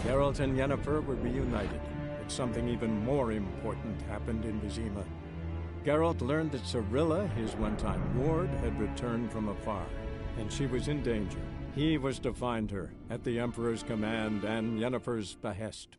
Geralt and Yennefer were reunited, but something even more important happened in Vizima. Geralt learned that Cirilla, his one-time ward, had returned from afar, and she was in danger. He was to find her, at the Emperor's command and Yennefer's behest.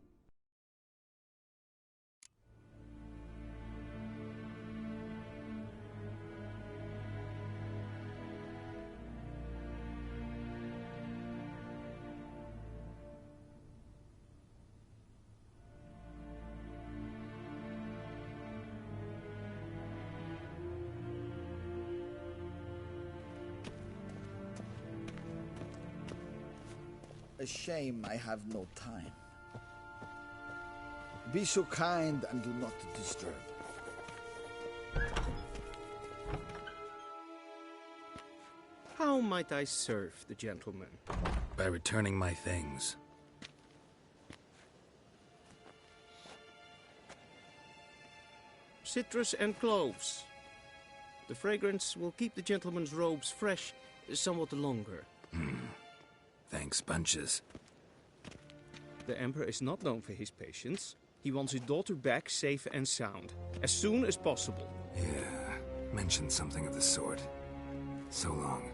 A shame I have no time. Be so kind and do not disturb. How might I serve the gentleman? By returning my things. Citrus and cloves. The fragrance will keep the gentleman's robes fresh somewhat longer. Thanks, bunches. The Emperor is not known for his patience. He wants his daughter back safe and sound, as soon as possible. Yeah, mentioned something of the sort. So long.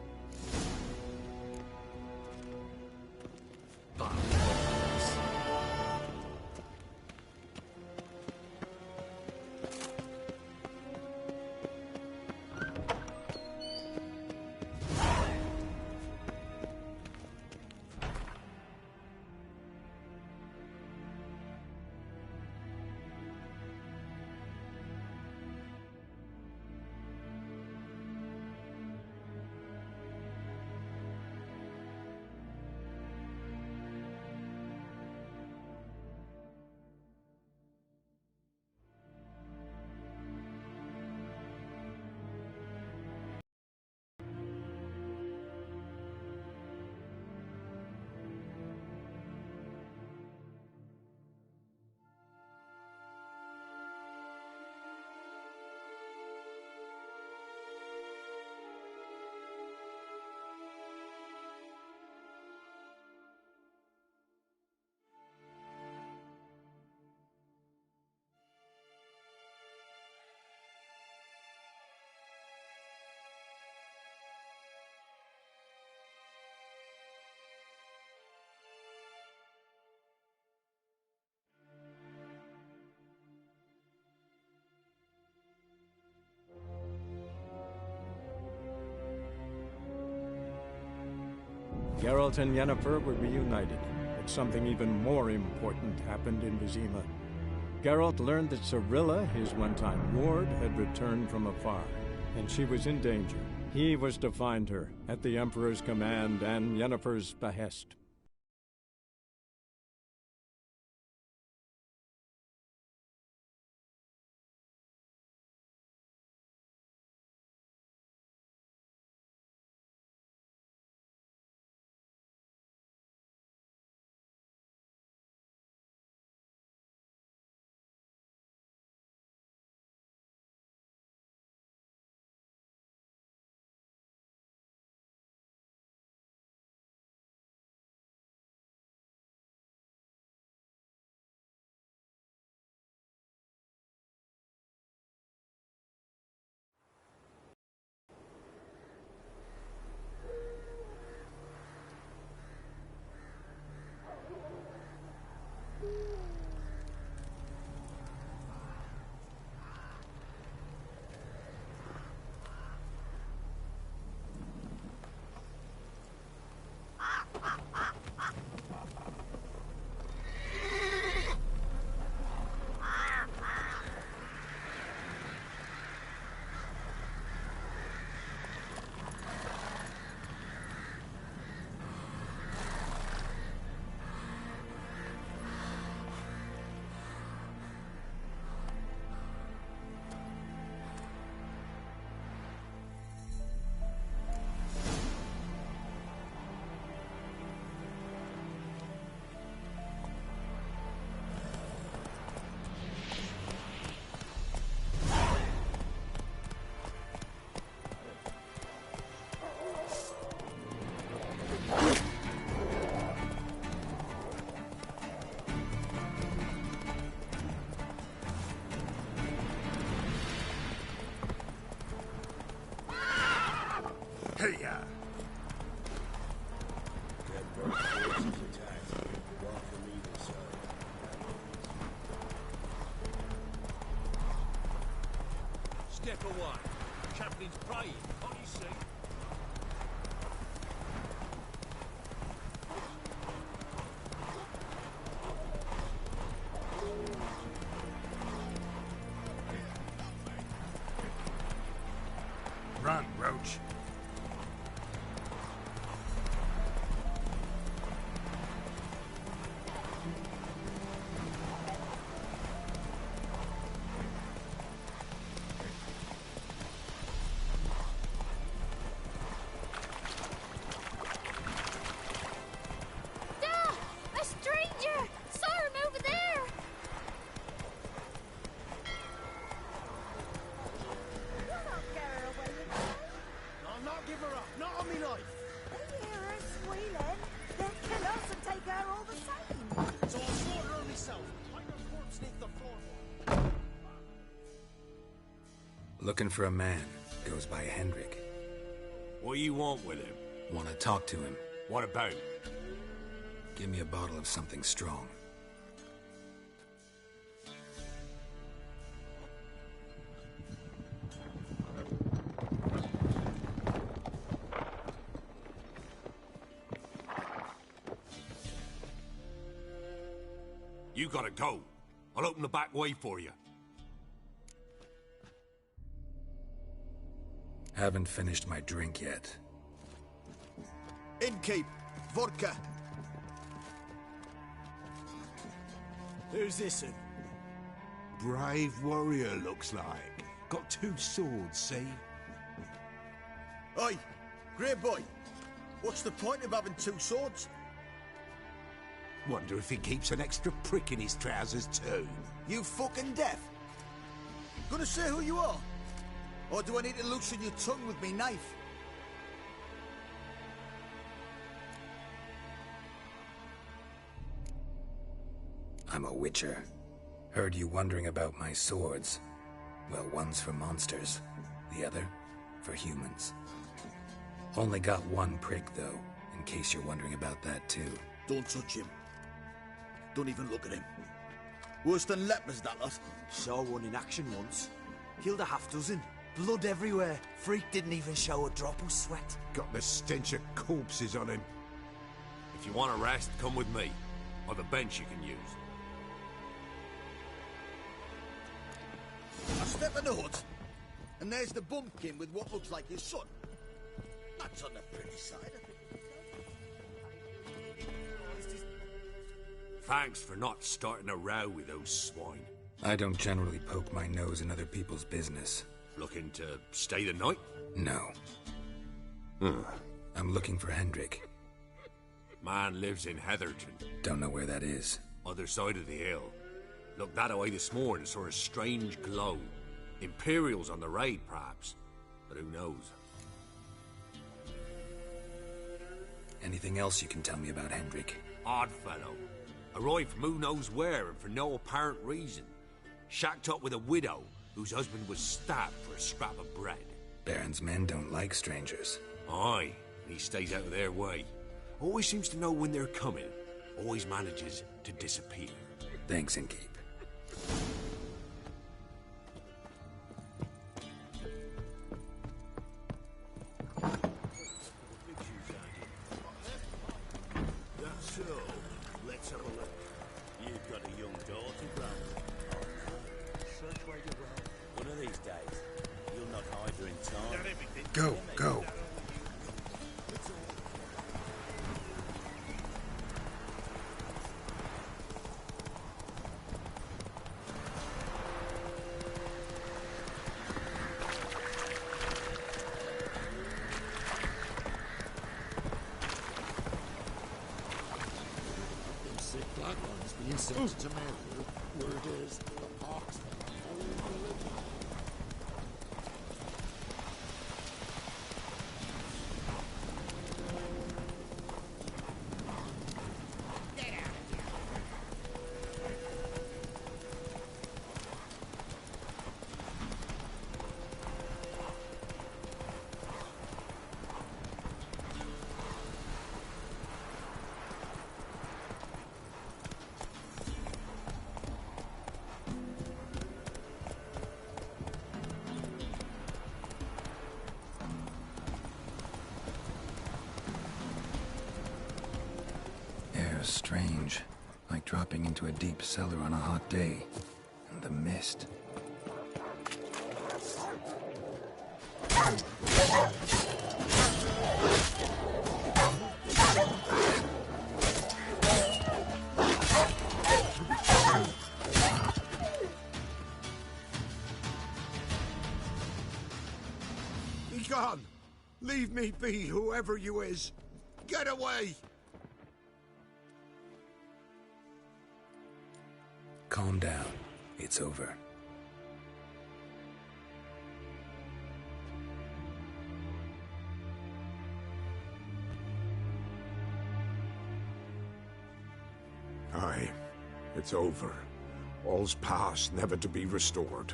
Geralt and Yennefer were reunited, but something even more important happened in Vizima. Geralt learned that Cirilla, his one-time ward, had returned from afar, and she was in danger. He was to find her, at the Emperor's command and Yennefer's behest. Step away. Chaplain's praying, can't you see? Run, Roach. A stranger! Saw him over there! I'll not give her up, not on me life. They hear her squealing. They'll kill us and take her all the same. So I'll slaughter her myself. Find her corpse beneath the floor. Looking for a man. Goes by Hendrik. What do you want with him? Want to talk to him. What about? Give me a bottle of something strong. You gotta go. I'll open the back way for you. Haven't finished my drink yet. Innkeep, vodka. Who's this in? Brave warrior, looks like. Got 2 swords, see? Oi, grey boy. What's the point of having 2 swords? Wonder if he keeps an extra prick in his trousers too. You fucking deaf? Gonna say who you are? Or do I need to loosen your tongue with me knife? I'm a witcher. Heard you wondering about my swords. Well, one's for monsters, the other for humans. Only got 1 prick, though, in case you're wondering about that, too. Don't touch him. Don't even look at him. Worse than lepers, that lot. Saw one in action once. Killed a half dozen. Blood everywhere. Freak didn't even show a drop of sweat. Got the stench of corpses on him. If you want a rest, come with me. Or the bench you can use. I step in the hut, and there's the bumpkin with what looks like his son. That's on the pretty side. Thanks for not starting a row with those swine. I don't generally poke my nose in other people's business. Looking to stay the night? No. I'm looking for Hendrik. Man lives in Heatherton. Don't know where that is. Other side of the hill. Looked that away this morning, saw a strange glow. Imperials on the raid, perhaps. But who knows? Anything else you can tell me about Hendrik? Odd fellow. Arrived from who knows where and for no apparent reason. Shacked up with a widow whose husband was stabbed for a scrap of bread. Baron's men don't like strangers. Aye, he stays out of their way. Always seems to know when they're coming. Always manages to disappear. Thanks, Innkeep. That's so. Let's have a look. You've got a young daughter, Brad. Search where you will. One of these days, you'll not hide her in time. Go, go. Black one's being sent to Mary. Word is, the pox and the whole religion. was strange, like dropping into a deep cellar on a hot day. And the mist. Be gone! Leave me be, whoever you is! Get away! Calm down. It's over. Aye, it's over. All's past, never to be restored.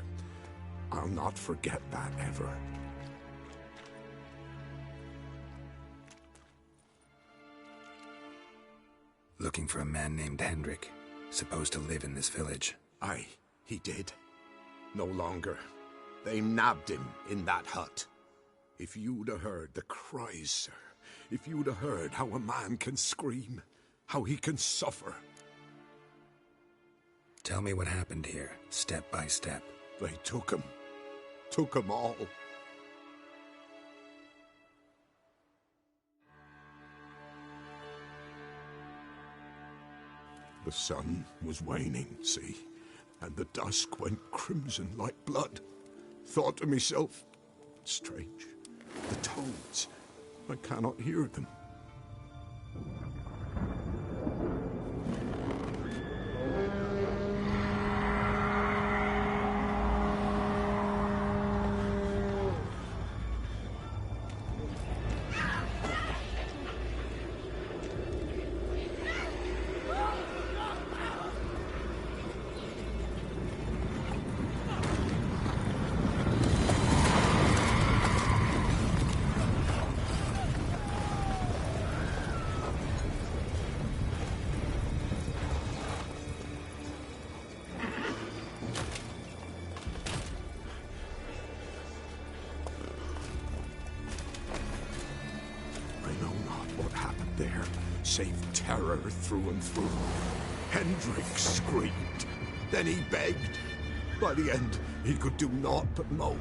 I'll not forget that ever. Looking for a man named Hendrik, supposed to live in this village. Aye, he did. No longer. They nabbed him in that hut. If you'd have heard the cries, sir. If you'd have heard how a man can scream, how he can suffer. Tell me what happened here, step by step. They took him. Took him all. The sun was waning, see, and the dusk went crimson like blood. Thought to myself, strange, the toads, I cannot hear them. Save terror through and through. Hendrik screamed. Then he begged. By the end, he could do naught but moan.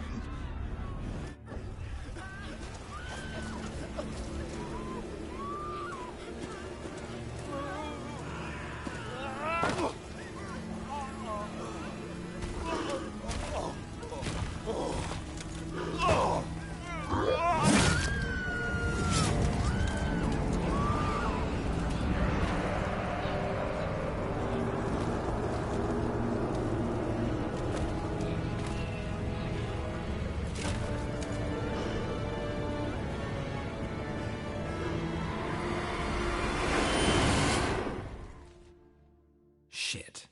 Shit.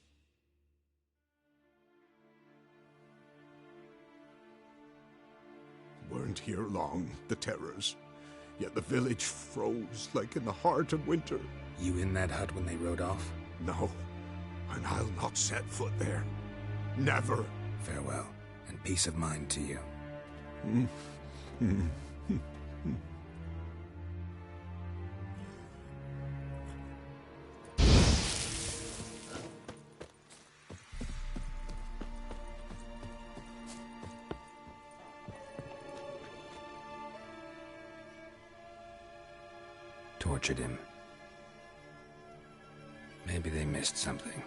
Weren't here long, the terrors. Yet the village froze like in the heart of winter. You in that hut when they rode off? No, and I'll not set foot there. Never. Farewell, and peace of mind to you. Tortured him. Maybe they missed something.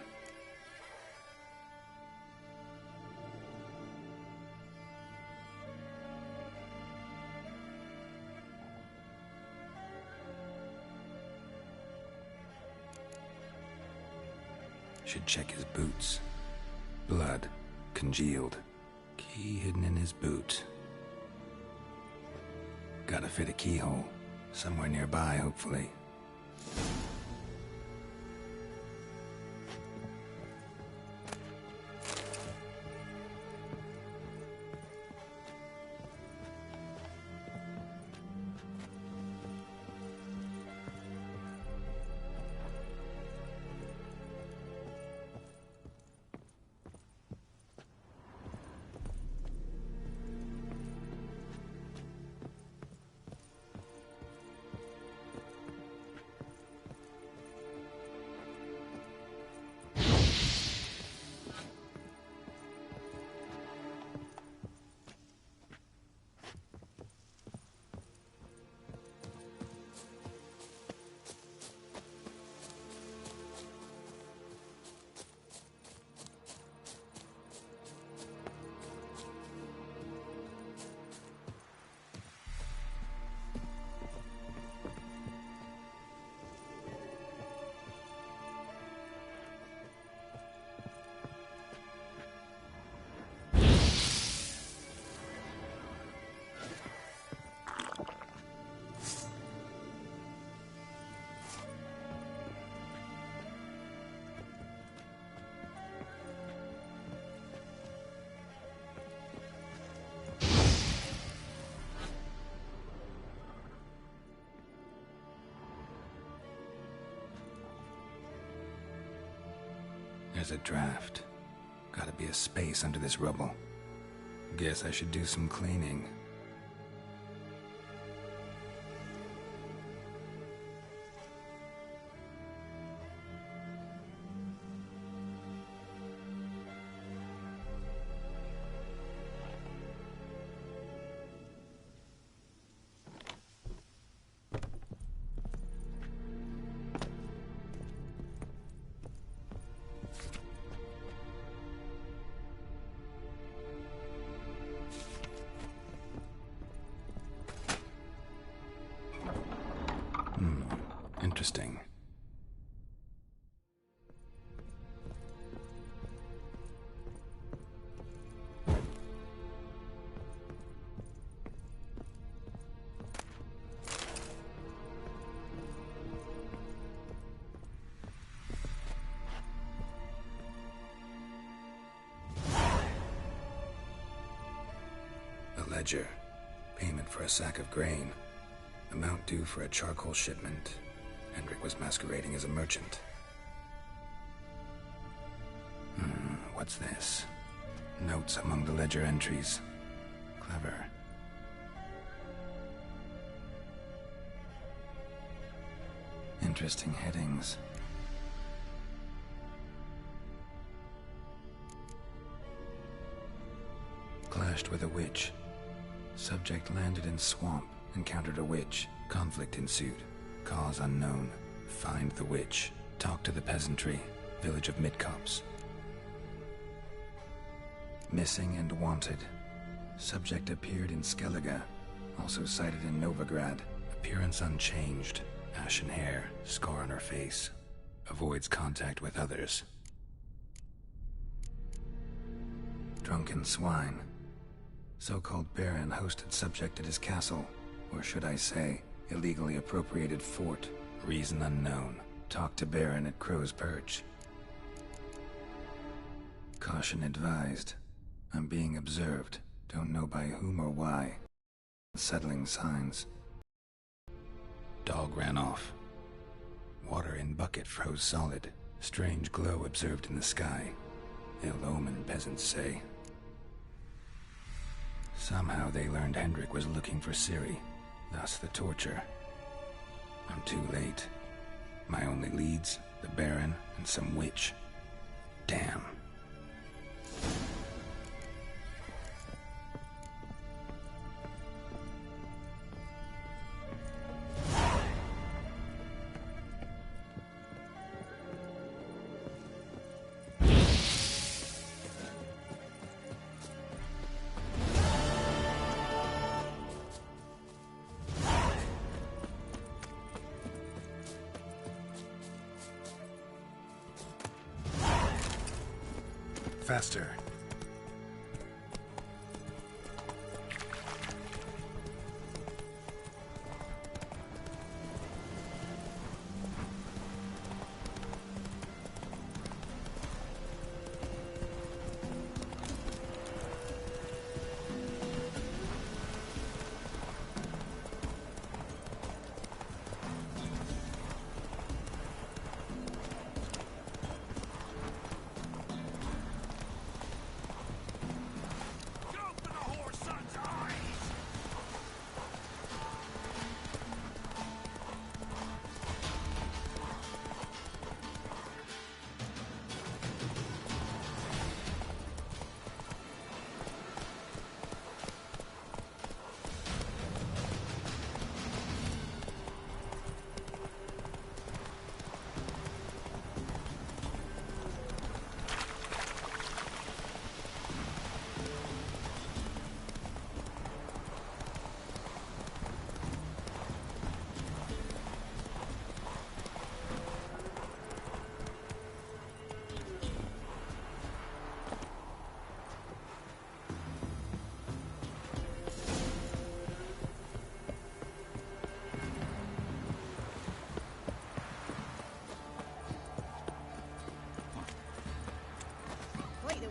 Should check his boots. Blood, congealed. Key hidden in his boot. Gotta fit a keyhole. Somewhere nearby, hopefully. There's a draft. Gotta be a space under this rubble. Guess I should do some cleaning. Interesting. A ledger. Payment for a sack of grain. Amount due for a charcoal shipment. Hendrik was masquerading as a merchant. What's this? Notes among the ledger entries. Clever. Interesting headings. Clashed with a witch. Subject landed in swamp, encountered a witch. Conflict ensued. Cause unknown. Find the witch. Talk to the peasantry. Village of Midcopse. Missing and wanted. Subject appeared in Skellige. Also sighted in Novigrad. Appearance unchanged. Ashen hair. Scar on her face. Avoids contact with others. Drunken swine. So-called baron hosted subject at his castle. Or should I say, illegally appropriated fort. Reason unknown. Talk to Baron at Crow's Perch. Caution advised. I'm being observed. Don't know by whom or why. Unsettling signs. Dog ran off. Water in bucket froze solid. Strange glow observed in the sky. Ill omen, peasants say. Somehow they learned Hendrik was looking for Ciri. Thus the torture. I'm too late. My only leads, the Baron and some witch. Damn. Faster.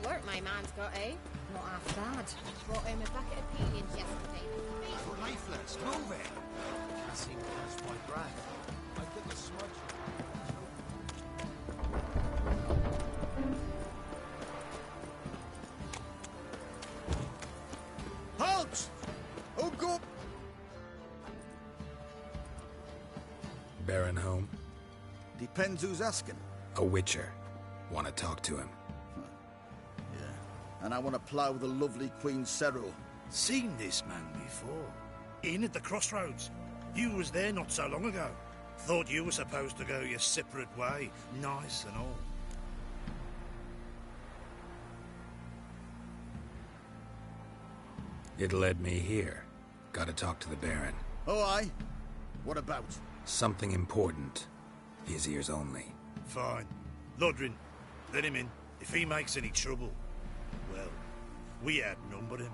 Work my man's got, eh? Not half bad. Brought him a bucket of peelings yesterday. You're lifeless. Move it. Can't seem to catch my breath. I think the smudge. Depends who's asking. A witcher. Want to talk to him? Yeah. And I want to plough the lovely Queen Ciri. Seen this man before. In at the crossroads. You was there not so long ago. Thought you were supposed to go your separate way, nice and all. It led me here. Gotta talk to the Baron. Oh, aye? What about? Something important. His ears only. Fine. Lodrin, let him in. If he makes any trouble, well, we outnumber him.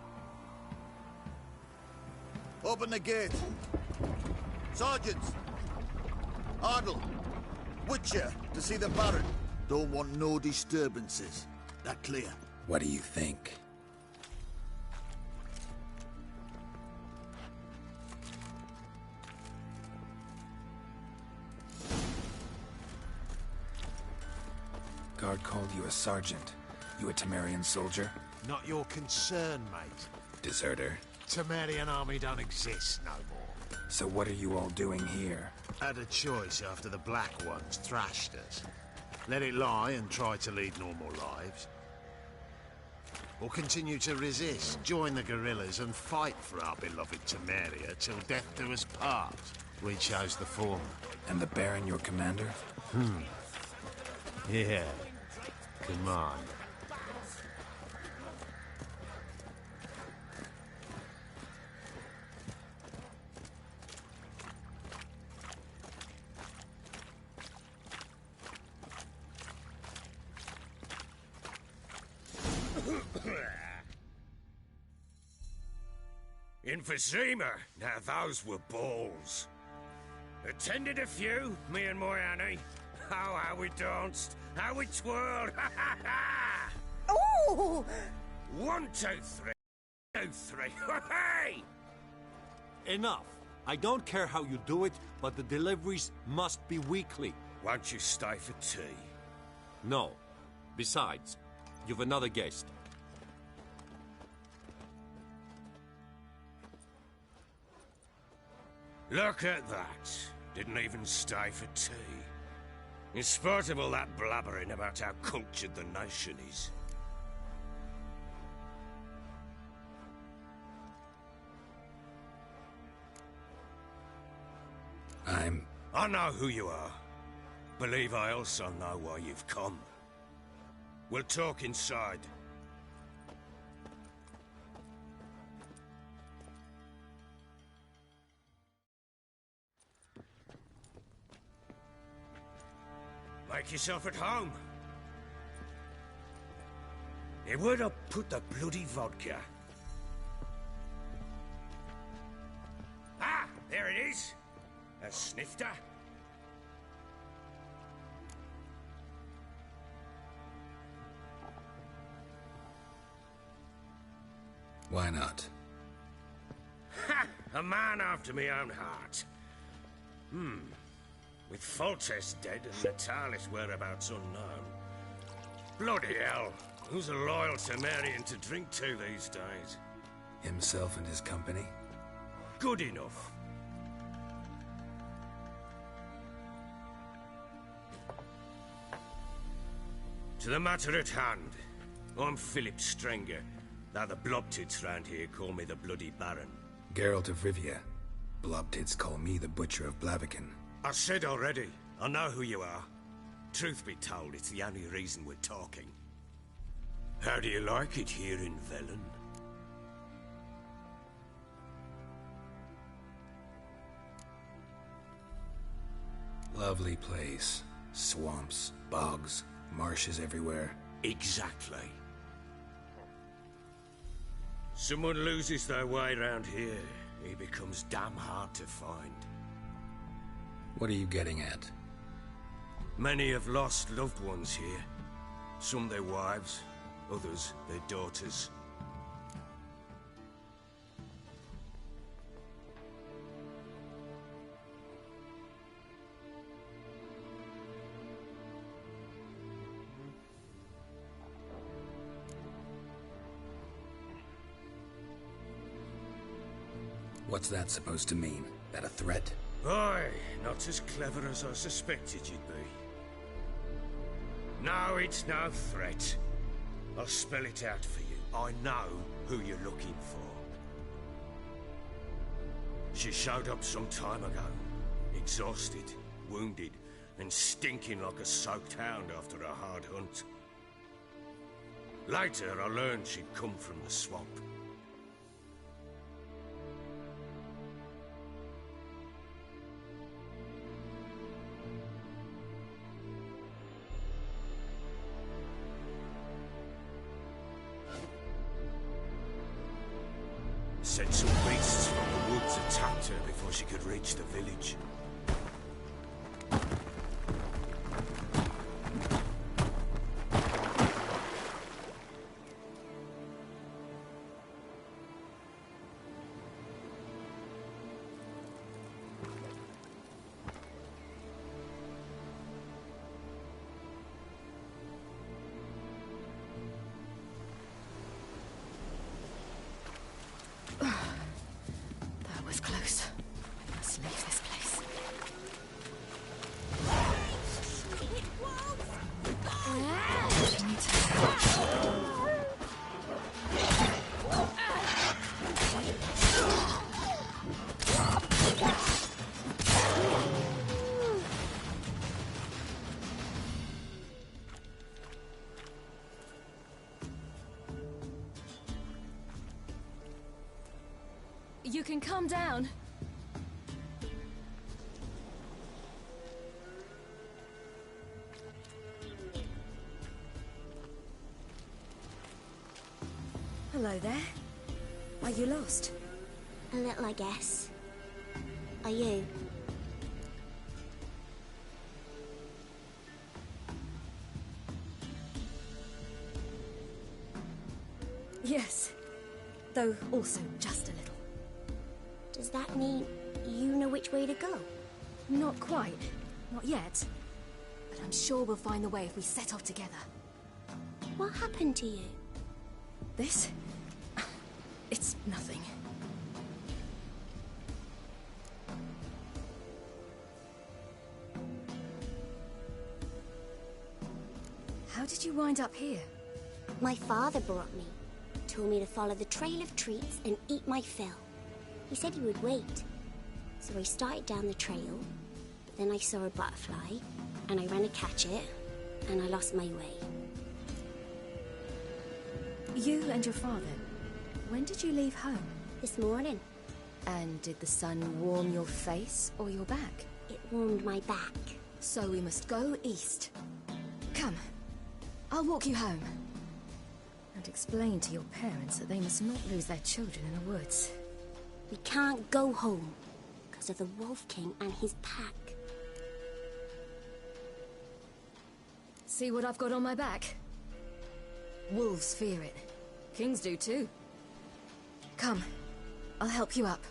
Open the gate. Sergeants! Ardle! Witcher, to see the Baron. Don't want no disturbances. That clear? What do you think? Guard called you a sergeant. You a Temerian soldier? Not your concern, mate. Deserter? Temerian army don't exist no more. So what are you all doing here? Had a choice after the Black Ones thrashed us. Let it lie and try to lead normal lives. Or continue to resist, join the guerrillas and fight for our beloved Temeria till death do us part. We chose the former. And the Baron your commander? Yeah. Command. In Vizima, now those were balls. Attended a few, me and my Annie. Oh, how we danced, how we twirled, ha ha ha! Ooh! 1, 2, 3, 2, 3, hey! Enough. I don't care how you do it, but the deliveries must be weekly. Won't you stay for tea? No. Besides, you've another guest. Look at that. Didn't even stay for tea. In spite of all that blabbering about how cultured the nation is. I know who you are. Believe I also know why you've come. We'll talk inside. Make yourself at home. Hey, where'd I put the bloody vodka? Ah, there it is. A snifter. Why not? Ha! A man after my own heart. With Foltest dead and Natalis' whereabouts unknown. Bloody hell. Who's a loyal Temerian to drink to these days? Himself and his company? Good enough. To the matter at hand. I'm Philip Strenger. Now the Blobtits round here call me the Bloody Baron. Geralt of Rivia. Blobtits call me the Butcher of Blaviken. I said already, I know who you are. Truth be told, it's the only reason we're talking. How do you like it here in Velen? Lovely place. Swamps, bogs, marshes everywhere. Exactly. Someone loses their way around here, he becomes damn hard to find. What are you getting at? Many have lost loved ones here. Some their wives, others their daughters. What's that supposed to mean? That a threat? Aye, not as clever as I suspected you'd be. No, it's no threat. I'll spell it out for you. I know who you're looking for. She showed up some time ago, exhausted, wounded, and stinking like a soaked hound after a hard hunt. Later, I learned she'd come from the swamp. Said some beasts from the woods attacked her before she could reach the village. That was close. I must leave this place. You can calm down. Hello there. Are you lost? A little, I guess. Are you? Yes. Though also just a little. Does that mean you know which way to go? Not quite. Not yet. But I'm sure we'll find the way if we set off together. What happened to you? This? It's nothing. How did you wind up here? My father brought me. Told me to follow the trail of treats and eat my fill. He said he would wait. So I started down the trail, but then I saw a butterfly, and I ran to catch it, and I lost my way. You and your father, when did you leave home? This morning. And did the sun warm your face or your back? It warmed my back. So we must go east. Come, I'll walk you home. And explain to your parents that they must not lose their children in the woods. We can't go home because of the Wolf King and his pack. See what I've got on my back? Wolves fear it. Kings do too. Come, I'll help you up.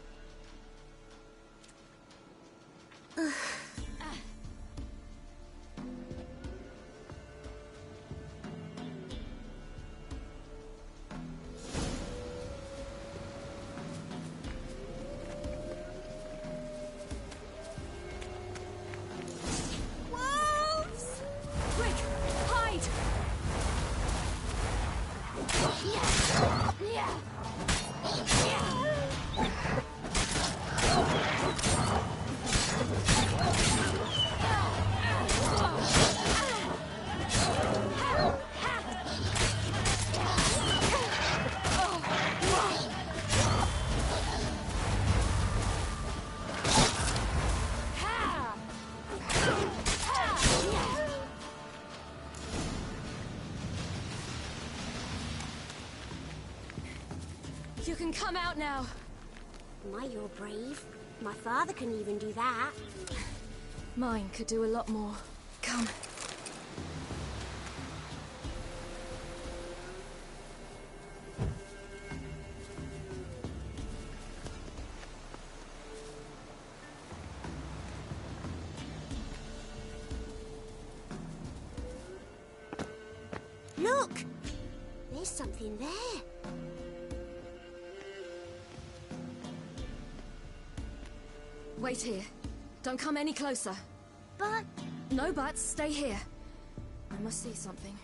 You can come out now. My, you're brave. My father can even do that. Mine could do a lot more. Come. Look! There's something there. Wait here. Don't come any closer. But... No buts. Stay here. I must see something.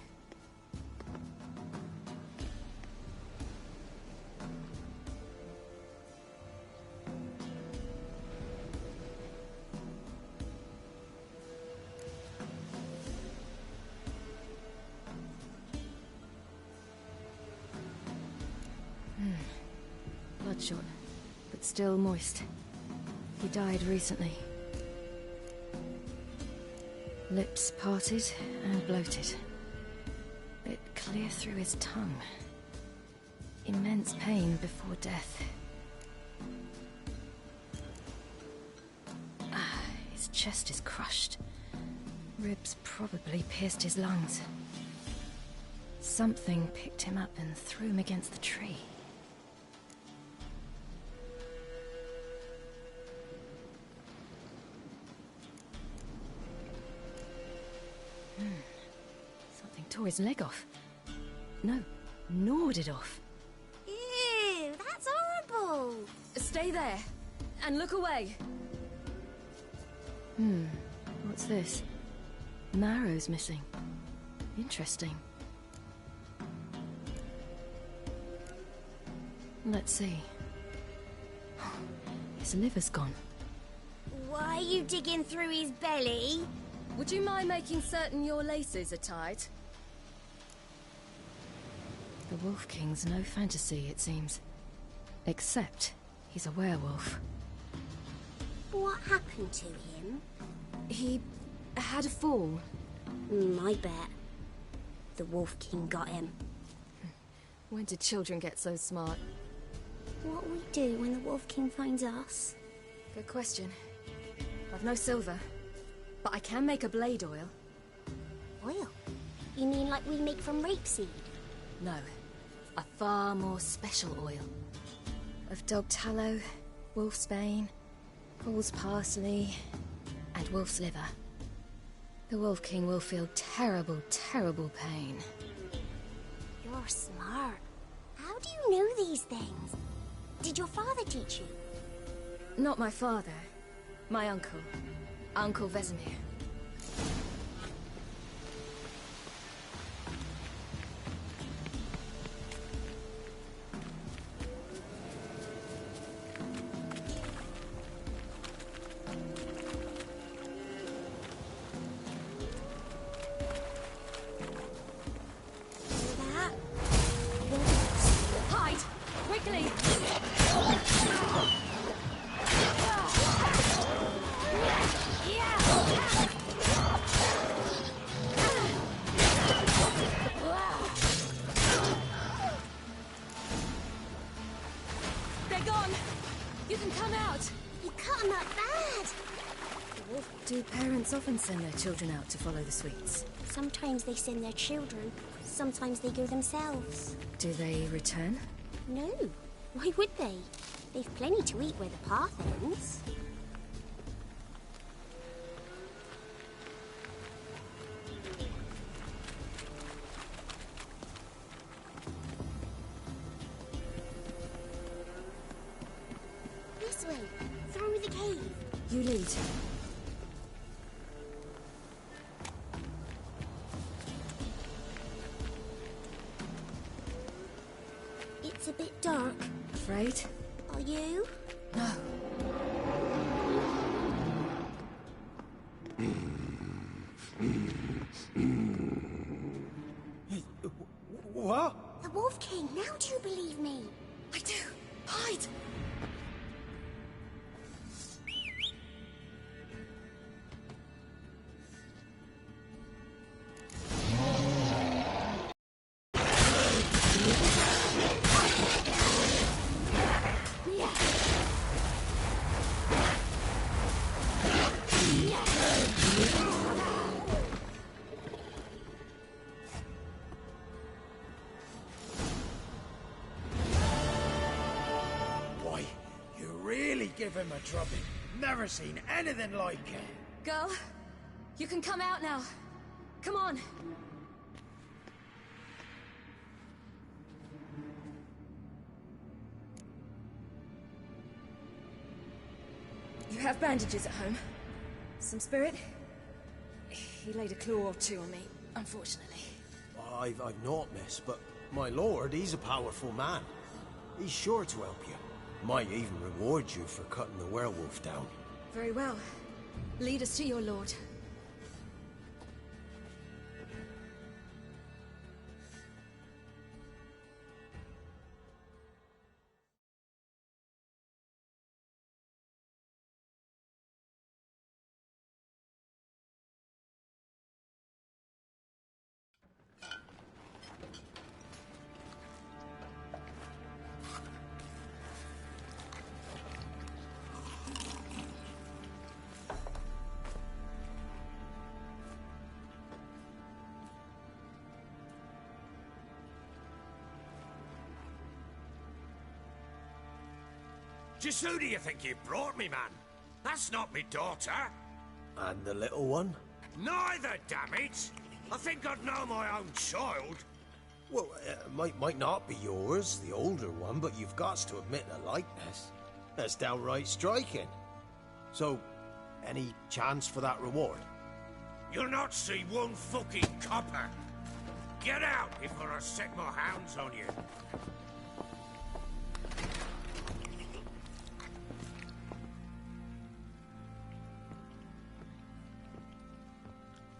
Bloodshot, but still moist. He died recently. Lips parted and bloated. Bit clear through his tongue. Immense pain before death. His chest is crushed. Ribs probably pierced his lungs. Something picked him up and threw him against the tree. Something tore his leg off. No, gnawed it off. Ew, that's horrible! Stay there, and look away. What's this? Marrow's missing. Interesting. Let's see. His liver's gone. Why are you digging through his belly? Would you mind making certain your laces are tied? The Wolf King's no fantasy, it seems. Except he's a werewolf. What happened to him? He had a fall. I bet. The Wolf King got him. When did children get so smart? What'll we do when the Wolf King finds us? Good question. I've no silver, but I can make a blade oil. Oil? You mean like we make from rapeseed? No, a far more special oil. Of dog tallow, wolf's bane, bull's parsley, and wolf's liver. The Wolf King will feel terrible, terrible pain. You're smart. How do you know these things? Did your father teach you? Not my father. My uncle. Uncle Vesemir. Often send their children out to follow the sweets. Sometimes they send their children. Sometimes they go themselves. Do they return? No. Why would they? They've plenty to eat where the path ends. This way. Through the cave. You lead. It's a bit dark. Afraid? Are you? No. What? The Wolf King, now do you believe me? I do. Hide! Give him a drubbing. Never seen anything like it. Girl, you can come out now. Come on. You have bandages at home? Some spirit? He laid a claw or two on me, unfortunately. I've naught, miss, but my lord, he's a powerful man. He's sure to help you. Might even reward you for cutting the werewolf down. Very well. Lead us to your lord. Just who do you think you brought me, man? That's not me daughter. And the little one? Neither, damn it! I think I'd know my own child. Well, might not be yours, the older one, but you've got to admit the likeness. That's downright striking. So, any chance for that reward? You'll not see one fucking copper. Get out before I set my hounds on you.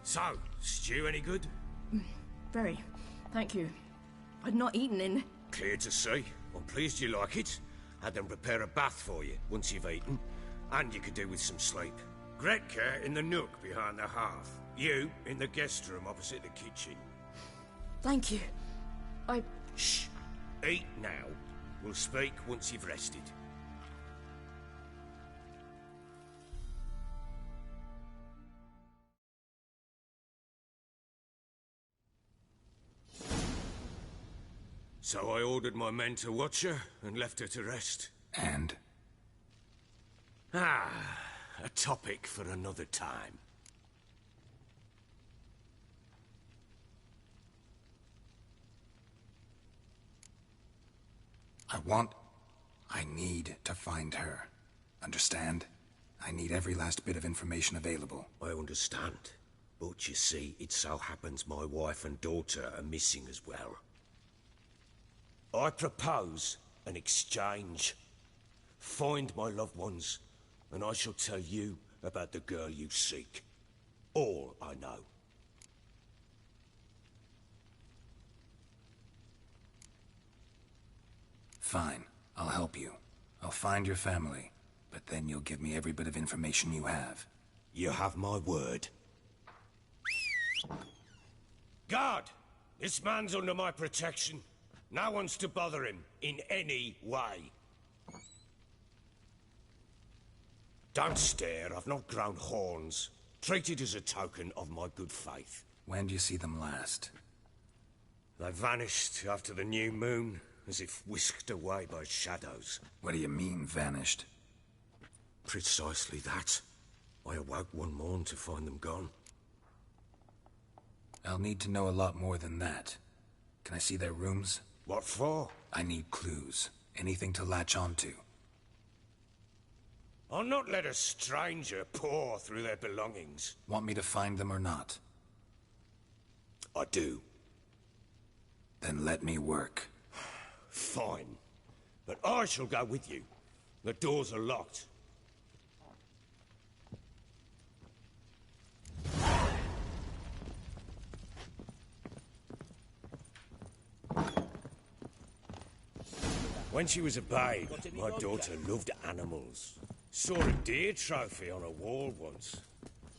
So, stew any good? Very. Thank you. I'd not eaten in... Clear to see. I'm pleased you like it. Had them prepare a bath for you once you've eaten. And you could do with some sleep. Gretka in the nook behind the hearth. You in the guest room opposite the kitchen. Thank you. Shh. Eat now. We'll speak once you've rested. So I ordered my men to watch her and left her to rest. And? A topic for another time. I need to find her. Understand? I need every last bit of information available. I understand. But you see, it so happens my wife and daughter are missing as well. I propose an exchange. Find my loved ones, and I shall tell you about the girl you seek. All I know. Fine. I'll help you. I'll find your family, but then you'll give me every bit of information you have. You have my word. Guard! This man's under my protection. No one's to bother him in any way. Don't stare, I've not grown horns. Treat it as a token of my good faith. When do you see them last? They vanished after the new moon, as if whisked away by shadows. What do you mean, vanished? Precisely that. I awoke one morn to find them gone. I'll need to know a lot more than that. Can I see their rooms? What for? I need clues. Anything to latch onto. I'll not let a stranger pore through their belongings. Want me to find them or not? I do. Then let me work. Fine. But I shall go with you. The doors are locked. When she was a babe, my daughter loved animals. Saw a deer trophy on a wall once.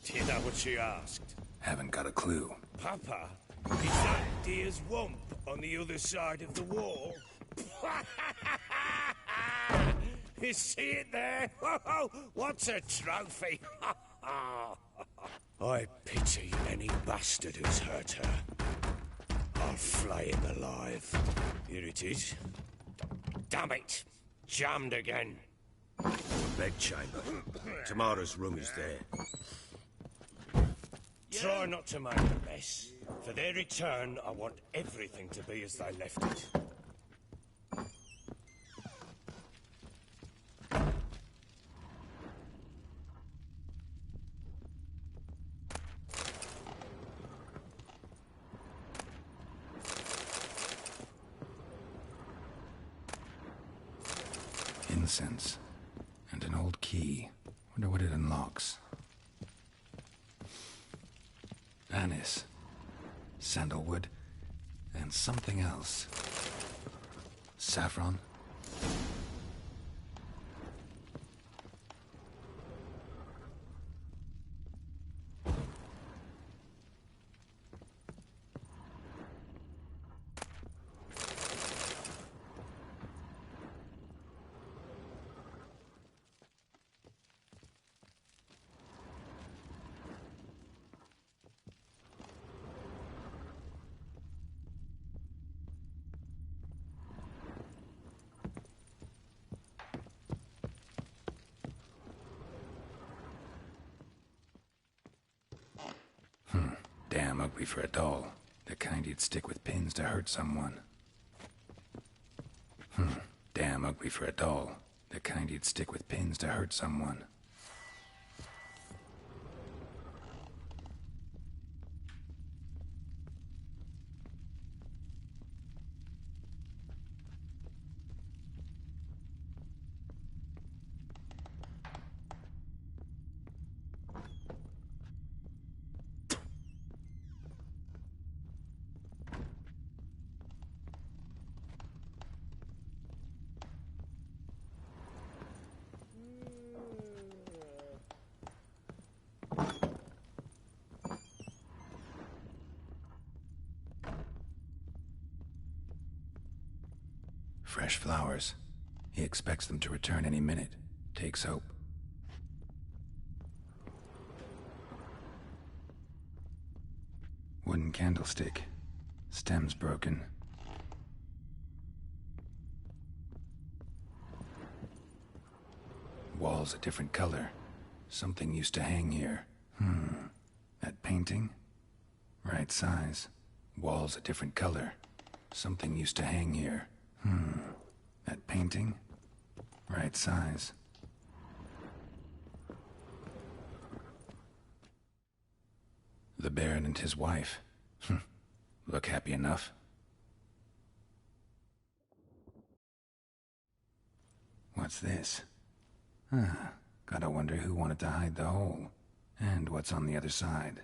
Do you know what she asked? Haven't got a clue. Papa, is that deer's wump on the other side of the wall? You see it there? What's a trophy? I pity any bastard who's hurt her. I'll flay him alive. Here it is. Damn it! Jammed again. Bedchamber. Tamara's room is there. Try not to make a mess. For their return, I want everything to be as they left it. incense. And an old key. Wonder what it unlocks. Anise. Sandalwood. And something else. Saffron. Damn ugly for a doll. The kind you'd stick with pins to hurt someone. Damn ugly for a doll. The kind you'd stick with pins to hurt someone. Fresh flowers. He expects them to return any minute. Takes hope. Wooden candlestick. Stem's broken. Walls a different color. Something used to hang here. That painting? Right size. Walls a different color. Something used to hang here. That painting? Right size. The Baron and his wife. Look happy enough. What's this? Gotta wonder who wanted to hide the hole. And what's on the other side.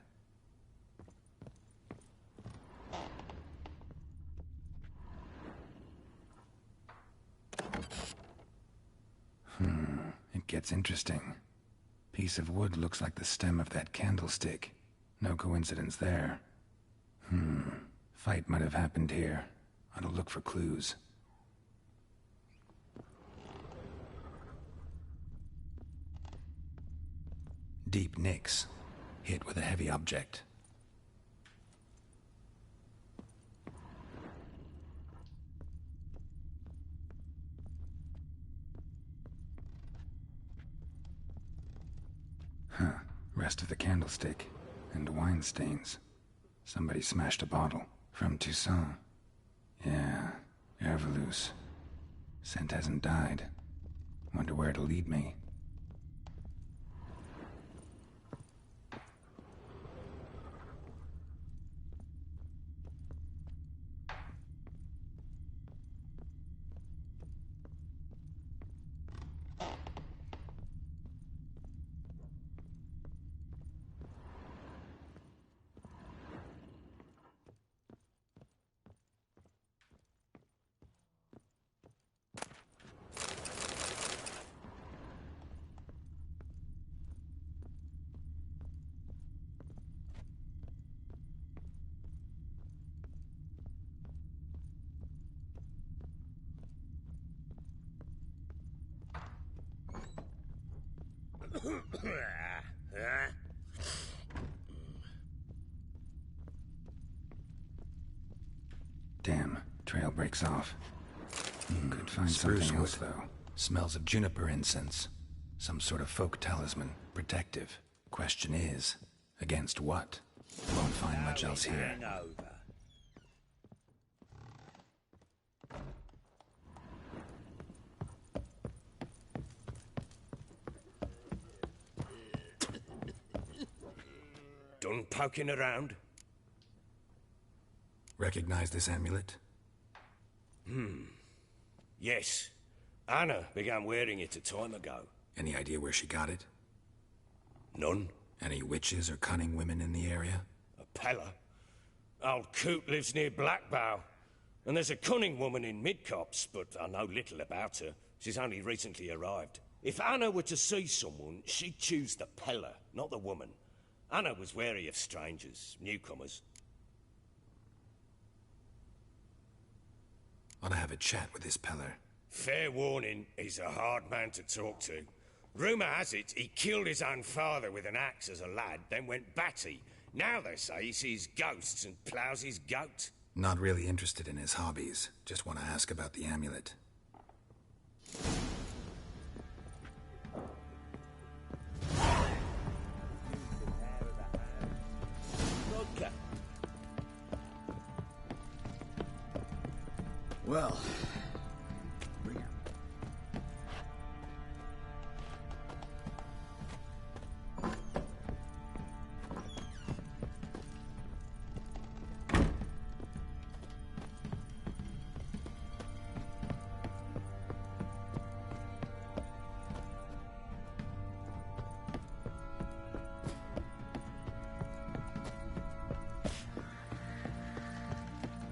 It gets interesting. Piece of wood looks like the stem of that candlestick. No coincidence there. Fight might have happened here. Ought to look for clues. Deep nicks. Hit with a heavy object. Rest of the candlestick. And wine stains. Somebody smashed a bottle. From Toussaint. Yeah, Herveloos. Scent hasn't died. Wonder where it'll lead me. Damn, trail breaks off. Could find something else, though. Smells of juniper incense. Some sort of folk talisman. Protective. Question is, against what? Won't find much else here. Done poking around? Recognize this amulet? Yes. Anna began wearing it a time ago. Any idea where she got it? None. Any witches or cunning women in the area? A Pella? Old Coot lives near Blackbow. And there's a cunning woman in Midcopse, but I know little about her. She's only recently arrived. If Anna were to see someone, she'd choose the Pella, not the woman. Anna was wary of strangers, newcomers. Ought to have a chat with this Peller. Fair warning, he's a hard man to talk to. Rumour has it he killed his own father with an axe as a lad, then went batty. Now they say he sees ghosts and ploughs his goat. Not really interested in his hobbies. Just want to ask about the amulet. Vodka. Well, bring it.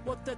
What the...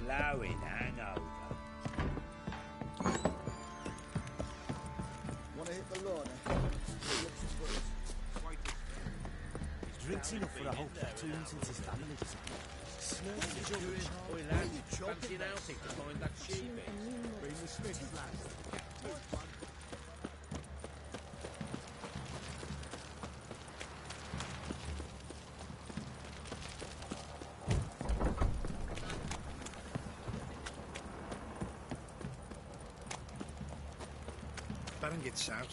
Ploughing hangover. Wanna hit the lawn? Drinks enough for a whole platoon since his family disappeared. Oi, lad, fancy an outing to find that sheep? Bring the Smiths, lads. Baron gets out.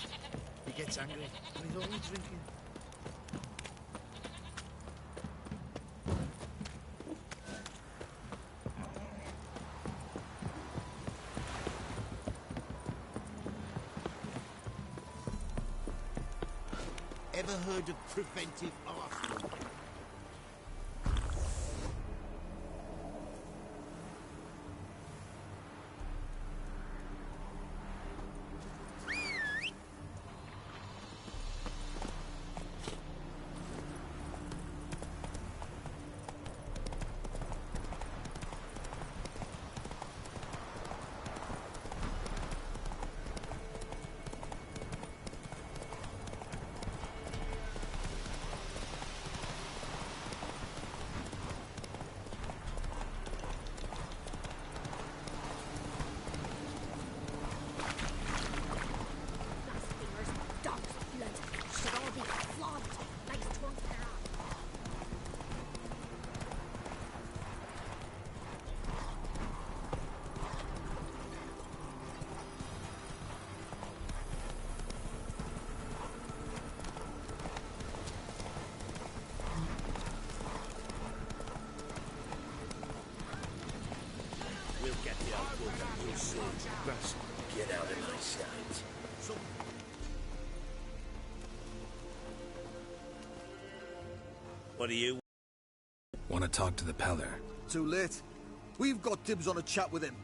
He gets angry, and he's only drinking. Ever heard of preventive arson? We'll get the old book and you'll soon. Get out of my sight. What do you... Want to talk to the Peller? Too late. We've got dibs on a chat with him.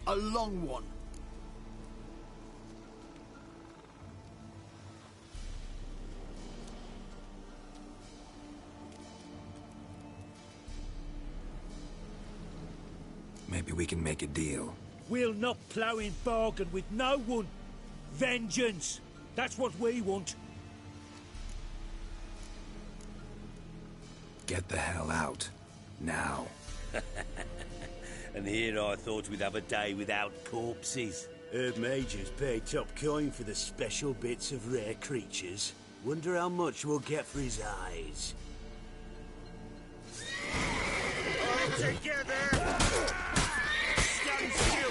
A long one. Maybe we can make a deal. We'll not plough in bargain with no one. Vengeance. That's what we want. Get the hell out. Now. And here I thought we'd have a day without corpses. Herb Majors paid top coin for the special bits of rare creatures. Wonder how much we'll get for his eyes. All together! Stand still!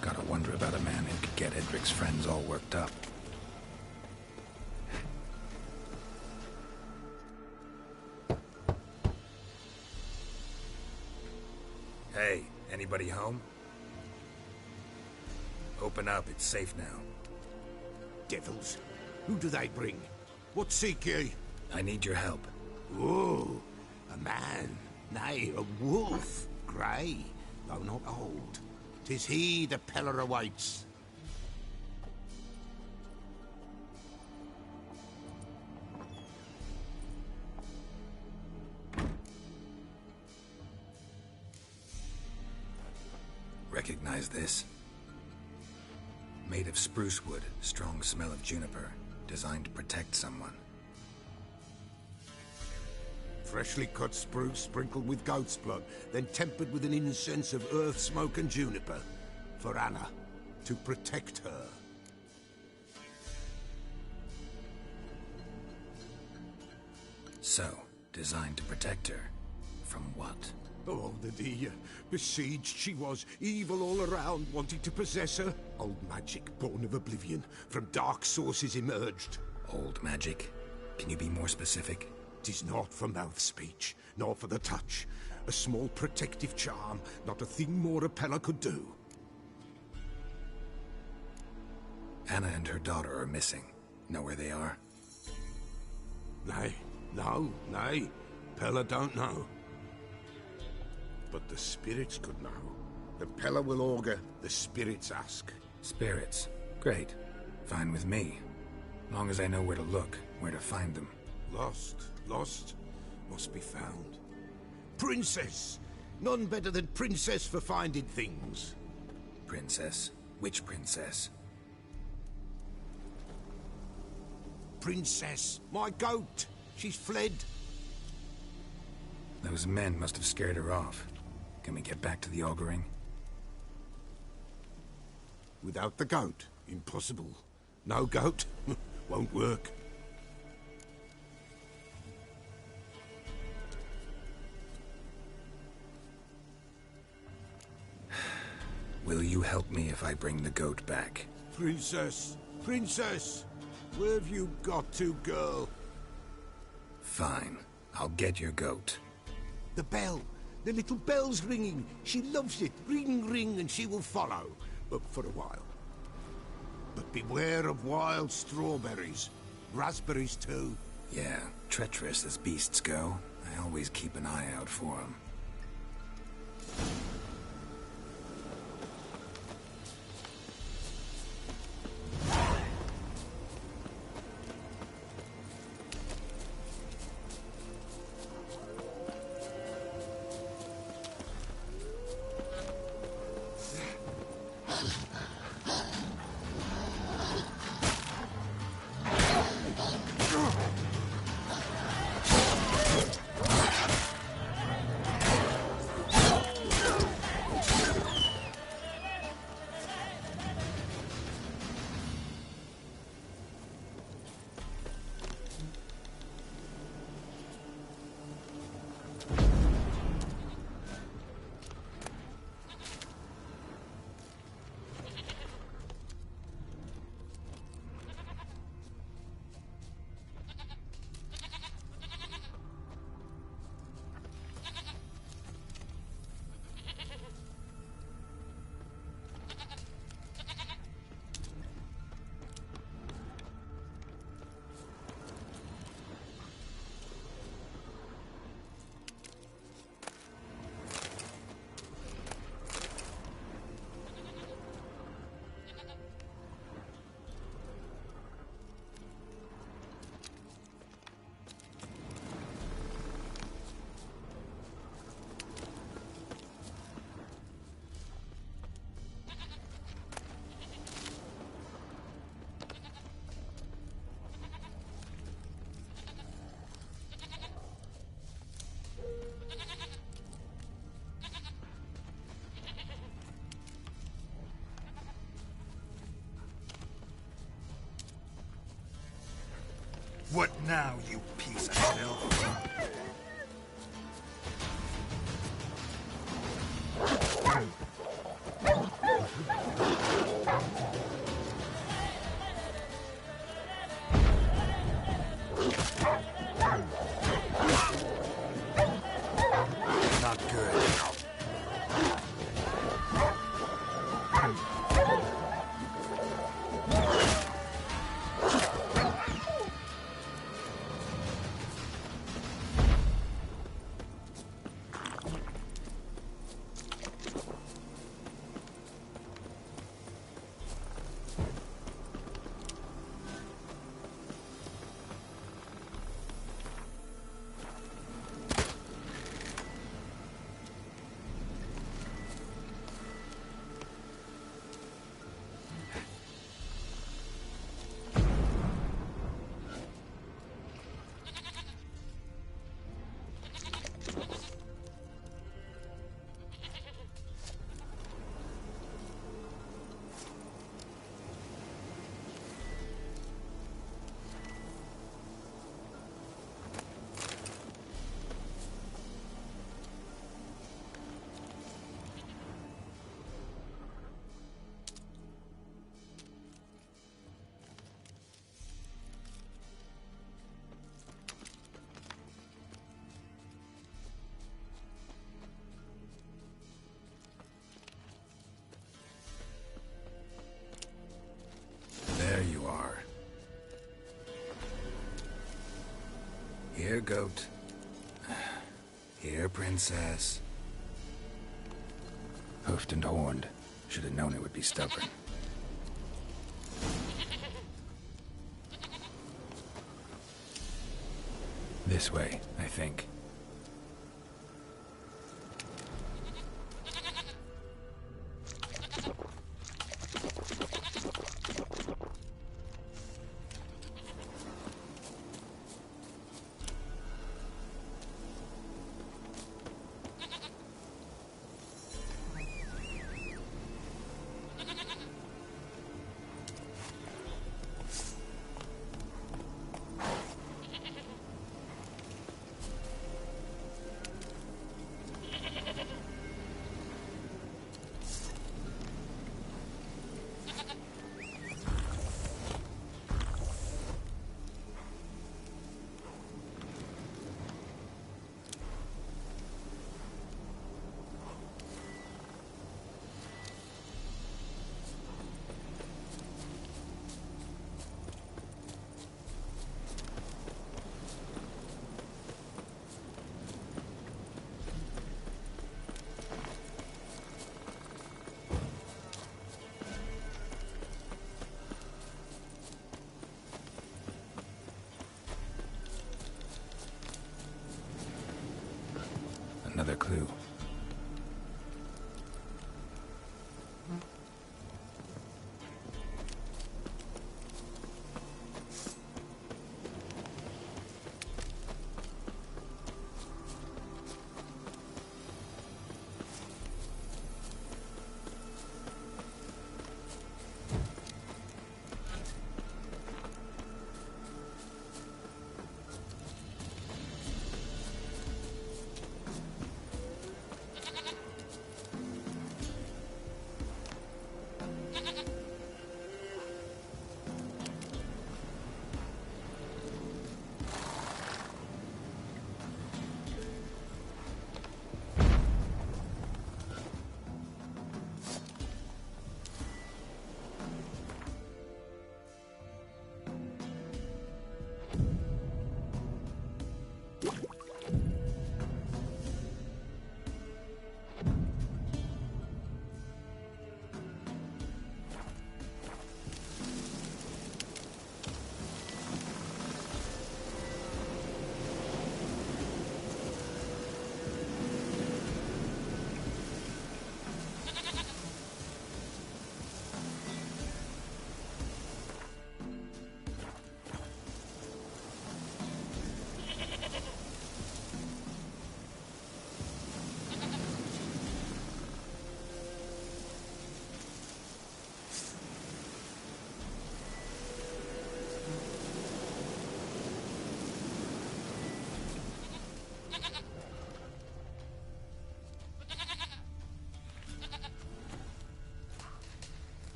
Gotta wonder about a man who could get Edric's friends all worked up. Hey, anybody home? Open up, it's safe now. Devils, who do they bring? What seek ye? I need your help. Oh, a man, nay, a wolf, grey, though not old. 'Tis he the Peller awaits. Recognize this? Made of spruce wood, strong smell of juniper, designed to protect someone. Freshly cut spruce sprinkled with goat's blood, then tempered with an incense of earth, smoke and juniper. For Anna, to protect her. So, designed to protect her. From what? Oh, the besieged she was, evil all around, wanting to possess her. Old magic, born of oblivion, from dark sources emerged. Old magic? Can you be more specific? 'Tis not for mouth speech, nor for the touch. A small protective charm, not a thing more a Peller could do. Anna and her daughter are missing. Know where they are? Nay, nay. Peller don't know. But the spirits could know. The Peller will augur, the spirits ask. Spirits? Great. Fine with me. Long as I know where to look, where to find them. Lost, must be found. Princess! None better than Princess for finding things. Princess? Which princess? Princess, my goat! She's fled. Those men must have scared her off. Can we get back to the auguring? Without the goat, impossible. No goat, won't work. Will you help me if I bring the goat back? Princess! Princess! Where have you got to, girl? Fine. I'll get your goat. The bell! The little bell's ringing. She loves it. Ring, ring, and she will follow. But for a while. But beware of wild strawberries. Raspberries, too. Yeah, treacherous as beasts go. I always keep an eye out for them. What now, you piece of filth? Not good. There you are. Here, goat. Here, princess. Hoofed and horned. Should have known it would be stubborn. This way, I think. Another clue.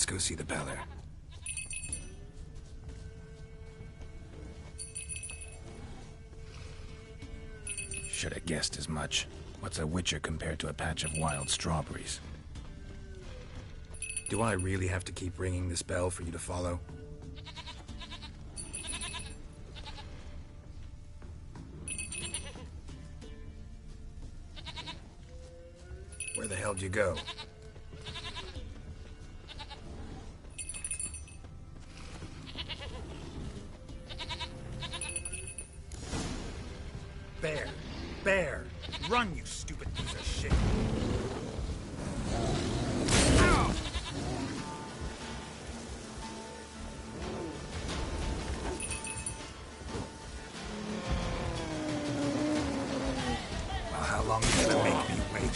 Let's go see the Beller. Should have guessed as much. What's a witcher compared to a patch of wild strawberries? Do I really have to keep ringing this bell for you to follow? Where the hell did you go? Bear! Bear! Run, you stupid piece of shit! Ow! Well, how long are you gonna make me wait?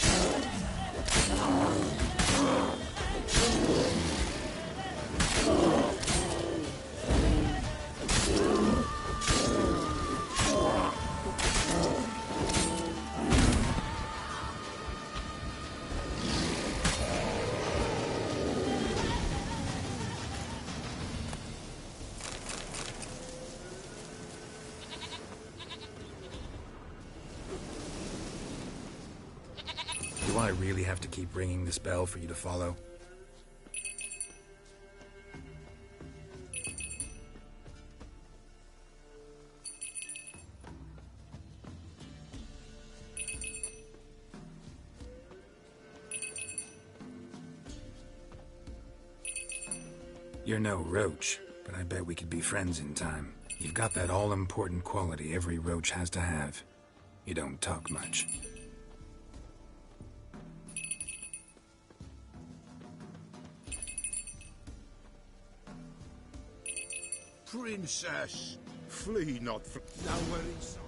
Do I really have to keep ringing this bell for you to follow? You're no roach, but I bet we could be friends in time. You've got that all-important quality every roach has to have. You don't talk much. Princess, flee not from nowhere inside.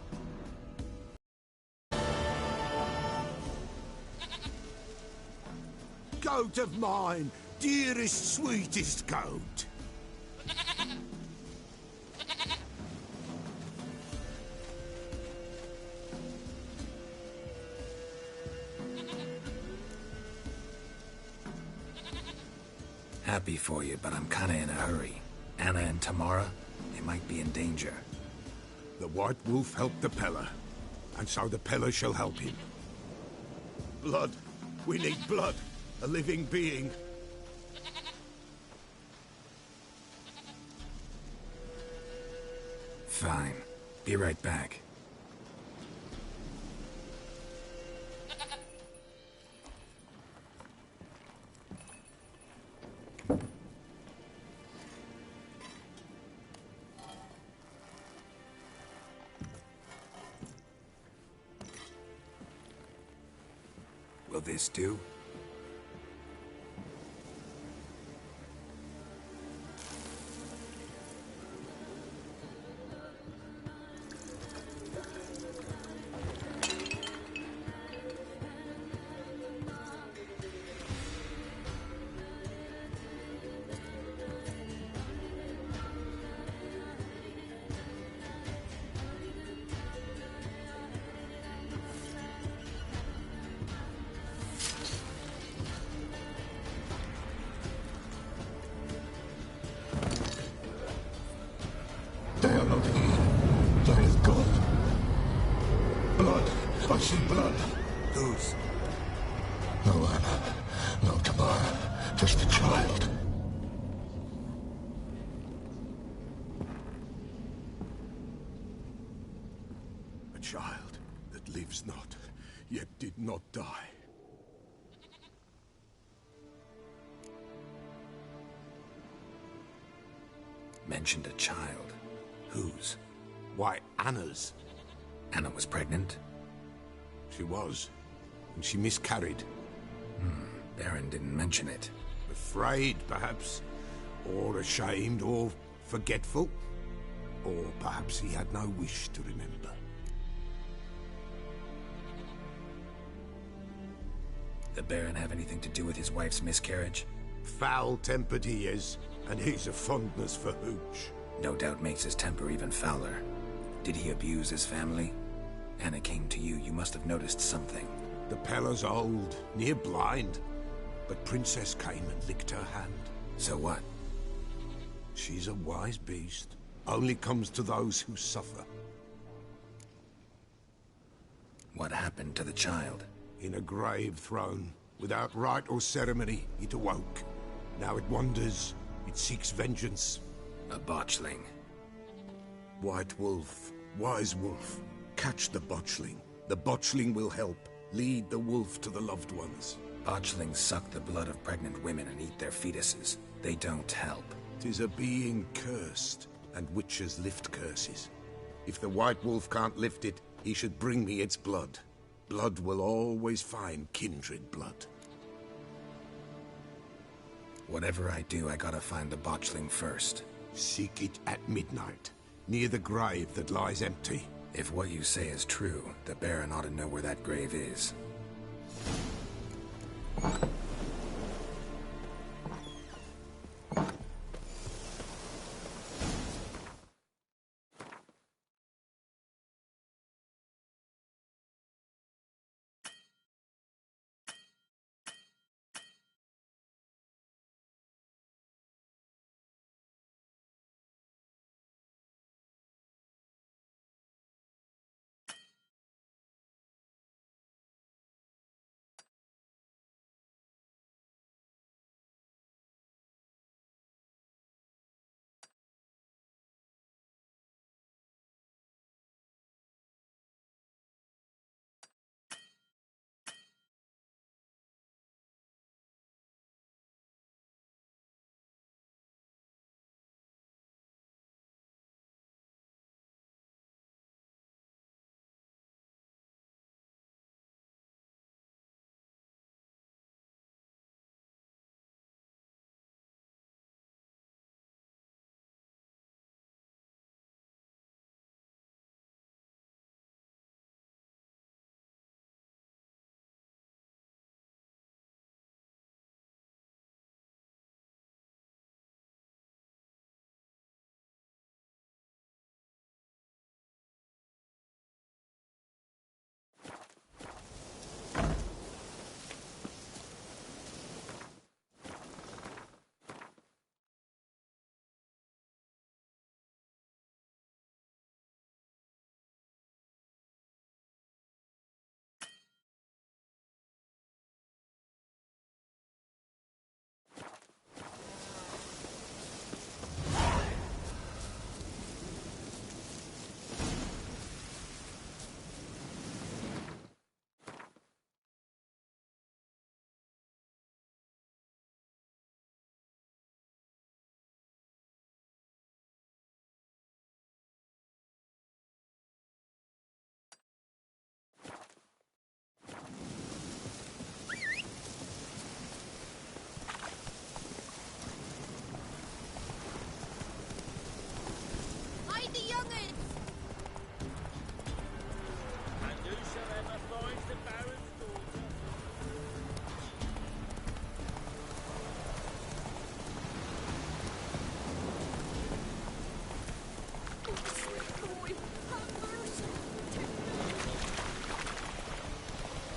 Goat of mine, dearest, sweetest goat. Happy for you, but I'm kinda in a hurry. Anna and Tamara, they might be in danger. The White Wolf helped the Peller, and so the Peller shall help him. Blood. We need blood. A living being. Fine. Be right back. Will this do? They are not here. There is God. Blood. I see blood. Whose? No Anna. No Tamara. Just a child. A child that lives not, yet did not die. Mentioned a child. Whose? Why, Anna's. Anna was pregnant? She was. And she miscarried. Baron didn't mention it. Afraid, perhaps. Or ashamed, or forgetful. Or perhaps he had no wish to remember. The Baron have anything to do with his wife's miscarriage? Foul-tempered he is, and he's a fondness for hooch. No doubt makes his temper even fouler. Did he abuse his family? Anna came to you. You must have noticed something. The Peller's old, near blind. But Princess came and licked her hand. So what? She's a wise beast. Only comes to those who suffer. What happened to the child? In a grave thrown. Without rite or ceremony, it awoke. Now it wanders. It seeks vengeance. A botchling. White wolf. Wise wolf. Catch the botchling. The botchling will help. Lead the wolf to the loved ones. Botchlings suck the blood of pregnant women and eat their fetuses. They don't help. 'Tis a being cursed, and witches lift curses. If the white wolf can't lift it, he should bring me its blood. Blood will always find kindred blood. Whatever I do, I gotta find the botchling first. Seek it at midnight, near the grave that lies empty. If what you say is true, the Baron ought to know where that grave is.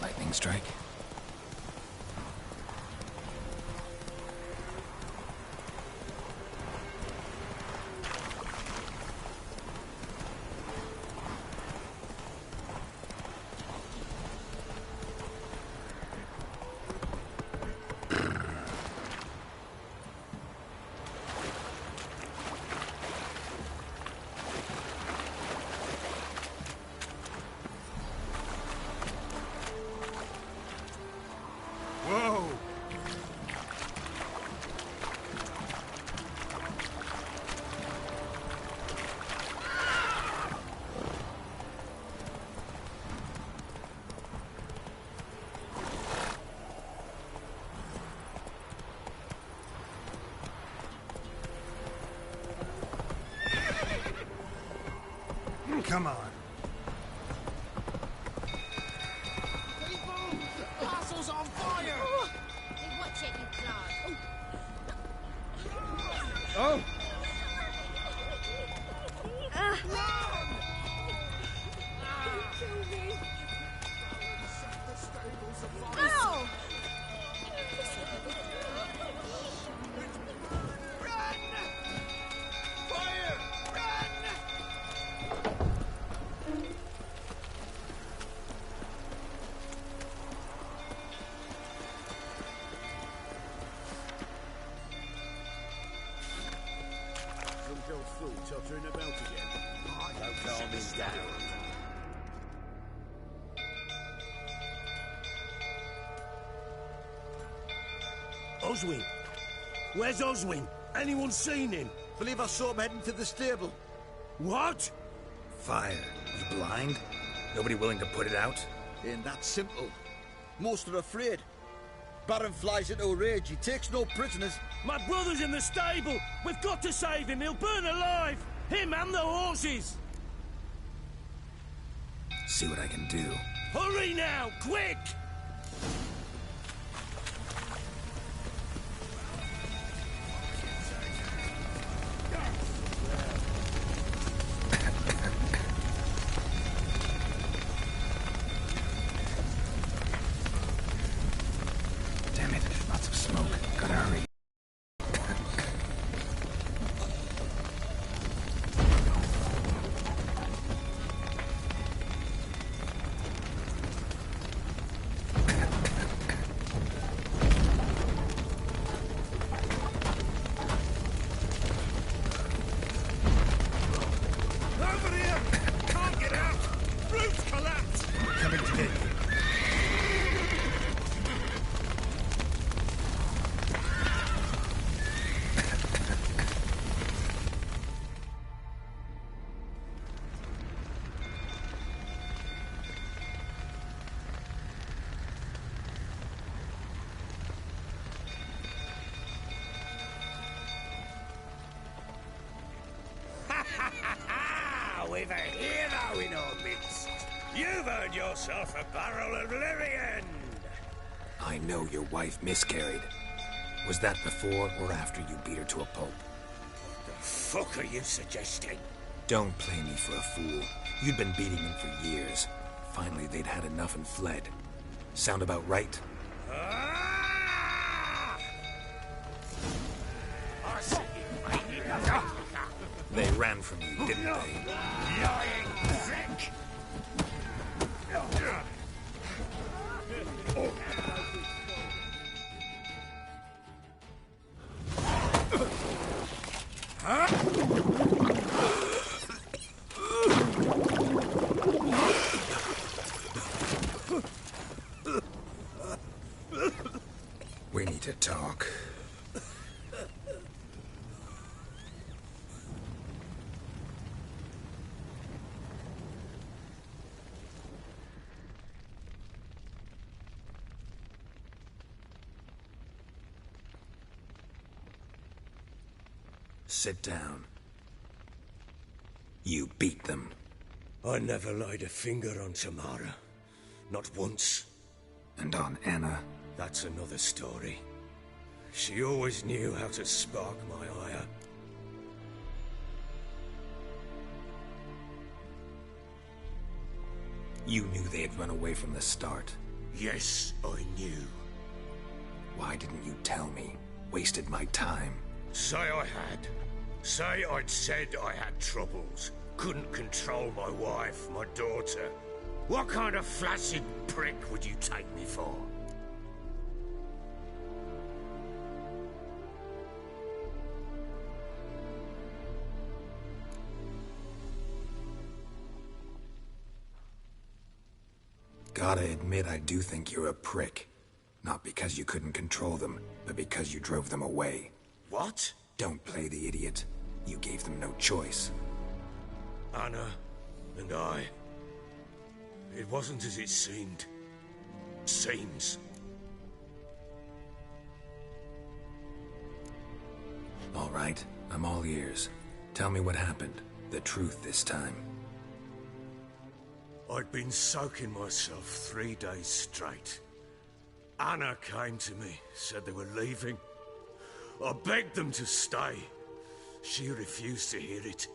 Lightning strike. Come on. Castle's on fire! Hey, watch it, you clown. Oh! No! fool tottering about again. Don't calm him down. Oswin! Where's Oswin? Anyone seen him? Believe I saw him heading to the stable. What? Fire. You blind? Nobody willing to put it out? Ain't that simple. Most are afraid. Baron flies into a rage. He takes no prisoners. My brother's in the stable! We've got to save him! He'll burn alive! Him and the horses! See what I can do. Hurry now! Quick! Damn it, lots of smoke. Gotta hurry. Over here! Can't get out! Roof's collapsed! Coming to get you. We've a hero in our midst. You've earned yourself a barrel of Lyrian. I know your wife miscarried. Was that before or after you beat her to a pulp? The fuck are you suggesting? Don't play me for a fool. You'd been beating them for years. Finally, they'd had enough and fled. Sound about right? I see you, They ran from you, didn't they? lying prick! We need to talk. Sit down. You beat them. I never laid a finger on Tamara. Not once. And on Anna? That's another story. She always knew how to spark my ire. You knew they had run away from the start. Yes, I knew. Why didn't you tell me? Wasted my time. Say I had. Say I'd said I had troubles. Couldn't control my wife, my daughter. What kind of flaccid prick would you take me for? Gotta admit, I do think you're a prick. Not because you couldn't control them, but because you drove them away. What? Don't play the idiot. You gave them no choice. Anna and I... It wasn't as it seemed. Seems. All right, I'm all ears. Tell me what happened. The truth this time. I'd been soaking myself 3 days straight. Anna came to me, said they were leaving. I begged them to stay. She refused to hear it.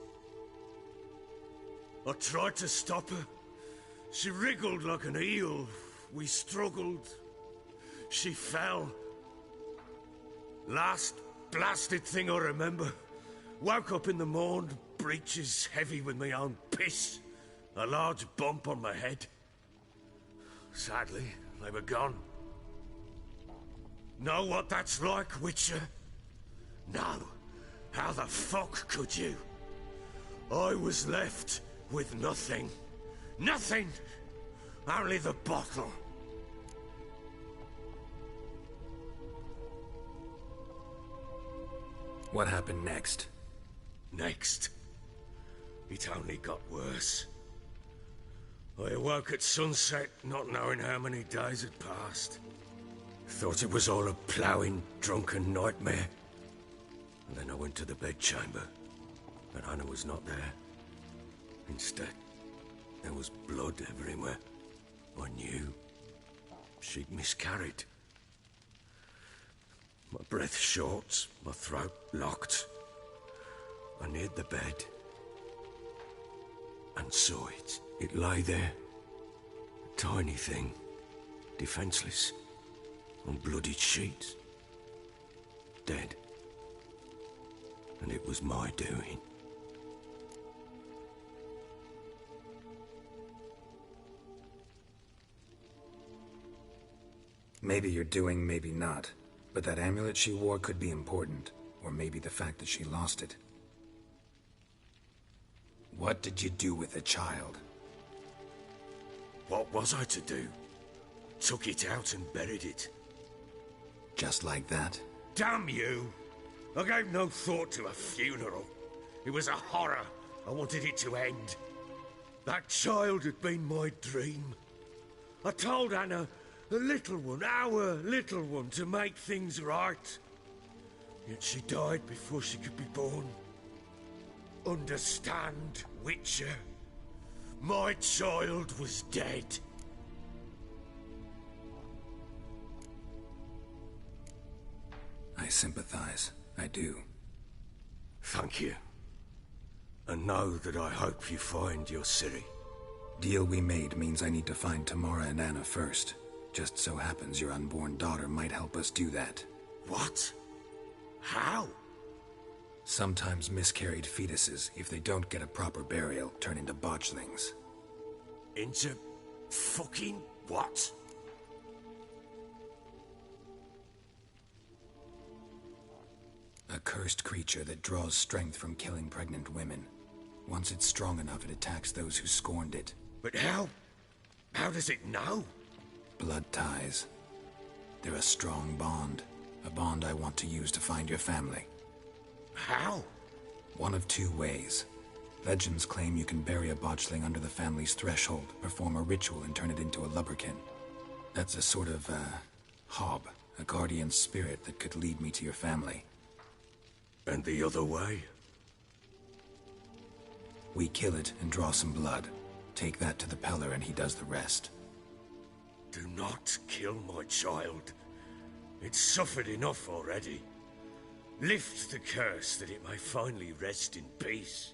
I tried to stop her. She wriggled like an eel. We struggled. She fell. Last blasted thing I remember. Woke up in the morn, breeches heavy with my own piss. A large bump on my head. Sadly, they were gone. Know what that's like, Witcher? No. How the fuck could you? I was left with nothing. Nothing! Only the bottle. What happened next? Next? It only got worse. I awoke at sunset, not knowing how many days had passed. Thought it was all a ploughing, drunken nightmare. And then I went to the bedchamber, but Anna was not there. Instead, there was blood everywhere. I knew she'd miscarried. My breath short, my throat locked. I neared the bed and saw it. It lay there, a tiny thing, defenseless, on bloodied sheets, dead. And it was my doing. Maybe you're doing, maybe not. But that amulet she wore could be important. Or maybe the fact that she lost it. What did you do with the child? What was I to do? Took it out and buried it. Just like that? Damn you! I gave no thought to a funeral. It was a horror. I wanted it to end. That child had been my dream. I told Anna, the little one, our little one, to make things right. Yet she died before she could be born. Understand, Witcher? My child was dead. I sympathize. I do. Thank you. And know that I hope you find your Ciri. Deal we made means I need to find Tamara and Anna first. Just so happens your unborn daughter might help us do that. What? How? Sometimes miscarried fetuses, if they don't get a proper burial, turn into botchlings. Into fucking what? A cursed creature that draws strength from killing pregnant women. Once it's strong enough, it attacks those who scorned it. But how? How does it know? Blood ties. They're a strong bond. A bond I want to use to find your family. How? One of two ways. Legends claim you can bury a botchling under the family's threshold, perform a ritual, and turn it into a lubberkin. That's a sort of, hob, a guardian spirit that could lead me to your family. And the other way? We kill it and draw some blood. Take that to the Peller and he does the rest. Do not kill my child. It's suffered enough already. Lift the curse that it may finally rest in peace.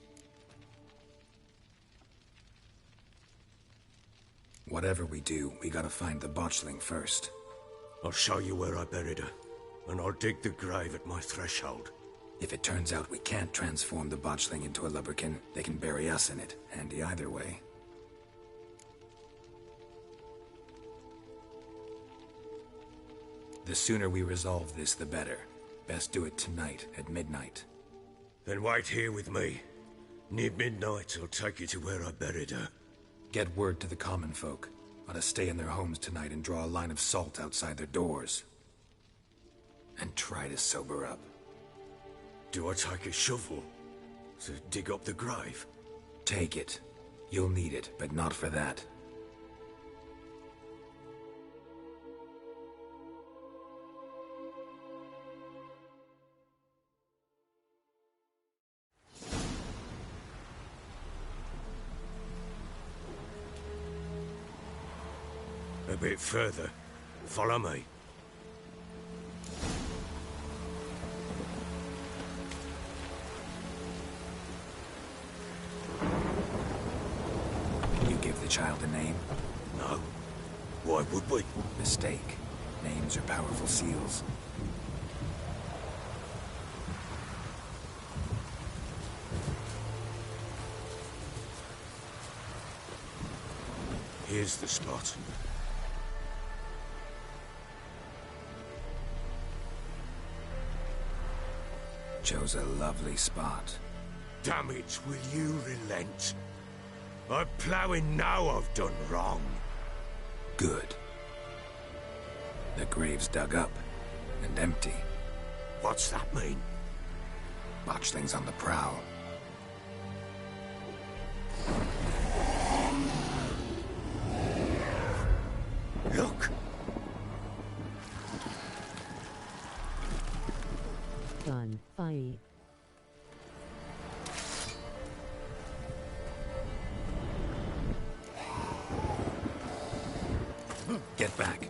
Whatever we do, we gotta find the botchling first. I'll show you where I buried her, and I'll dig the grave at my threshold. If it turns out we can't transform the botchling into a lubberkin, they can bury us in it. Handy either way. The sooner we resolve this, the better. Best do it tonight, at midnight. Then wait here with me. Near midnight, I'll take you to where I buried her. Get word to the common folk. Ought to stay in their homes tonight and draw a line of salt outside their doors. And try to sober up. Do I take a shovel to dig up the grave? Take it. You'll need it, but not for that. A bit further. Follow me. You give the child a name? No. Why would we? Mistake. Names are powerful seals. Here's the spot. Chose a lovely spot. Damn it, will you relent? I'm ploughing now I've done wrong. Good. The grave's dug up and empty. What's that mean? Botchling's on the prowl. Look! Gun fight. Get back.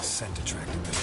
Scent attracted them.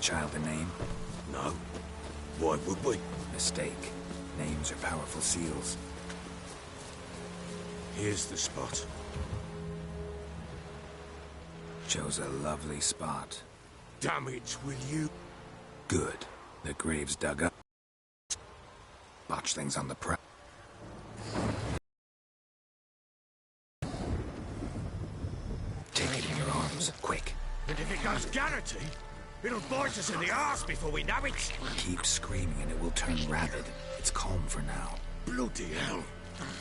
Child a name? No. Why would we? Mistake. Names are powerful seals. Here's the spot. Chose a lovely spot. Damn it, will you? Good. The grave's dug up. Botchling's on the prowl. Take it in your arms, quick. And if it goes Garrity, it'll bite us in the arse before we know it. Keep screaming and it will turn rabid. It's calm for now. Bloody hell.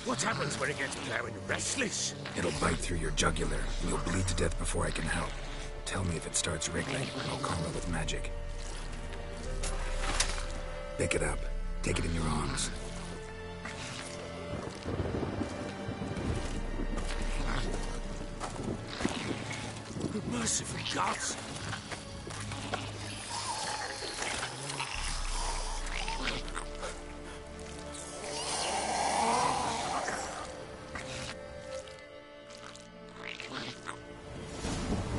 What happens when it gets ploughing restless? It'll bite through your jugular, and you'll bleed to death before I can help. Tell me if it starts wriggling, and I'll calm it with magic. Pick it up. Take it in your arms. Merciful gods!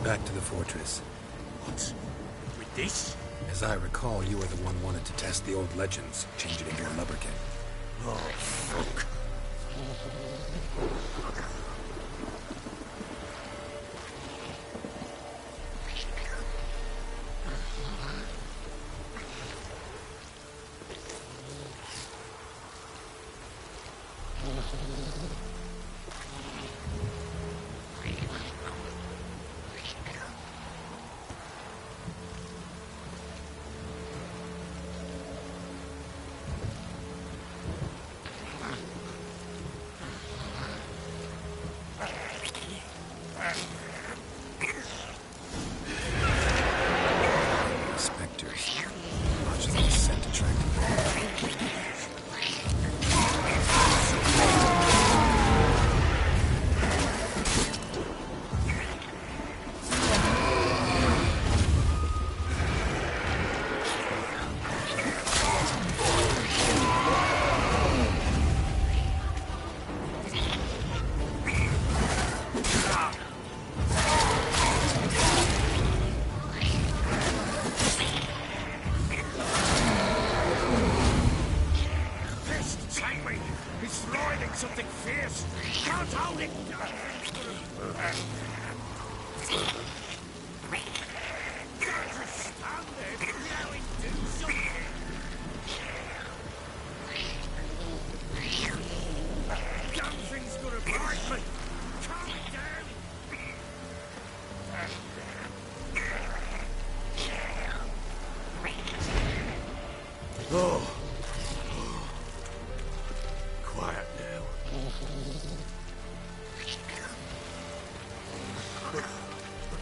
Back to the fortress. What? With this? As I recall, you were the one wanted to test the old legends, change it into a lubberkin. Oh, fuck.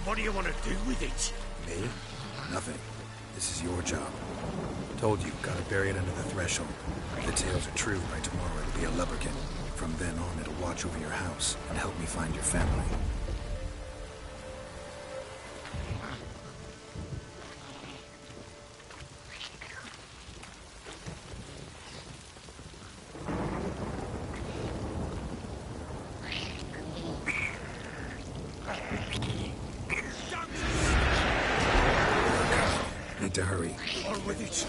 What do you want to do with it? Me? Nothing. This is your job. Told you, gotta bury it under the threshold. If the tales are true, by tomorrow it'll be a lubberkin. From then on, it'll watch over your house and help me find your family. Need to hurry. On with it.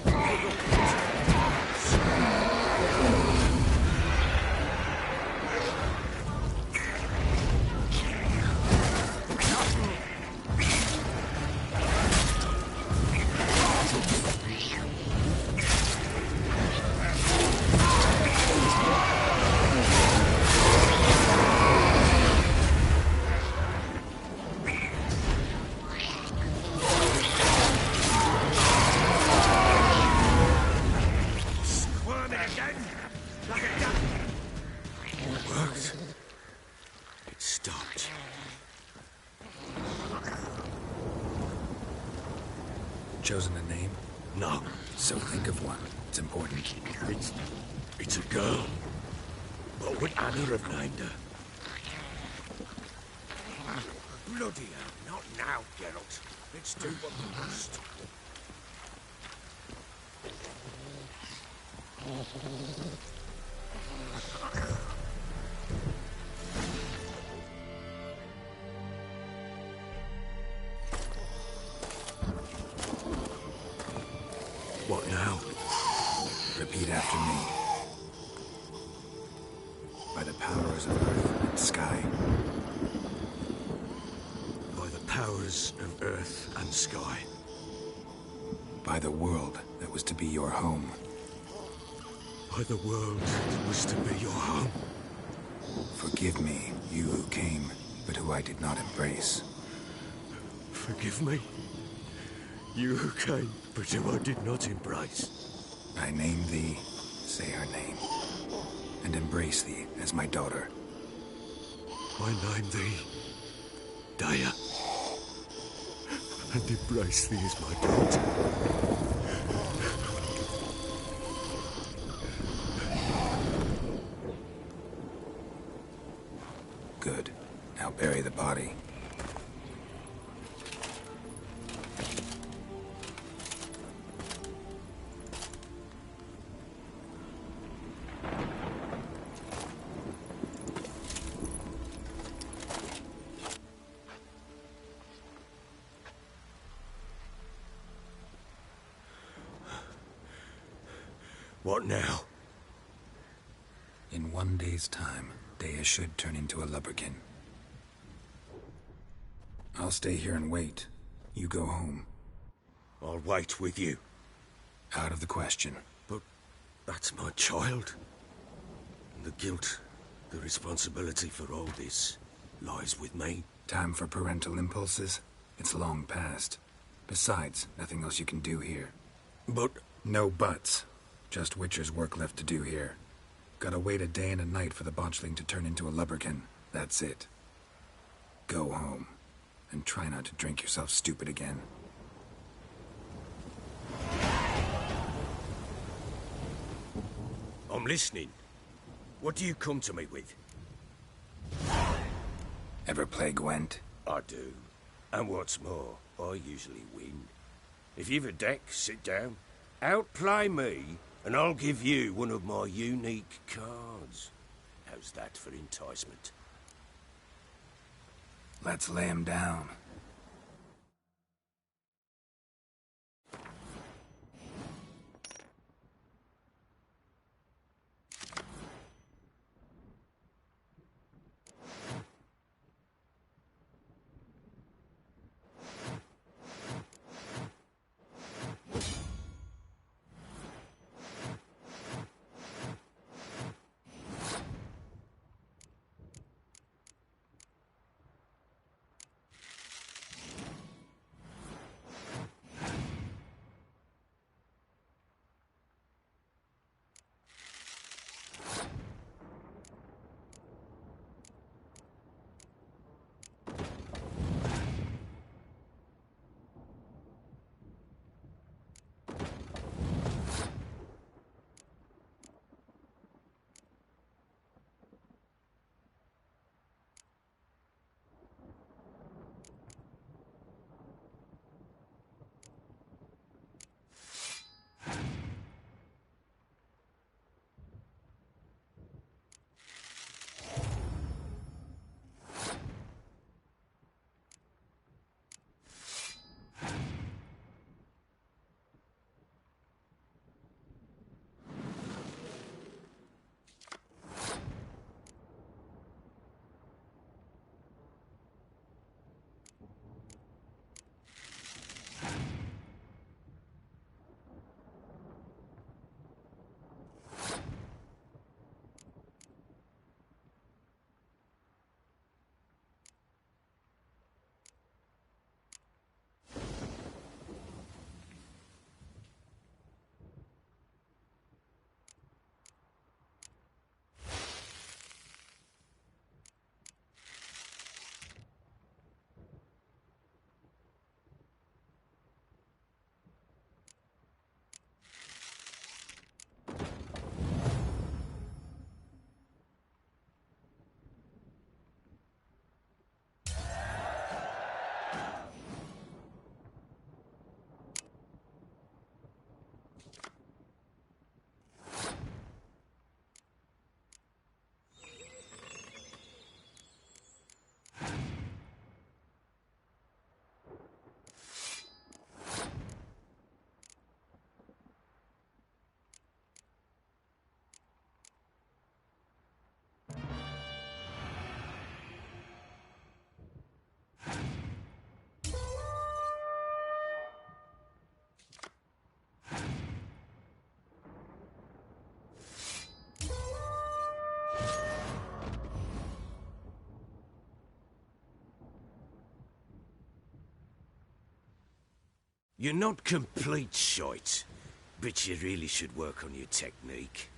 Chosen a name? No. So think of one. It's important. It's a girl. What would Anna have named her? Bloody hell, not now, Geralt. Let's do what we must. What now? Repeat after me. By the powers of earth and sky. By the powers of earth and sky. By the world that was to be your home. By the world that was to be your home. Forgive me, you who came, but who I did not embrace. Forgive me, you who came, but who I did not embrace. I name thee, say her name, and embrace thee as my daughter. I name thee, Daya, and embrace thee as my daughter. Good. Now bury the body. What now? In 1 day's time, Daya should turn into a lubberkin. I'll stay here and wait. You go home. I'll wait with you. Out of the question. But that's my child. And the guilt, the responsibility for all this, lies with me. Time for parental impulses? It's long past. Besides, nothing else you can do here. But... No buts. Just Witcher's work left to do here. Gotta wait a day and a night for the botchling to turn into a lubberkin. That's it. Go home. And try not to drink yourself stupid again. I'm listening. What do you come to me with? Ever play Gwent? I do. And what's more, I usually win. If you've a deck, sit down. Outplay me, and I'll give you one of my unique cards. How's that for enticement? Let's lay him down. You're not complete shite, but you really should work on your technique.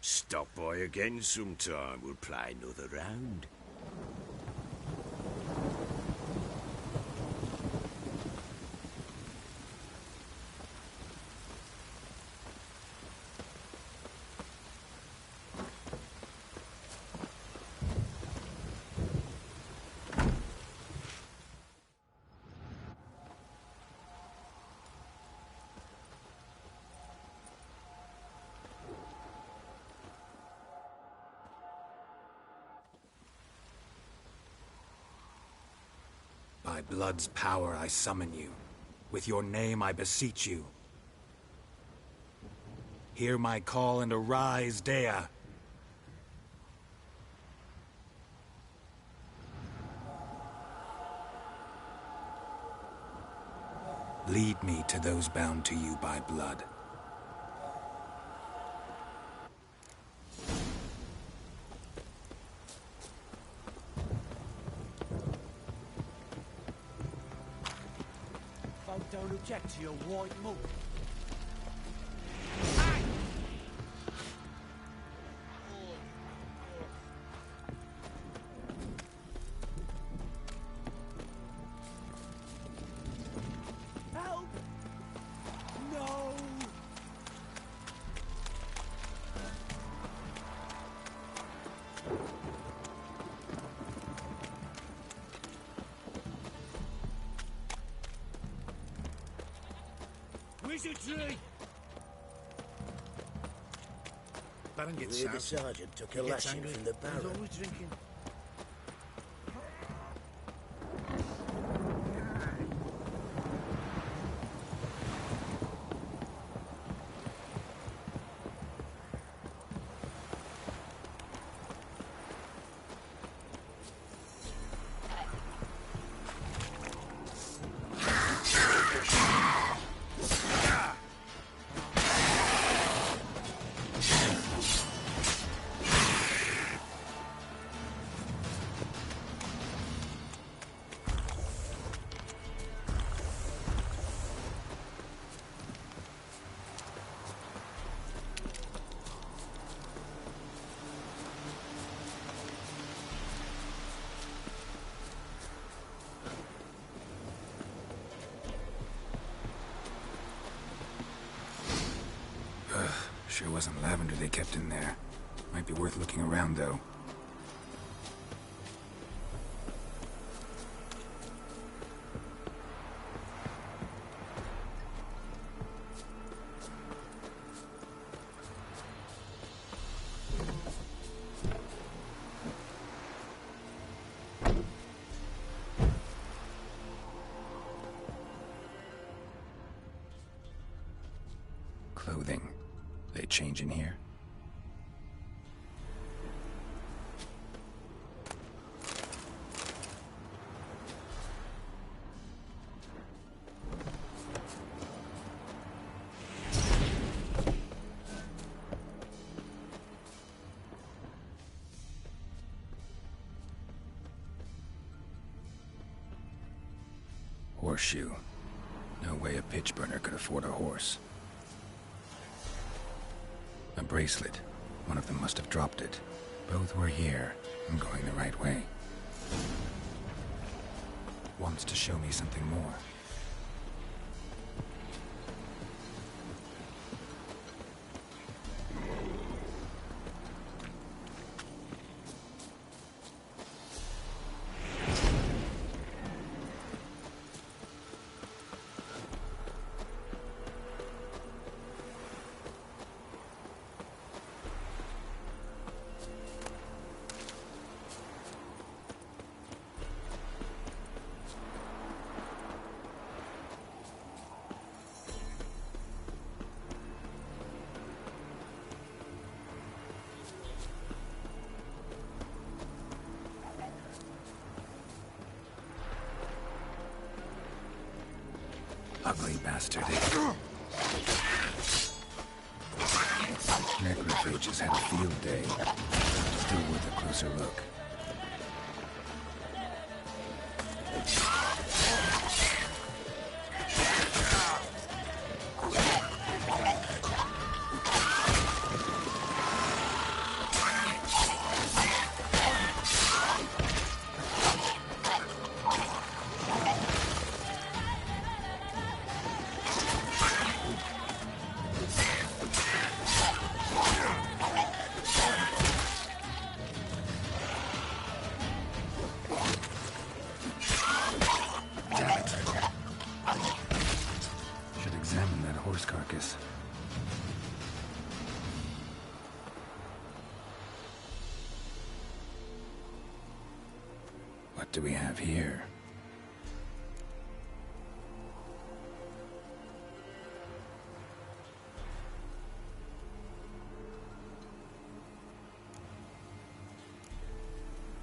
Stop by again sometime, we'll play another round. By blood's power I summon you. With your name I beseech you. Hear my call and arise, Dea. Lead me to those bound to you by blood. Don't object to your white moon. Help! No! Wizardry! Baron gets The south. sergeant took He a gets lashing angry. from the He's Baron. always drinking. Sure wasn't lavender they kept in there. Might be worth looking around, though. Clothing. They change in here? Horseshoe. No way a pitch burner could afford a horse. A bracelet. One of them must have dropped it. Both were here. I'm going the right way. Wants to show me something more. Ugly bastard. Necrophages had a field day. Still worth a closer look. horse carcass. What do we have here?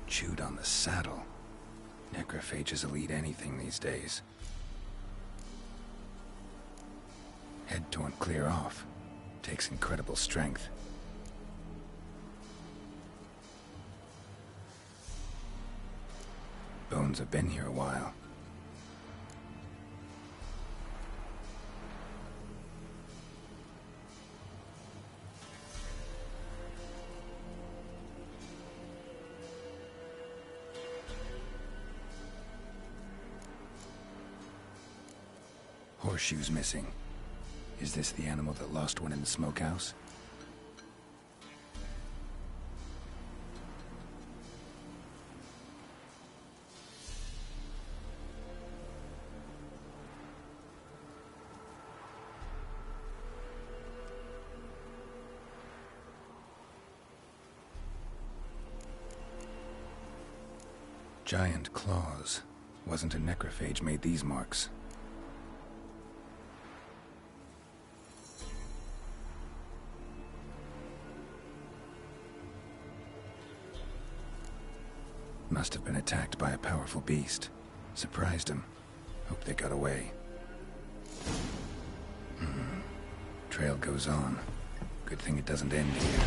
Chewed on the saddle. Necrophages will eat anything these days. Head torn clear off. Takes incredible strength. Bones have been here a while. Horseshoes missing. Is this the animal that lost one in the smokehouse? Giant claws. Wasn't a necrophage made these marks. Must have been attacked by a powerful beast. Surprised him. Hope they got away. Trail goes on. Good thing it doesn't end here.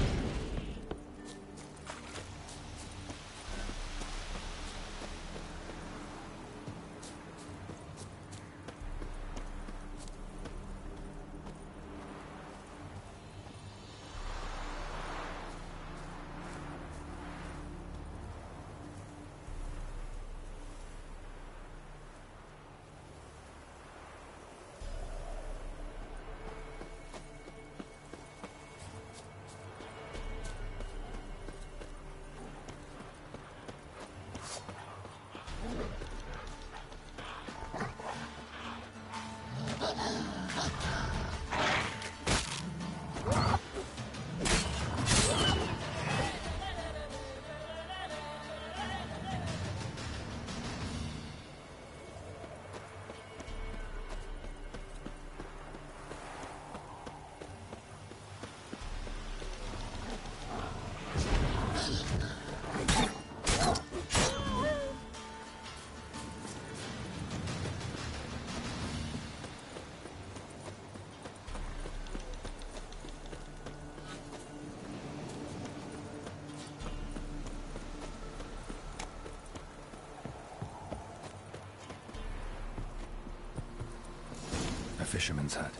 Fisherman's hut.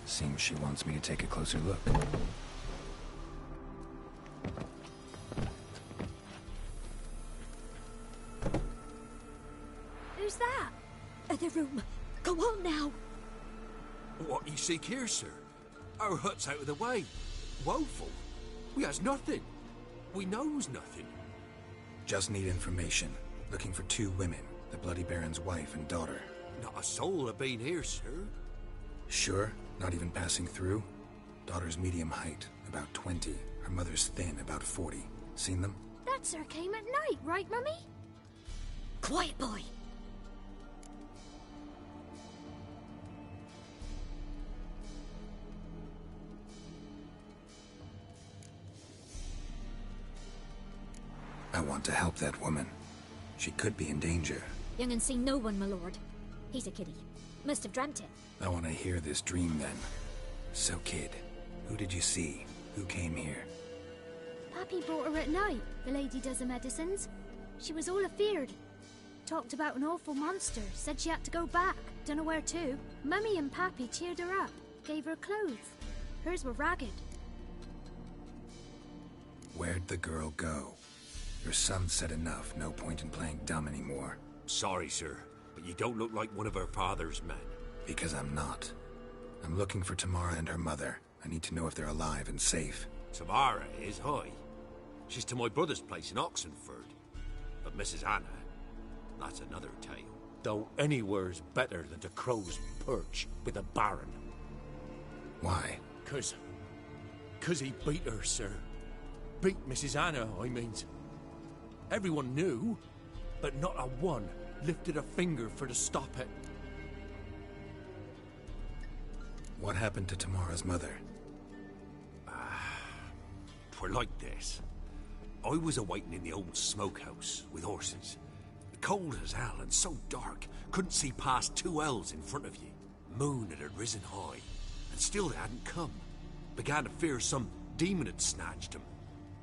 Seems she wants me to take a closer look. Who's that? The room. Go on now. What you seek here, sir? Our hut's out of the way. Woeful. We has nothing. We knows nothing. Just need information. Looking for 2 women. The Bloody Baron's wife and daughter. Not a soul have been here, sir. Sure? Not even passing through? Daughter's medium height, about 20. Her mother's thin, about 40. Seen them? That sir came at night, right, Mummy? Quiet, boy. I want to help that woman. She could be in danger. Young and seen no one, my lord. He's a kiddie. Must have dreamt it. I want to hear this dream then. So, kid, who did you see? Who came here? Pappy brought her at night, the lady does the medicines. She was all afeared. Talked about an awful monster, said she had to go back, dunno where to. Mummy and Pappy cheered her up, gave her clothes. Hers were ragged. Where'd the girl go? Your son said enough, no point in playing dumb anymore. Sorry, sir, but you don't look like one of her father's men. Because I'm not. I'm looking for Tamara and her mother. I need to know if they're alive and safe. Tamara is, hi. She's to my brother's place in Oxenford. But Mrs. Anna, that's another tale. Though anywhere's better than to Crow's Perch with a baron. Why? 'Cause he beat her, sir. Beat Mrs. Anna, I means. Everyone knew, but not a one lifted a finger for to stop it. What happened to Tamara's mother? Twere like this. I was awaiting in the old smokehouse with horses. Cold as hell and so dark, couldn't see past 2 ells in front of you. Moon had risen high, and still they hadn't come. Began to fear some demon had snatched them.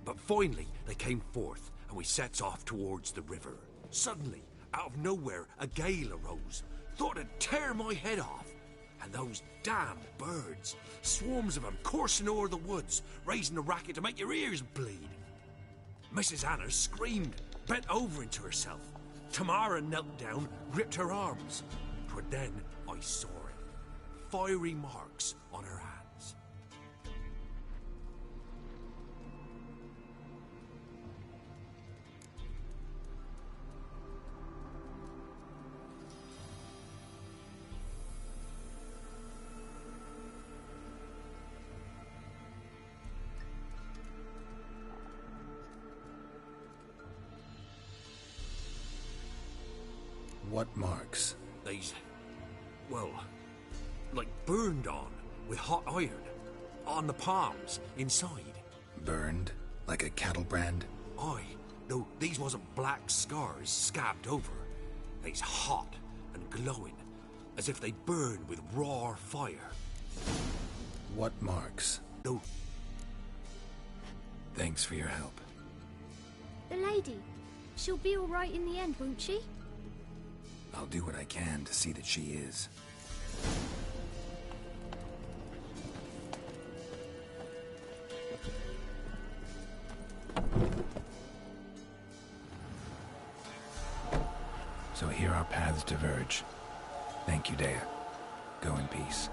But finally, they came forth, and we sets off towards the river. Suddenly, out of nowhere, a gale arose. Thought it'd tear my head off. And those damned birds, swarms of them coursing o'er the woods, raising a racket to make your ears bleed. Mrs. Anna screamed, bent over into herself. Tamara knelt down, gripped her arms. 'Twere then I saw it. Fiery marks on her hands. What marks? These, well, like burned on with hot iron. On the palms, inside. Burned? Like a cattle brand? Aye, though these wasn't black scars scabbed over. They's hot and glowing, as if they burned with raw fire. What marks? Though. Thanks for your help. The lady. She'll be all right in the end, won't she? I'll do what I can to see that she is. So here our paths diverge. Thank you, Dea. Go in peace.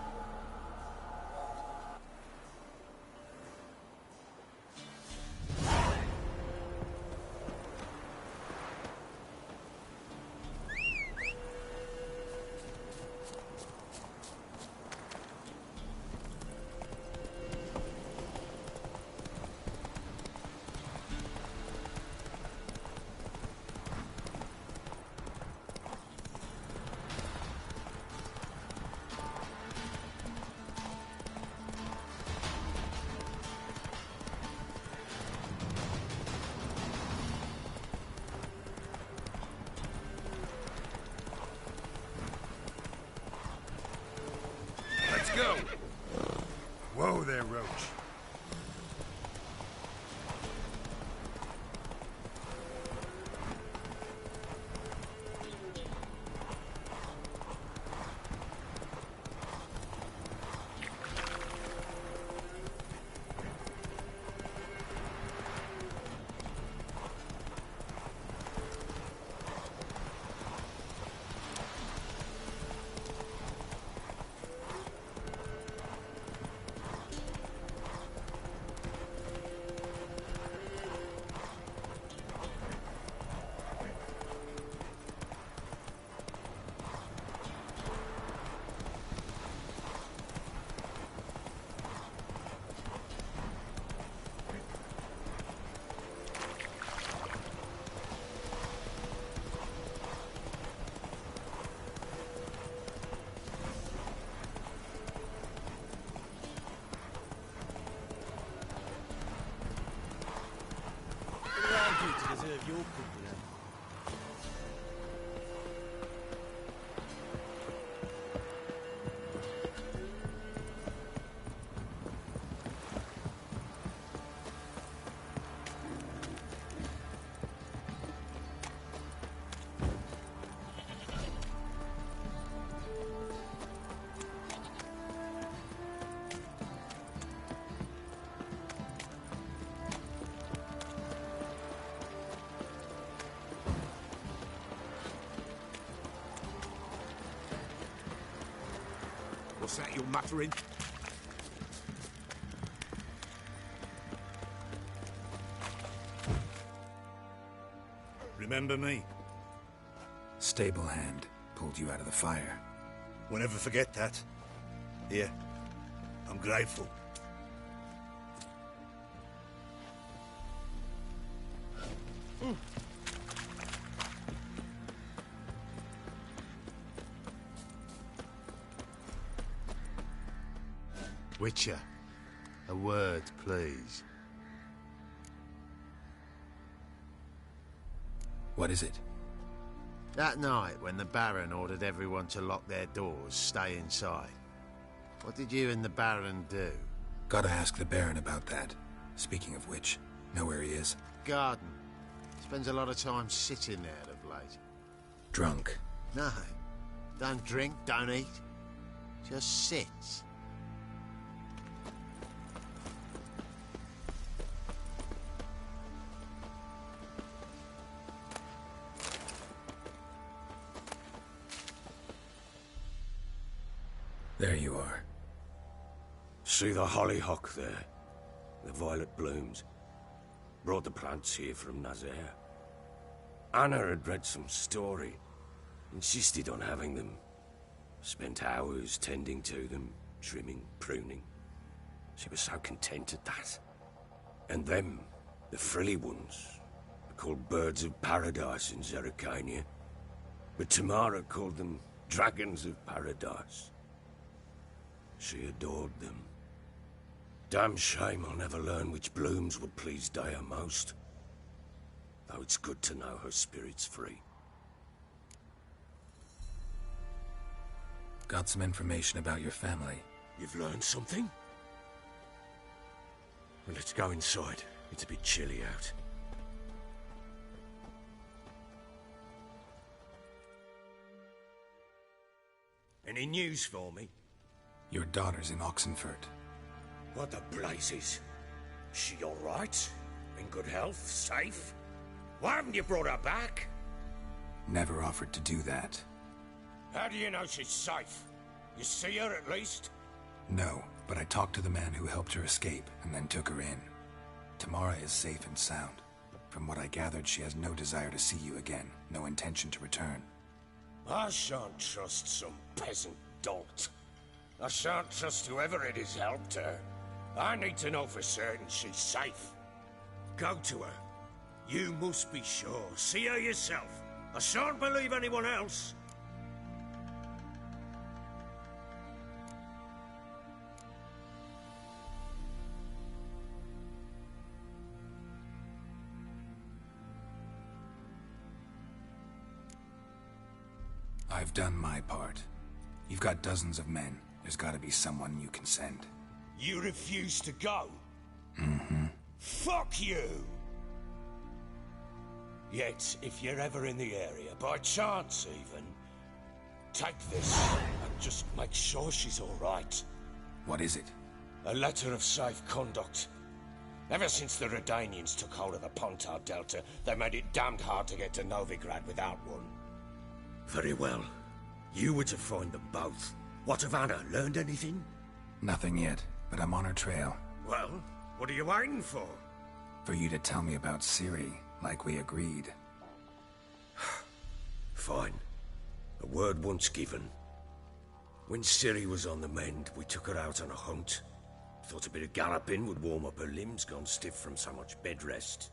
Go! Whoa there, Roach. To deserve your company. What's that you're muttering? Remember me? Stable hand pulled you out of the fire. We'll never forget that. Here, I'm grateful. Witcher, a word, please. What is it? That night when the Baron ordered everyone to lock their doors, stay inside. What did you and the Baron do? Gotta ask the Baron about that. Speaking of which, know where he is? Garden. Spends a lot of time sitting there of late. Drunk. No. Don't drink, don't eat. Just sits. There you are. See the hollyhock there? The violet blooms. Brought the plants here from Nazaire. Anna had read some story. Insisted on having them. Spent hours tending to them, trimming, pruning. She was so content at that. And them, the frilly ones, are called birds of paradise in Zerrikania. But Tamara called them dragons of paradise. She adored them. Damn shame I'll never learn which blooms would please Dea most. Though it's good to know her spirit's free. Got some information about your family. You've learned something? Well, let's go inside. It's a bit chilly out. Any news for me? Your daughter's in Oxenfurt. What the blazes? She all right? In good health? Safe? Why haven't you brought her back? Never offered to do that. How do you know she's safe? You see her at least? No, but I talked to the man who helped her escape and then took her in. Tamara is safe and sound. From what I gathered, she has no desire to see you again, no intention to return. I shan't trust some peasant dolt. I shan't trust whoever it is helped her. I need to know for certain she's safe. Go to her. You must be sure. See her yourself. I shan't believe anyone else. I've done my part. You've got dozens of men. There's gotta be someone you can send. You refuse to go? Mm-hmm. Fuck you! Yet, if you're ever in the area, by chance even, take this and just make sure she's all right. What is it? A letter of safe conduct. Ever since the Redanians took hold of the Pontar Delta, they made it damned hard to get to Novigrad without one. Very well. You were to find them both. What of Anna? Learned anything? Nothing yet, but I'm on her trail. Well, what are you waiting for? For you to tell me about Ciri, like we agreed. Fine. A word once given. When Ciri was on the mend, we took her out on a hunt. Thought a bit of galloping would warm up her limbs, gone stiff from so much bed rest.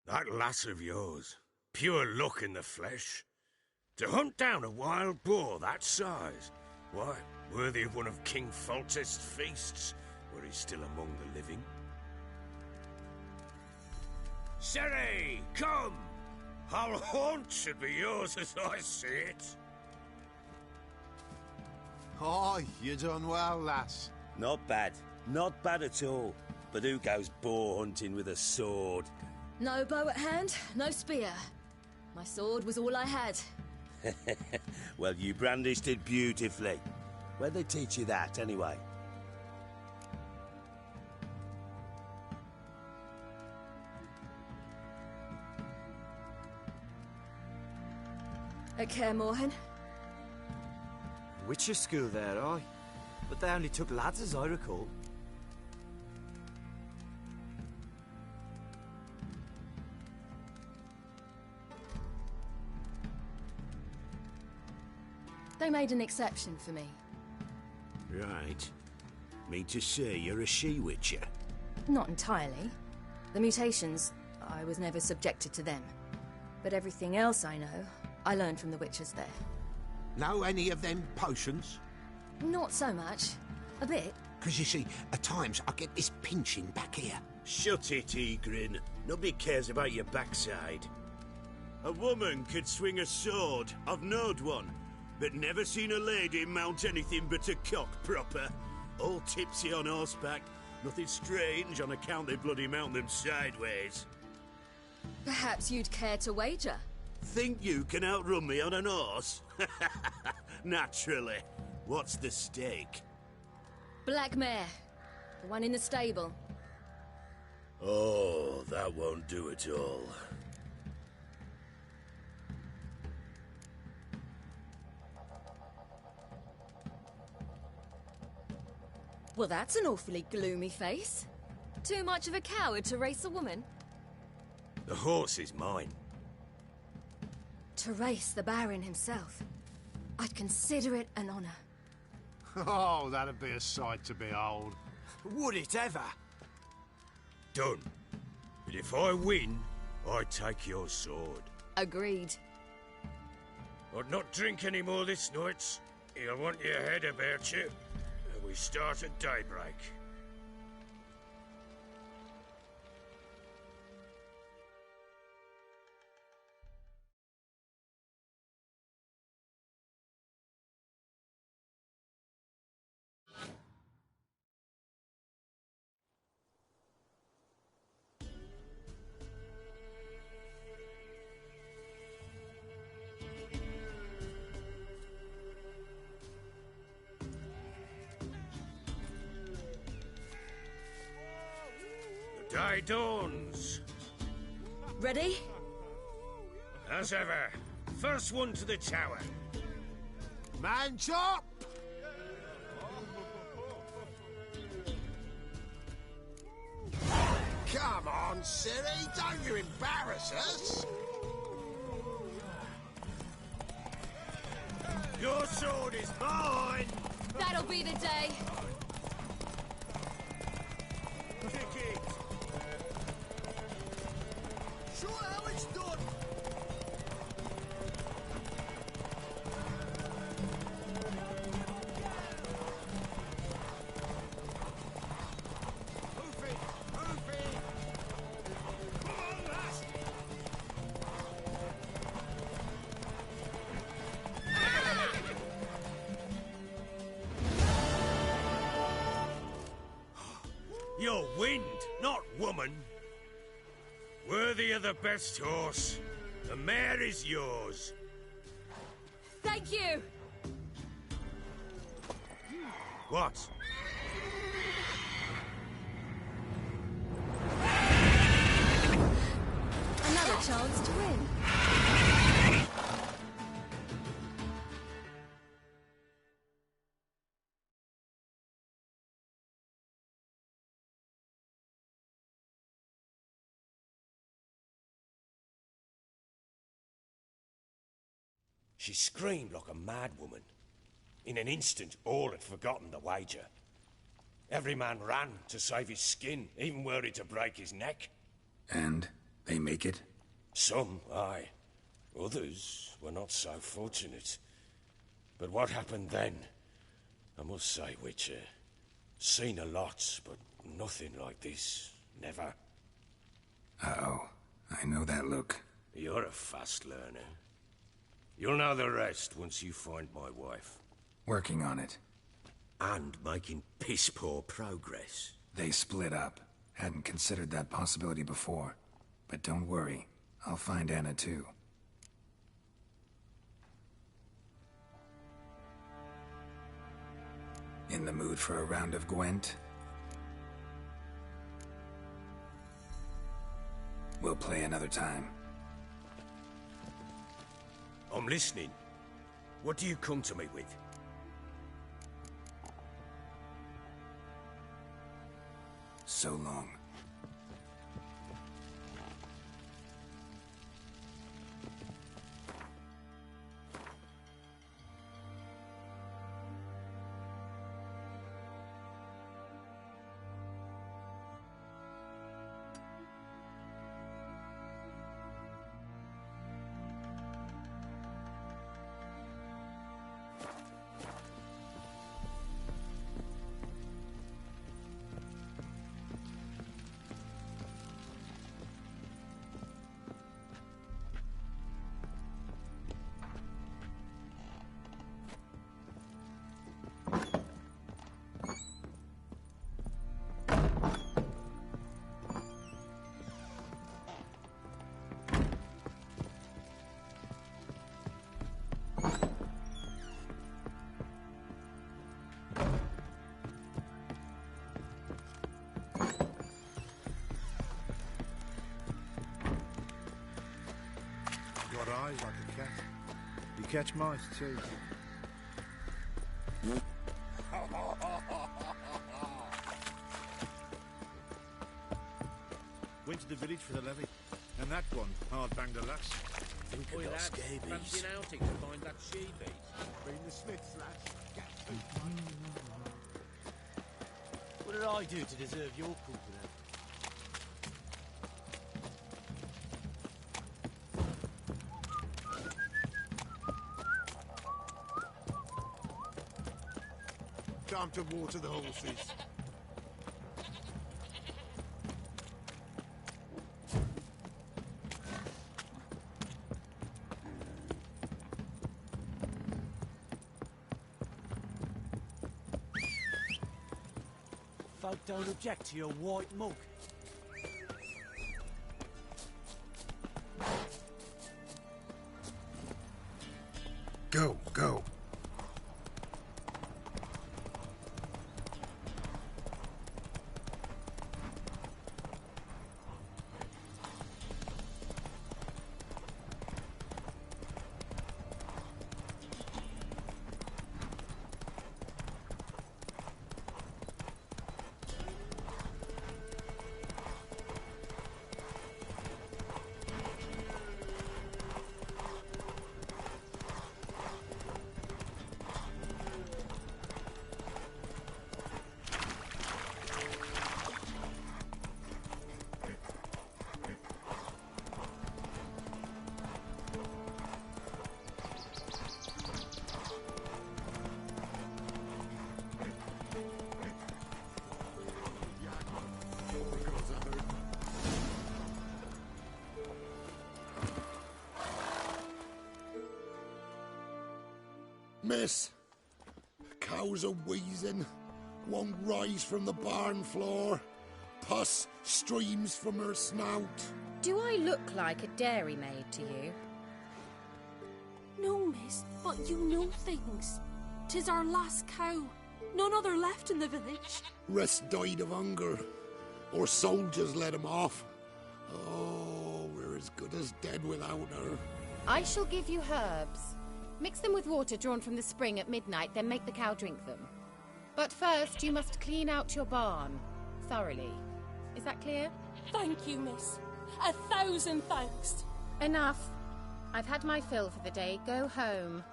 That lass of yours, pure luck in the flesh. To hunt down a wild boar that size, why, worthy of one of King Foltest's feasts, where he's still among the living. Ciri, come! Whole haunt should be yours as I see it. Oh, you done well, lass. Not bad. Not bad at all. But who goes boar hunting with a sword? No bow at hand, no spear. My sword was all I had. Well, you brandished it beautifully. Where'd they teach you that, anyway? At Kaer Morhen. Witcher school there, aye. But they only took lads, as I recall. They made an exception for me. Right. Mean to say you're a she-witcher? Not entirely. The mutations, I was never subjected to them. But everything else I know, I learned from the witches there. Know any of them potions? Not so much. A bit. 'Cause you see, at times I get this pinching back here. Shut it, Egrin. Nobody cares about your backside. A woman could swing a sword. I've knowed one. But never seen a lady mount anything but a cock proper. All tipsy on horseback. Nothing strange on account they bloody mount them sideways. Perhaps you'd care to wager? Think you can outrun me on an horse? Naturally. What's the stake? Black mare. The one in the stable. Oh, that won't do it all. Well, that's an awfully gloomy face. Too much of a coward to race a woman? The horse is mine. To race the Baron himself. I'd consider it an honor. Oh, that'd be a sight to behold. Would it ever? Done. But if I win, I take your sword. Agreed. I'd not drink any more this night. You'll want your head about you. And we start at daybreak. Day dawns. Ready? As ever. First one to the tower. Man chop! Come on, Ciri, don't you embarrass us! Your sword is mine! That'll be the day. Kick it! Show how it's done! Move it! Move it! Come on, lass! You're wind, not woman. Worthy of the best horse. The mare is yours. Thank you. What? Another chance to win. She screamed like a mad woman. In an instant, all had forgotten the wager. Every man ran to save his skin, even were it to break his neck. And they make it? Some, aye. Others were not so fortunate. But what happened then? I must say, Witcher, seen a lot, but nothing like this. Never. Uh-oh. I know that look. You're a fast learner. You'll know the rest once you find my wife. Working on it. And making piss-poor progress. They split up. Hadn't considered that possibility before. But don't worry. I'll find Anna too. In the mood for a round of Gwent? We'll play another time. I'm listening. What do you come to me with? So long. eyes like a cat. You catch mice too. Went to the village for the levy, and that one hard banged a lass. Think Oi, about lad, scabies. fancy an outing to find that she-beast? Bring the Smiths, lads. Get What did I do to deserve your company? Time to water the horses. Folk don't object to your white mug. Go, go. Miss, cows are wheezing, won't rise from the barn floor. Pus streams from her snout. Do I look like a dairymaid to you? No, miss, but you know things. 'Tis our last cow. None other left in the village. Rest died of hunger, or soldiers let him off. Oh, we're as good as dead without her. I shall give you herbs. Mix them with water drawn from the spring at midnight, then make the cow drink them. But first, you must clean out your barn thoroughly. Is that clear? Thank you, miss. 1,000 thanks. Enough. I've had my fill for the day. Go home.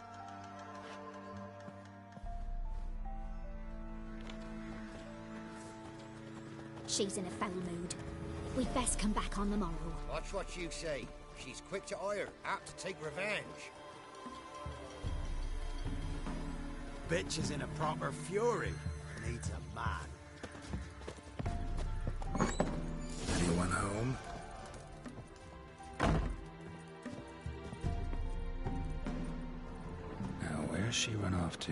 She's in a foul mood. We'd best come back on the morrow. Watch what you say. She's quick to ire, apt to take revenge. Bitch is in a proper fury. Needs a man. Anyone home? Now, where's she run off to?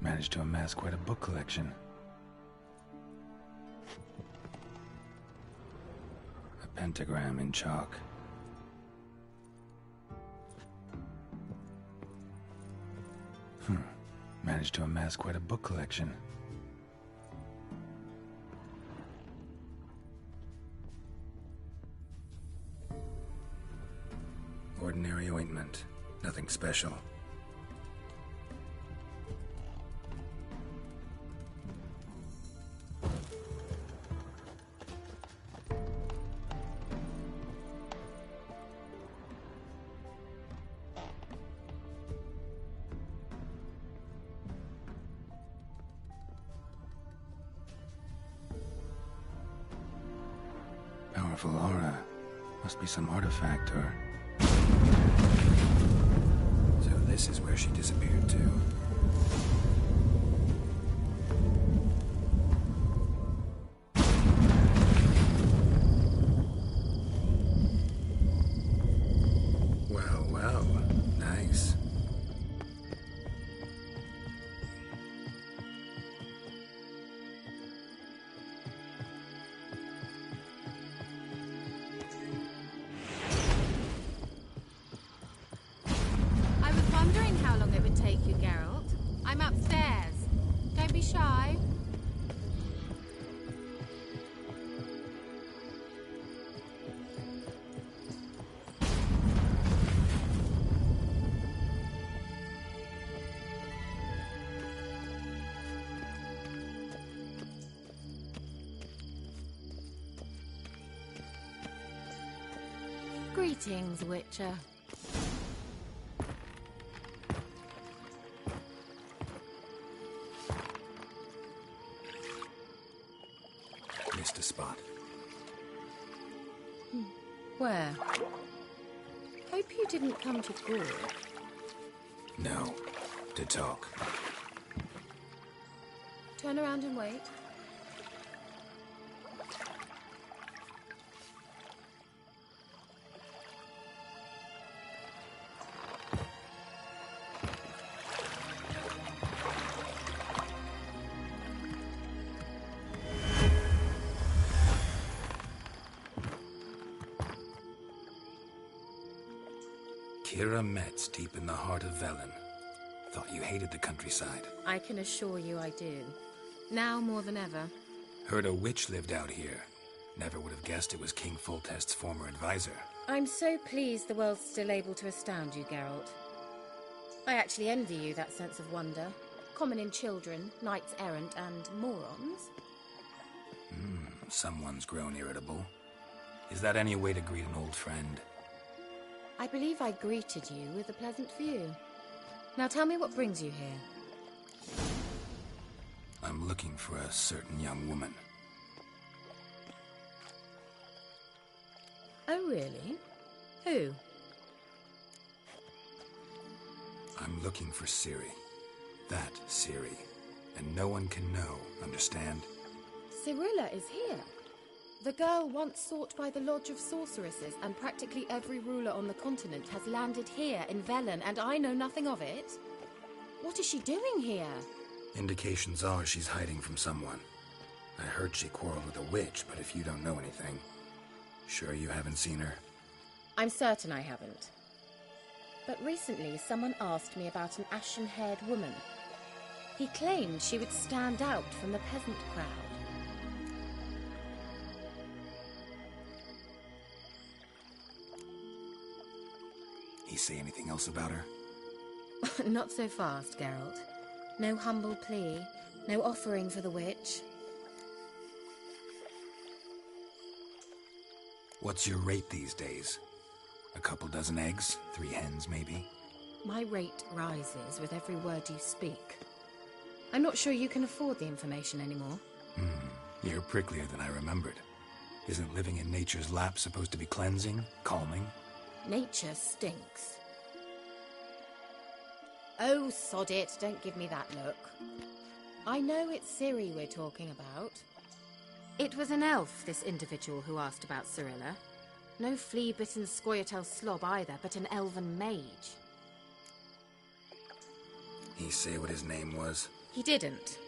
Managed to amass quite a book collection. A pentagram in chalk. Managed to amass quite a book collection. Ordinary ointment. Nothing special. Powerful aura. Must be some artifact or... So this is where she disappeared to. Well, well. Nice. you, Geralt. I'm upstairs. Don't be shy. Greetings, Witcher. Missed a spot. Where? Hope you didn't come to Gore. No. To talk. Turn around and wait. Ciri Metz, deep in the heart of Velen. Thought you hated the countryside. I can assure you I do. Now more than ever. Heard a witch lived out here. Never would have guessed it was King Foltest's former advisor. I'm so pleased the world's still able to astound you, Geralt. I actually envy you that sense of wonder. Common in children, knights errant, and morons. Someone's grown irritable. Is that any way to greet an old friend? I believe I greeted you with a pleasant view. Now tell me what brings you here. I'm looking for a certain young woman. Oh, really? Who? I'm looking for Ciri. That Ciri. And no one can know, understand? Cirilla is here. The girl once sought by the Lodge of Sorceresses, and practically every ruler on the continent has landed here in Velen, and I know nothing of it. What is she doing here? Indications are she's hiding from someone. I heard she quarreled with a witch, but if you don't know anything, sure you haven't seen her? I'm certain I haven't. But recently someone asked me about an ashen-haired woman. He claimed she would stand out from the peasant crowd. He say anything else about her? Not so fast, Geralt. No humble plea, no offering for the witch. What's your rate these days? A couple dozen eggs? 3 hens, maybe? My rate rises with every word you speak. I'm not sure you can afford the information anymore. You're pricklier than I remembered. Isn't living in nature's lap supposed to be cleansing, calming? Nature stinks. Oh, sod it, don't give me that look. I know it's Ciri we're talking about. It was an elf, this individual who asked about Cirilla. No flea-bitten Scoia'tael slob either, but an elven mage. He say what his name was? He didn't.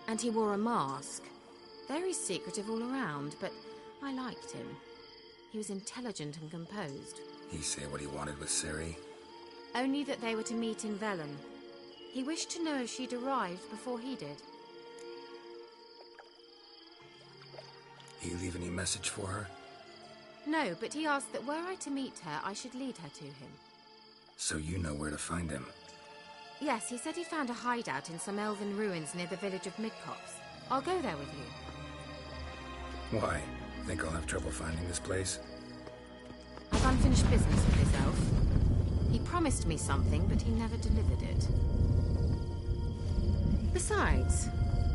And he wore a mask. Very secretive all around, but I liked him. He was intelligent and composed. He say what he wanted with Ciri? Only that they were to meet in Velen. He wished to know if she'd arrived before he did. He leave any message for her? No, but he asked that were I to meet her, I should lead her to him. So you know where to find him? Yes, he said he found a hideout in some elven ruins near the village of Midcops. I'll go there with you. Why? Think I'll have trouble finding this place? I've unfinished business with this elf. He promised me something, but he never delivered it. Besides,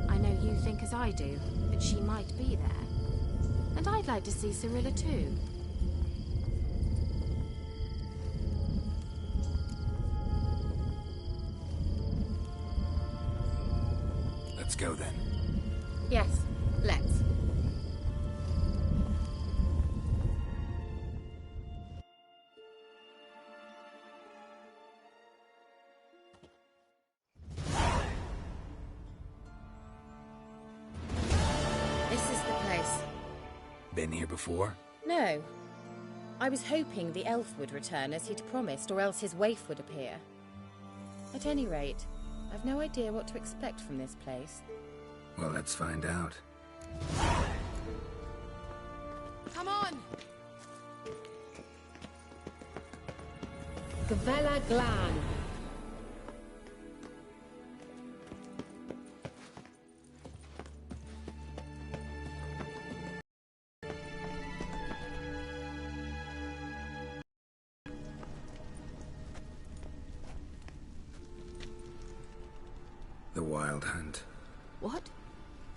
I know you think as I do, that she might be there. And I'd like to see Cirilla too. Let's go then. Yes, let's. This is the place. Been here before? No. I was hoping the elf would return as he'd promised, or else his waif would appear. At any rate, I've no idea what to expect from this place. Well, let's find out. Come on! Gavella Glan. The Wild Hunt. What?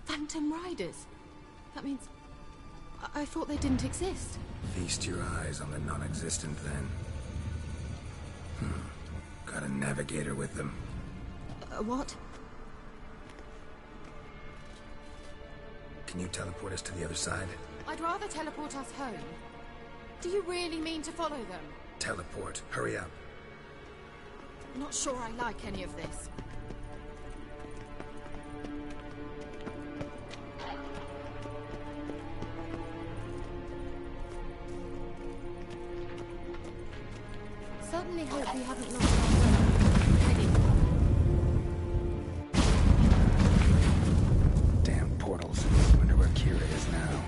Phantom Riders? That means... I thought they didn't exist. Feast your eyes on the non-existent then. Got a navigator with them. What? Can you teleport us to the other side? I'd rather teleport us home. Do you really mean to follow them? Teleport. Hurry up. Not sure I like any of this. Certainly hope we haven't lost our way. Heading. Damn portals. Wonder where Ciri is now.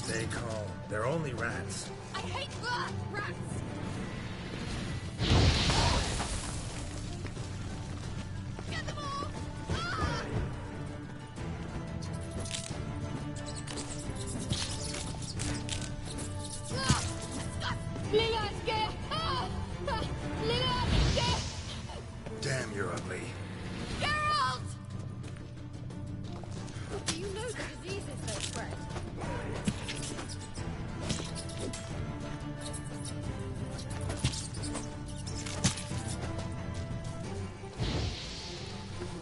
Stay calm. They're only rats. I hate rats! Get them all! Ah! Damn, you're ugly. Geralt! Do you know the diseases they spread?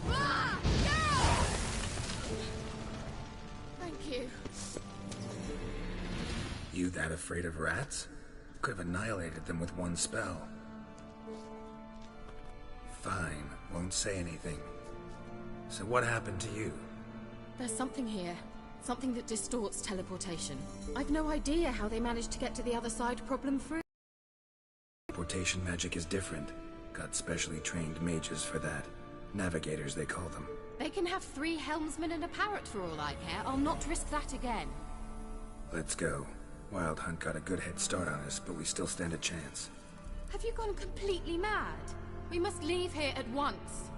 Ah! Geralt! Thank you. You that afraid of rats? Could have annihilated them with one spell. Fine, won't say anything. So what happened to you? There's something here. Something that distorts teleportation. I've no idea how they managed to get to the other side problem-free. Teleportation magic is different. Got specially trained mages for that. Navigators, they call them. They can have 3 helmsmen and a parrot for all I care. I'll not risk that again. Let's go. Wild Hunt got a good head start on us, but we still stand a chance. Have you gone completely mad? We must leave here at once.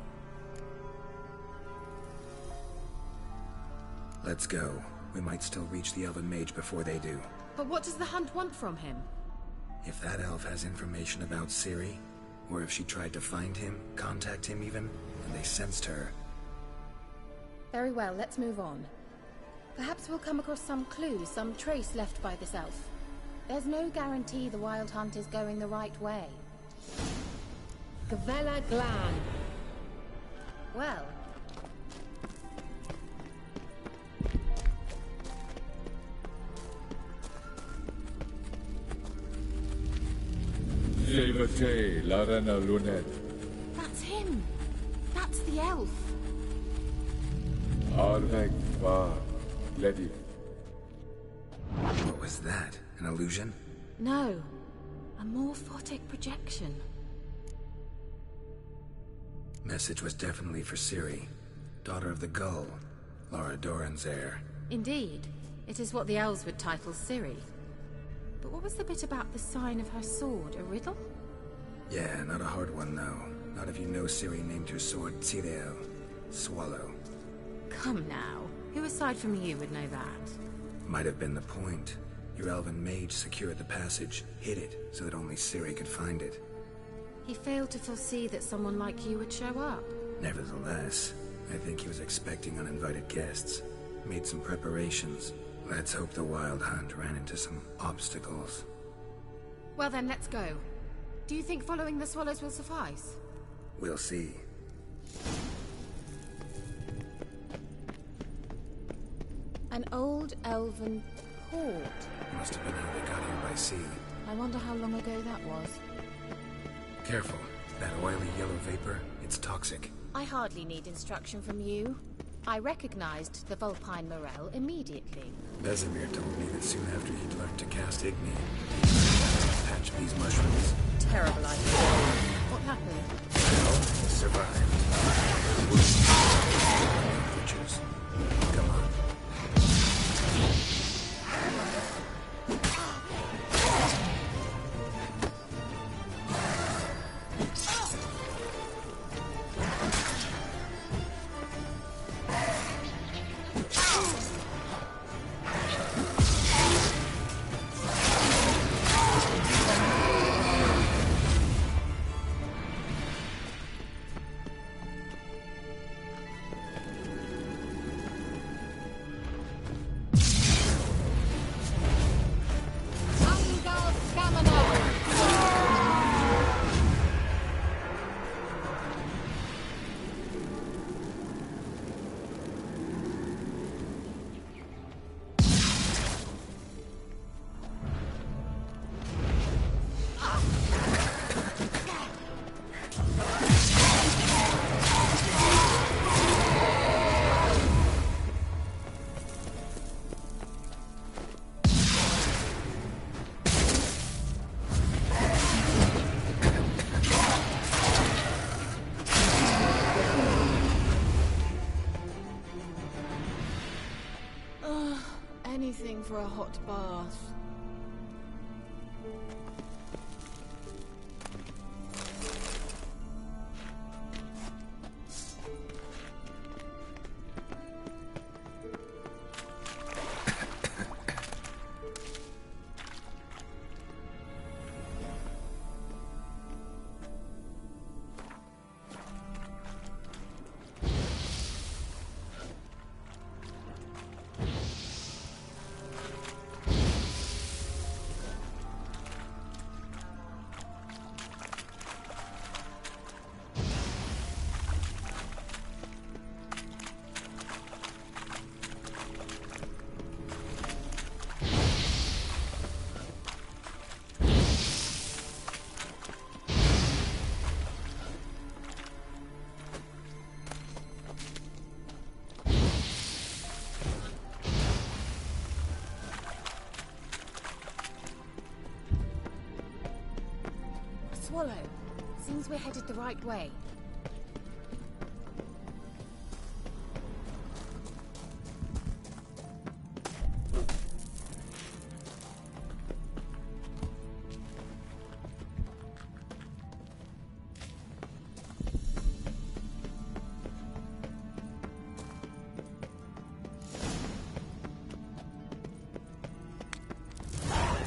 Let's go. We might still reach the Elven Mage before they do. But what does the Hunt want from him? If that elf has information about Ciri, or if she tried to find him, contact him even, and they sensed her... Very well, let's move on. Perhaps we'll come across some clue, some trace left by this elf. There's no guarantee the Wild Hunt is going the right way. Gavella Glan. Well... Silvete, Larena Lunet. That's him! That's the elf! Arveg var, Lady. What was that? An illusion? No. A morphotic projection. Message was definitely for Ciri, daughter of the Gull, Lara Doran's heir. Indeed. It is what the elves would title Ciri. But what was the bit about the sign of her sword? A riddle? Yeah, not a hard one, though. Not if you know Ciri named her sword Tirel, Swallow. Come now. Who aside from you would know that? Might have been the point. Your elven mage secured the passage, hid it, so that only Ciri could find it. He failed to foresee that someone like you would show up. Nevertheless, I think he was expecting uninvited guests. Made some preparations. Let's hope the Wild Hunt ran into some obstacles. Well then, let's go. Do you think following the swallows will suffice? We'll see. An old elven port. Must have been how they got here by sea. I wonder how long ago that was. Careful. That oily yellow vapor, it's toxic. I hardly need instruction from you. I recognized the Vulpine Morel immediately. Vesemir told me that soon after he'd learned to cast Igni, patch these mushrooms. Terrible idea. What happened? Well, he survived. Creatures. Come on. anything for a hot bath. Swallow. Seems we're headed the right way.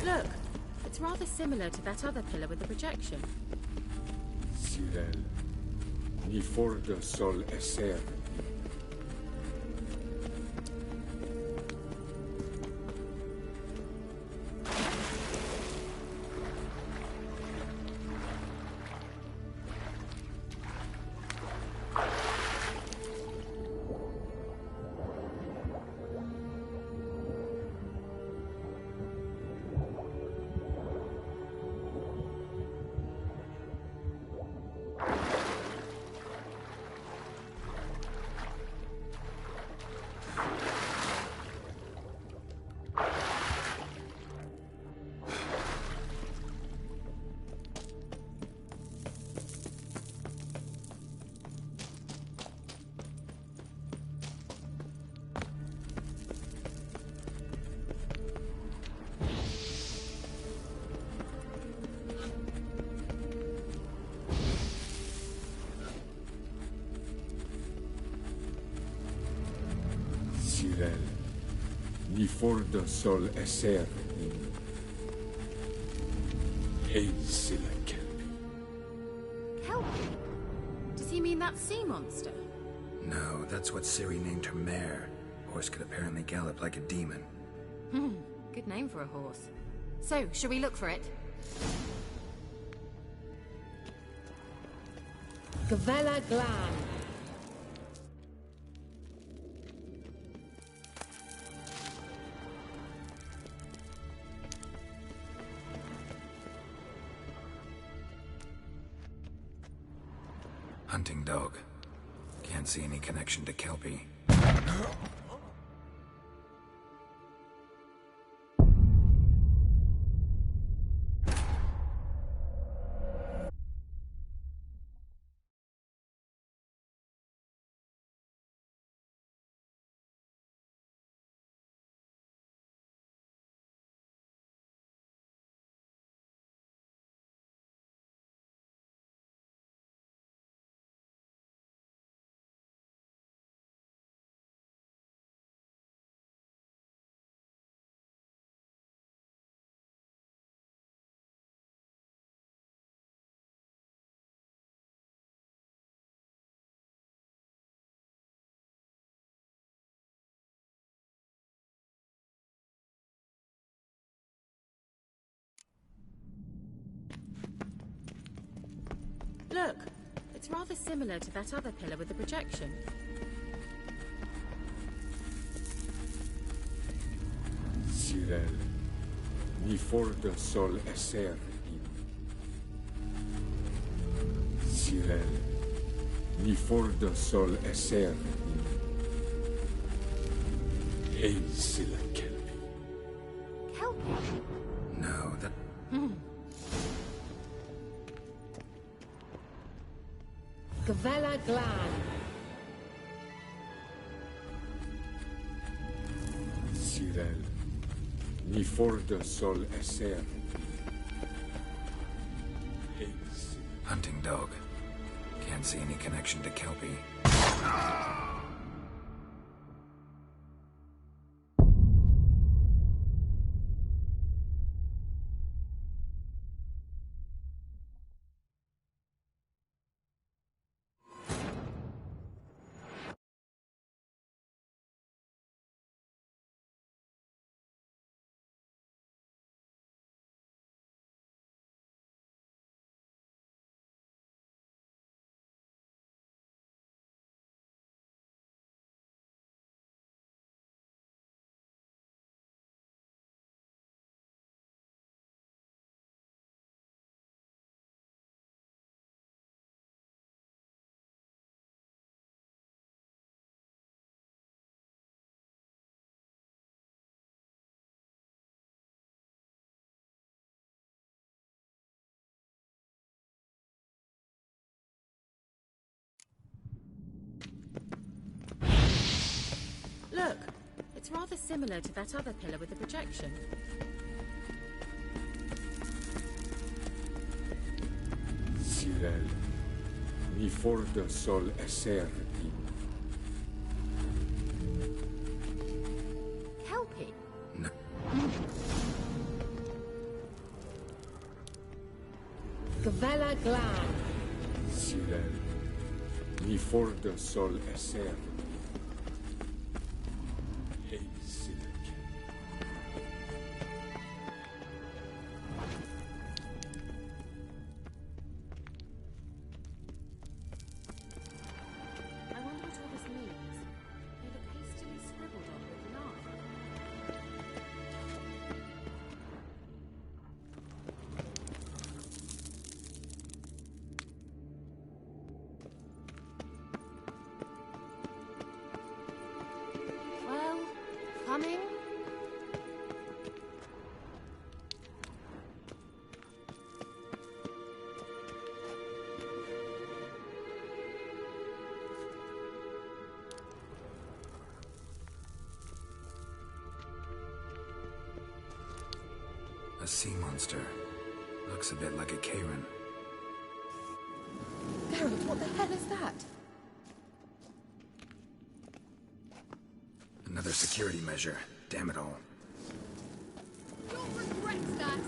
Look, it's rather similar to that other pillar with the projection. Ciri, ni fordo sol esser. Ciri, ni fordo sol esser. Eisila kelpi. Kelpie? Does he mean that sea monster? No, that's what Ciri named her mare. Horse could apparently gallop like a demon. Good name for a horse. So, shall we look for it? Gavella Glan. Hunting dog. Can't see any connection to Kelpie. Look, it's rather similar to that other pillar with the projection. Ciri, ni fordo sol esser. Ciri, ni fordo sol esser. Eisila kelpi. Kelpie? No, that... Gavella Glan. Ciri, Ni forda sol esser. Hunting dog. Can't see any connection to Kelpie. Look, it's rather similar to that other pillar with the projection. Ciri, ni forda sol esser in. Kelpie? No. Gavella Glan. Ciri, ni forda sol esser. Coming? A sea monster. Looks a bit like a Karen. Geralt, what the hell is that? Another security measure. Damn it all. You'll regret that.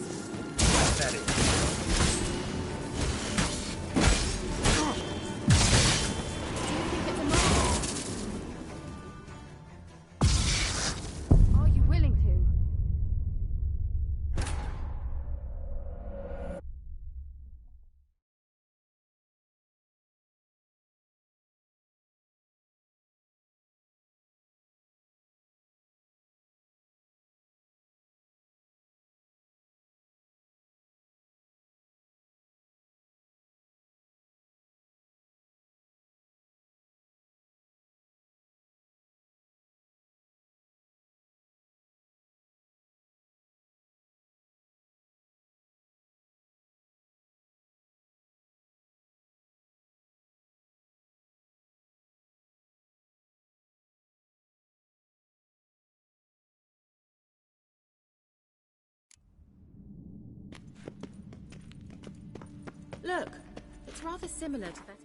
Pathetic. Are you willing to? Look, it's rather similar to that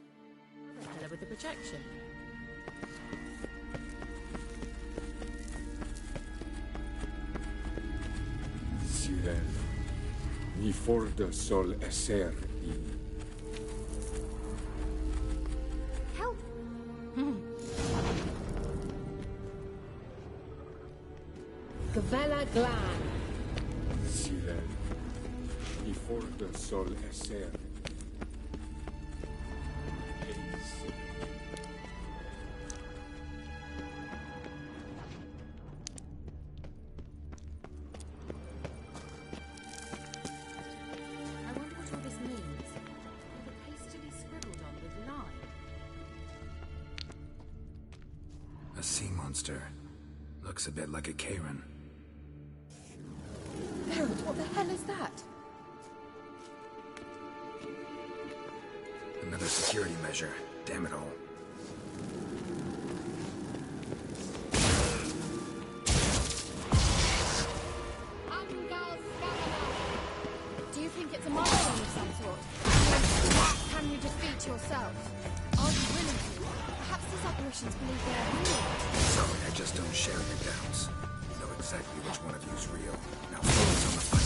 other pillar with the projection. Ciri, ni forda sol esser in. Help! Gavella Glan. Ciri, ni forda sol esser. I wonder what all this means. They look hastily scribbled on with lime. A sea monster. Looks a bit like a Karen. Geralt, what the hell is that? Another security measure. Damn it all. think they're real. Sorry, I just don't share your doubts. You know exactly which one of you is real. Now focus on the fight.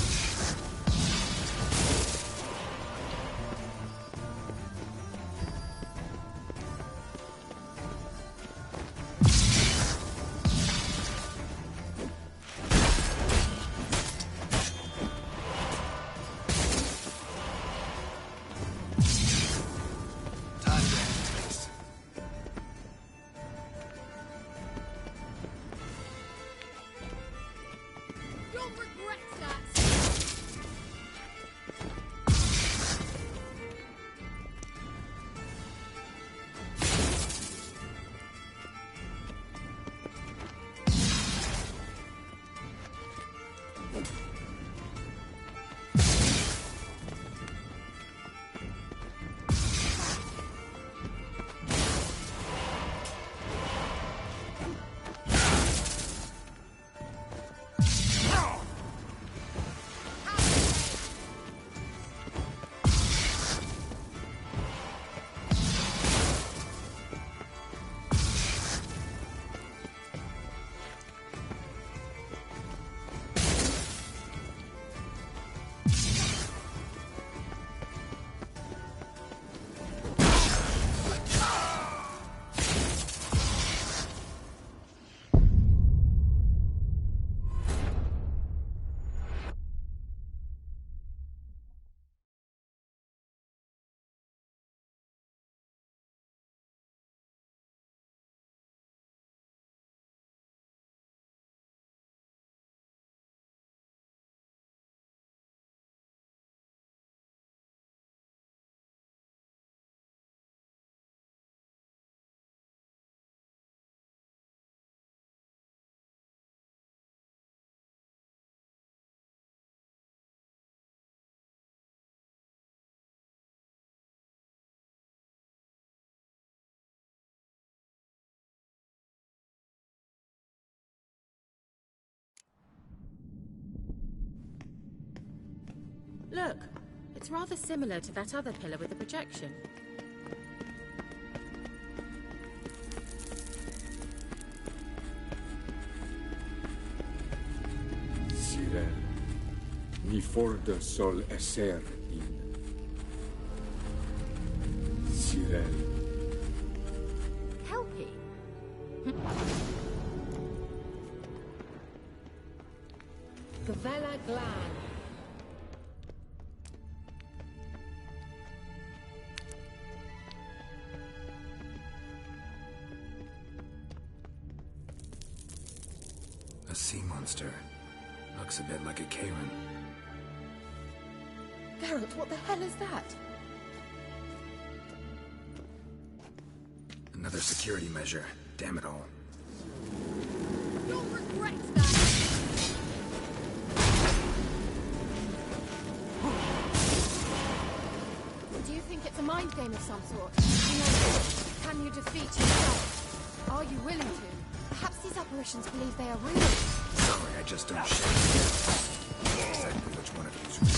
Look, it's rather similar to that other pillar with the projection. Ciri, ni forda sol esser in. Ciri. Kelpie? Gavella Glan. A sea monster. Looks a bit like a Karen. Geralt, what the hell is that? Another security measure. Damn it all. You'll regret that! Do you think it's a mind game of some sort? You know, can you defeat yourself? Are you willing to? Perhaps these apparitions believe they are real. Sorry, I just don't share your doubts. Exactly which one of you is real.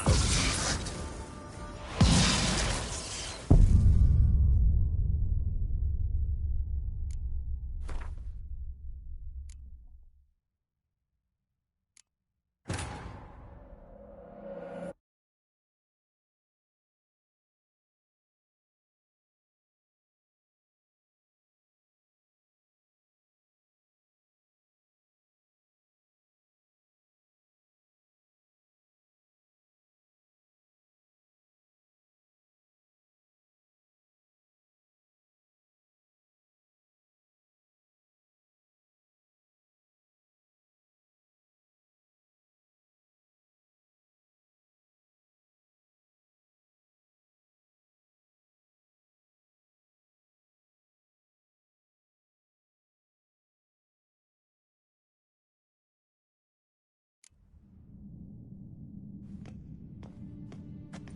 Focus on the fight.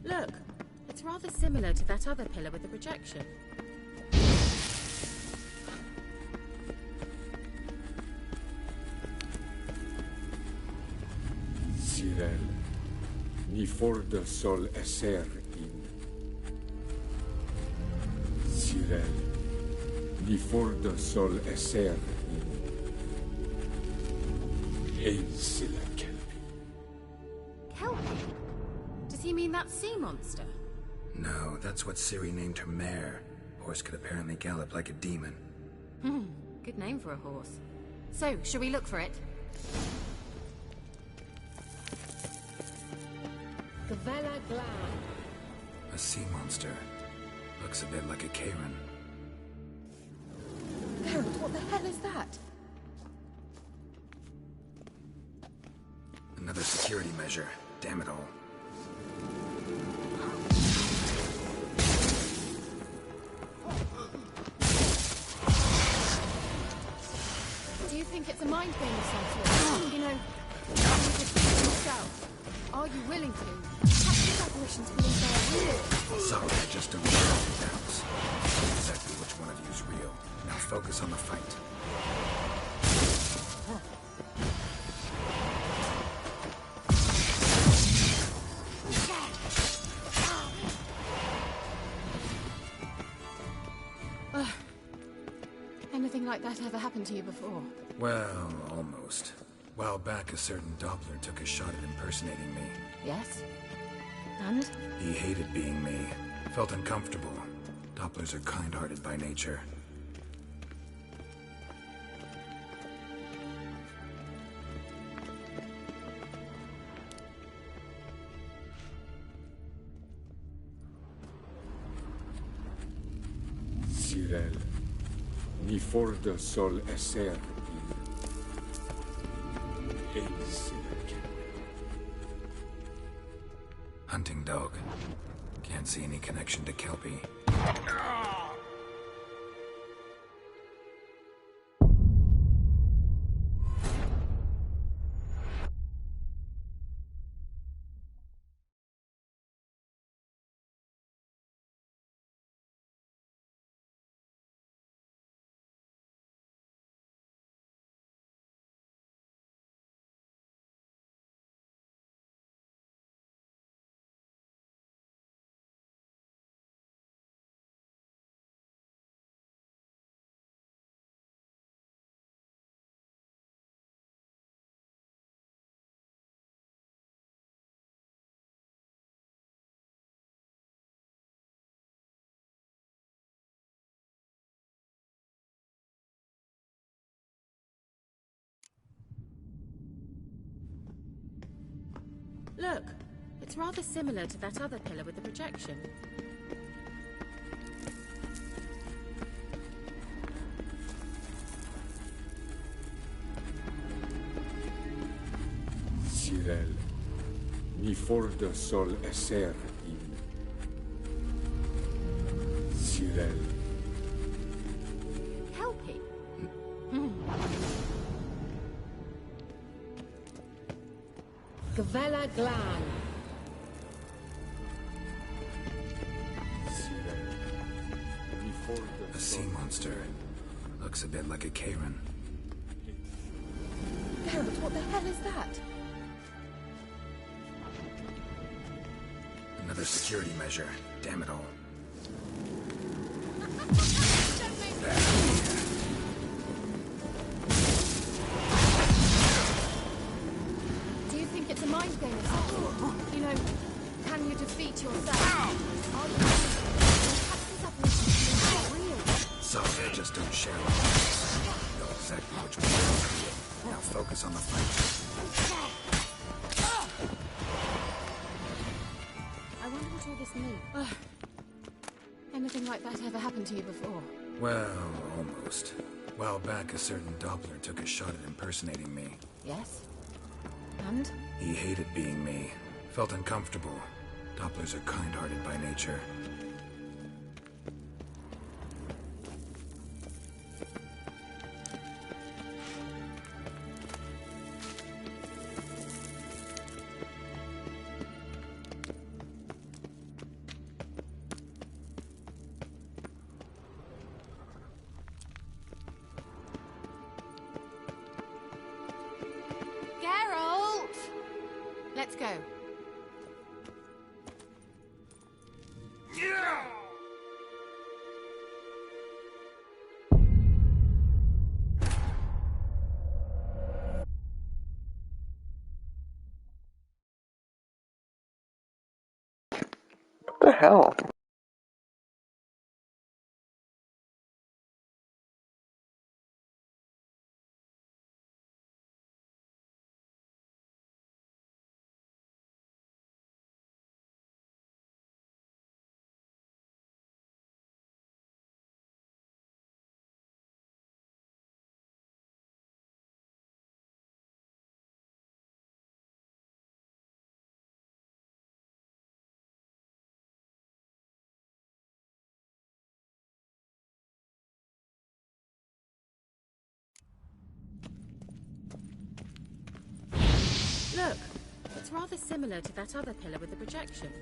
Look, it's rather similar to that other pillar with the projection. Ciri, ni forda sol esser in. Ciri, Ni for the sol esser in Silla Kelpie. Kelpie? Does he mean that sea monster? No, that's what Ciri named her mare. Horse could apparently gallop like a demon. Good name for a horse. So, shall we look for it? Gavella Glan. A sea monster. Looks a bit like a Karen. Harold, what the hell is that? Another security measure. Damn it all. Do you think it's a mind game of some sort? You know, can you defeat yourself? Are you willing to? Have these apparitions believe they're real? Sorry, I just don't share any doubts. Exactly which one of you is real. Now focus on the fight. Anything like that ever happened to you before? Well, almost. While back, a certain Doppler took a shot at impersonating me. Yes? And? He hated being me. Felt uncomfortable. Dopplers are kind-hearted by nature. Ciri, ni for the sol esser in Silla Kelpie. Hunting dog. Can't see any connection to Kelpie. Look, it's rather similar to that other pillar with the projection. Ciri, ni for the sol esser in Ciri. Kelpie? Gavella Glan. A sea monster. Looks a bit like a Karen. Harold, what the hell is that? Another security measure. Damn it all. Do you think it's a mind game of some sort? You know, can you defeat yourself? Are you real? Sorry, I just don't share it. Know exactly which one is real. Now focus on the fight. I wonder what all this means. Anything like that ever happened to you before? Well, almost. While back, a certain Doppler took a shot at impersonating me. Yes? And? He hated being me. Felt uncomfortable. Dopplers are kind-hearted by nature. Geralt! Let's go. The hell? Look, it's rather similar to that other pillar with the projection.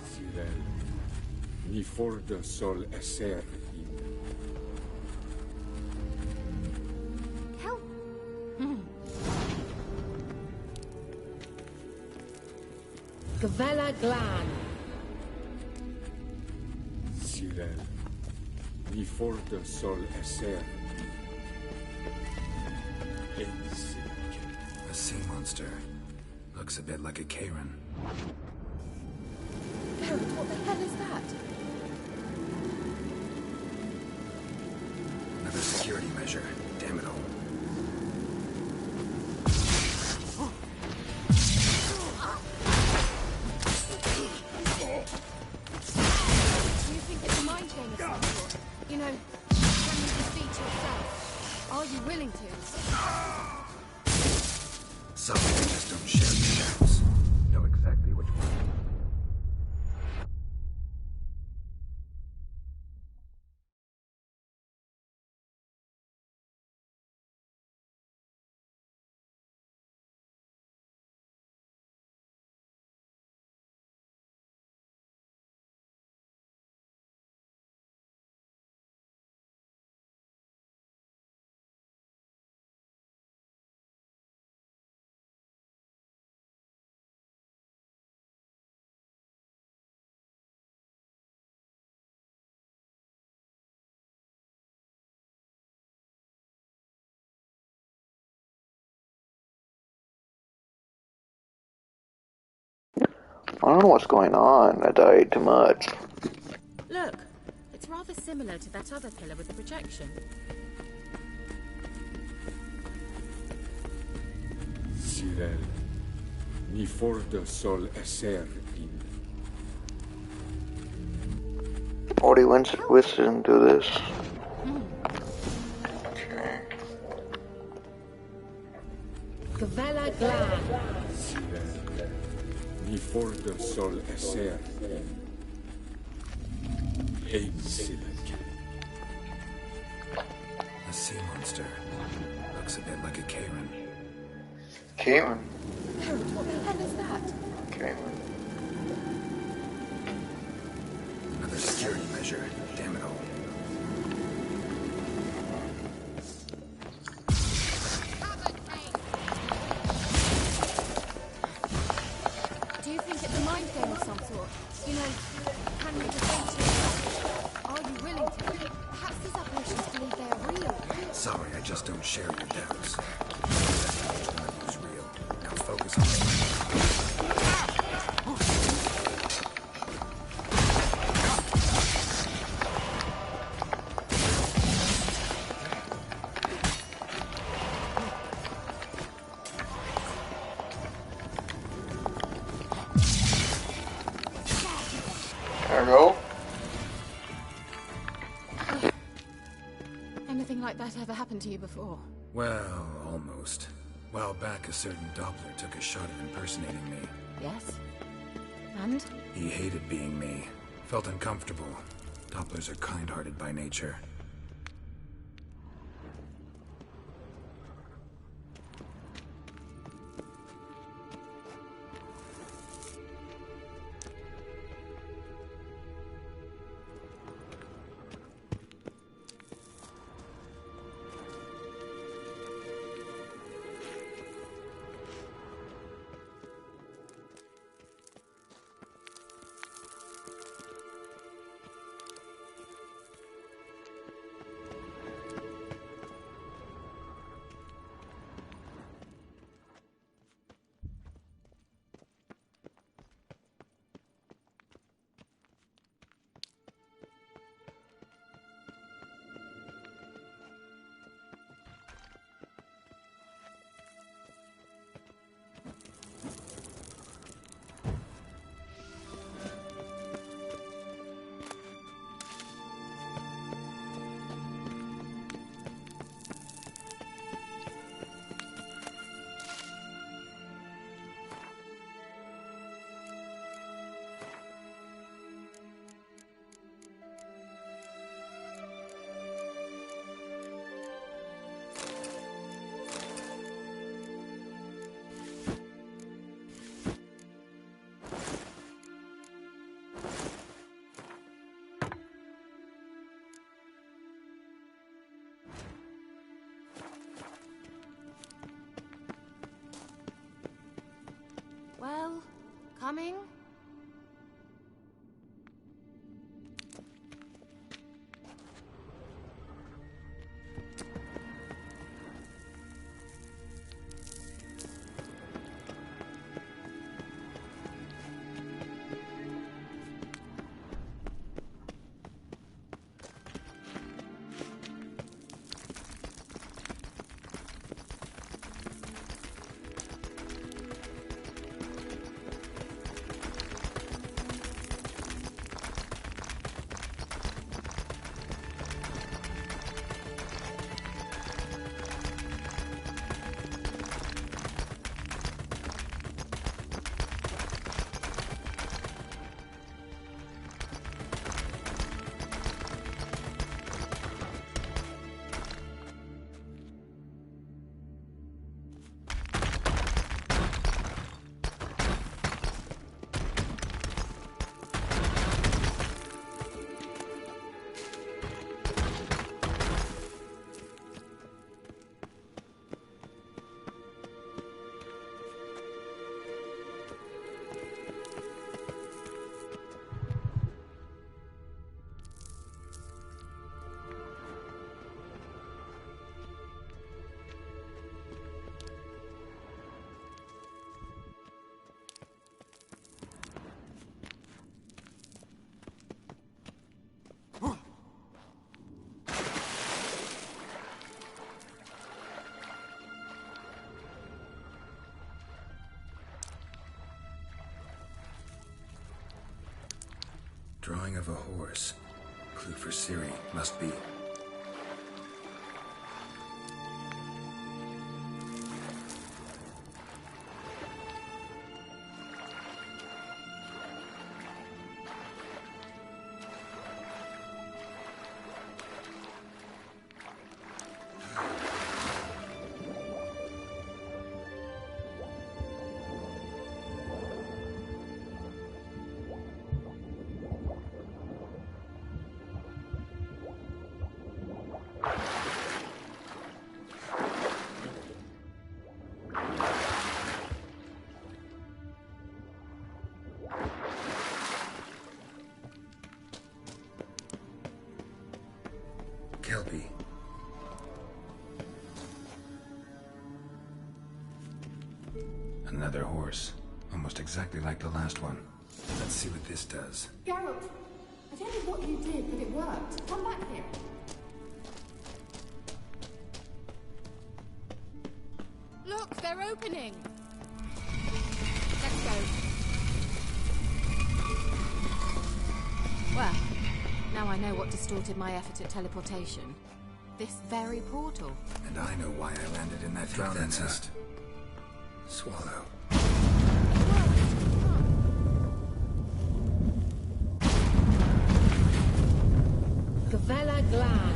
Ciri, mi forda sol esser in. Help! Gavella Glan. Ciri, mi forda sol esser in. A sea monster. Looks a bit like a Karen. Garrett, what the hell is that? Another security measure. Damn it all. Do you think it's a mind game of some sort? You know, can you defeat yourself? Are you willing to? Some people just don't share the shouts. Know exactly which one. I don't know what's going on. I died too much. Look, it's rather similar to that other pillar with the projection. Ciri, mi forda sol esser in. Already Winston do this. Gavella Glan. Ciri, mi forda sol esser in. A sea monster. Looks a bit like a Karen. Karen? Garrett, what the hell is that? Karen. Another security measure. Damn it all. Do you think it's a mind game of some sort? You know, can you defeat yourself? Are you willing to? Perhaps these apparitions believe they are real. Sorry, I just don't share your doubts. Which one of you's real? Now focus on it. There we go. Anything like that ever happened to you before? Well, almost. A while back, a certain Doppler took a shot at impersonating me. Yes. And? He hated being me. Felt uncomfortable. Dopplers are kind-hearted by nature. Coming? Drawing of a horse. Clue for Ciri. Must be. Kelpie. Another horse. Almost exactly like the last one. Let's see what this does. Geralt, I don't know what you did, but it worked. Come back here. Look, they're opening. Let's go. Well, now I know what distorted my effort at teleportation. This very portal. And I know why I landed in that drowning nest. Swallow. Gavella Glan.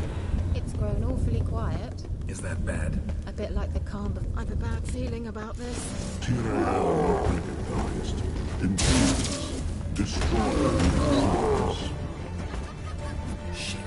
It's grown awfully quiet. Is that bad? A bit like the calm, but I've a bad feeling about this. Ciri not recognized. Infuse. Destroy. Shit.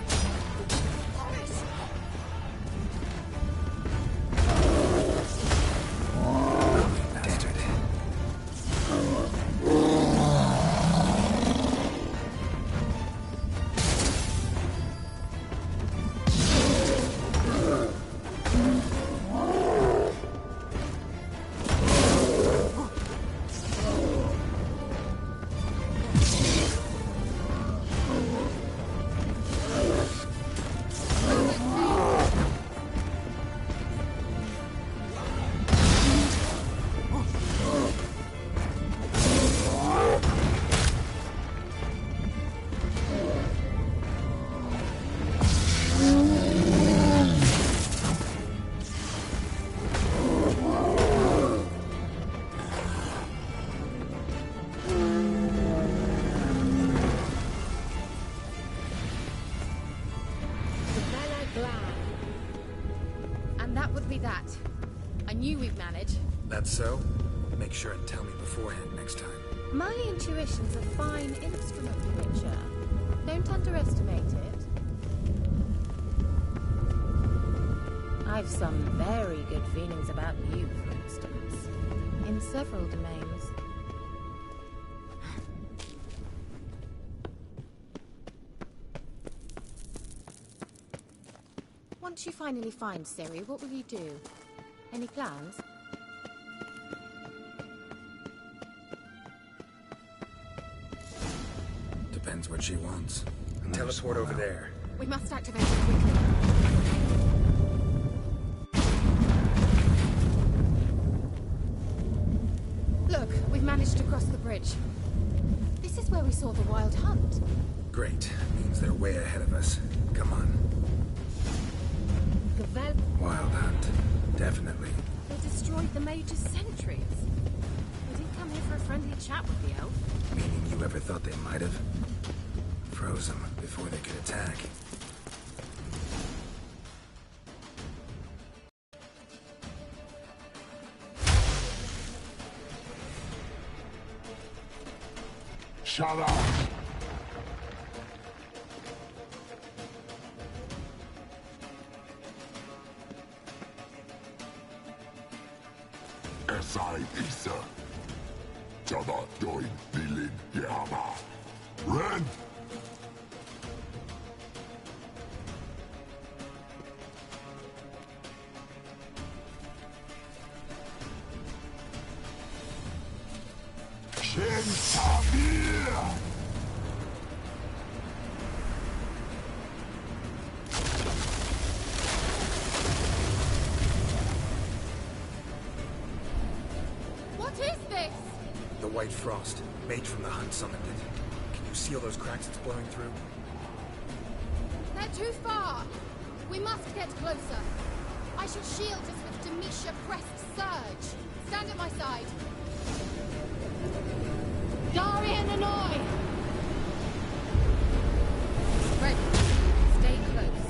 And that would be that. I knew we'd manage. That's so? Make sure and tell me beforehand next time. My intuition's a fine instrument, Witcher. Don't underestimate it. I've some very good feelings about you, for instance. In several domains. Once you finally find Ciri, what will you do? Any plans? Depends what she wants. Teleport over there. We must activate it quickly. Look, we've managed to cross the bridge. This is where we saw the wild hunt. Great. Means they're way ahead of us. Come on. Wild hunt. Definitely. They destroyed the Mage's sentries. They didn't come here for a friendly chat with the elf. Meaning you ever thought they might have? Froze them before they could attack. Shut up! Esai Isa. Jada doin dilin yama. Ren! Shen Samir! What is this? The White Frost. Mage from the hunt summoned it. Can you seal those cracks it's blowing through? They're too far. We must get closer. I shall shield us with Demisha Crest Surge. Stand at my side. Darian Annoy! Ready. Stay close.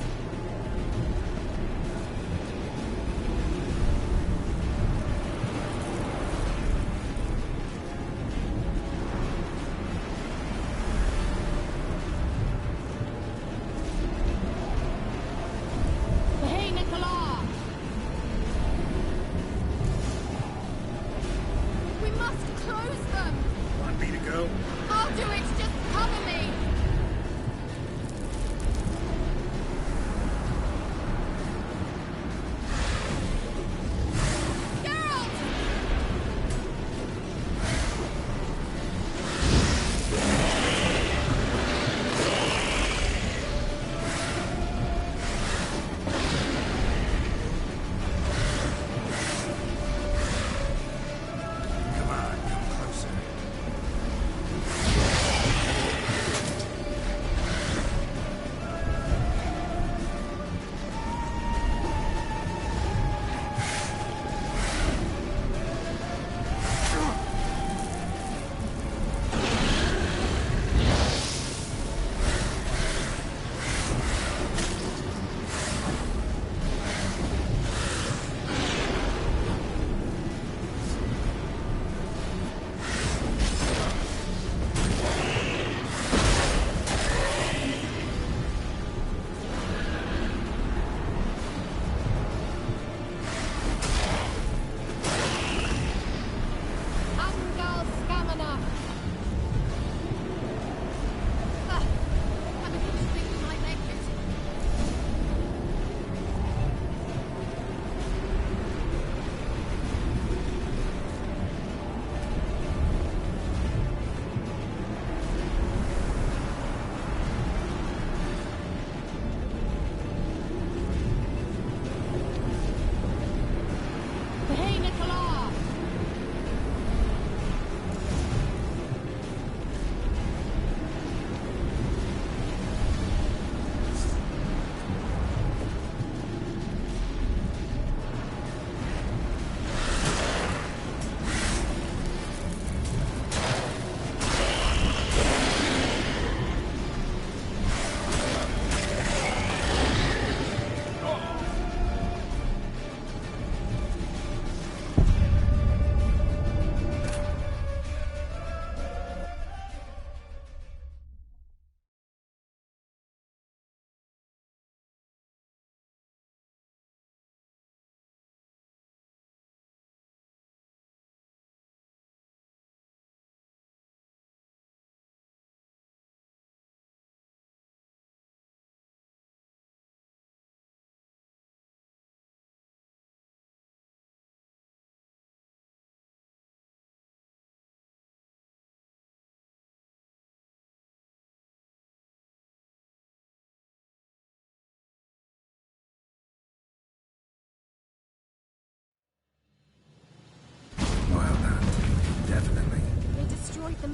Hey, Nicola! We must close them! Want me to go? I'll do it!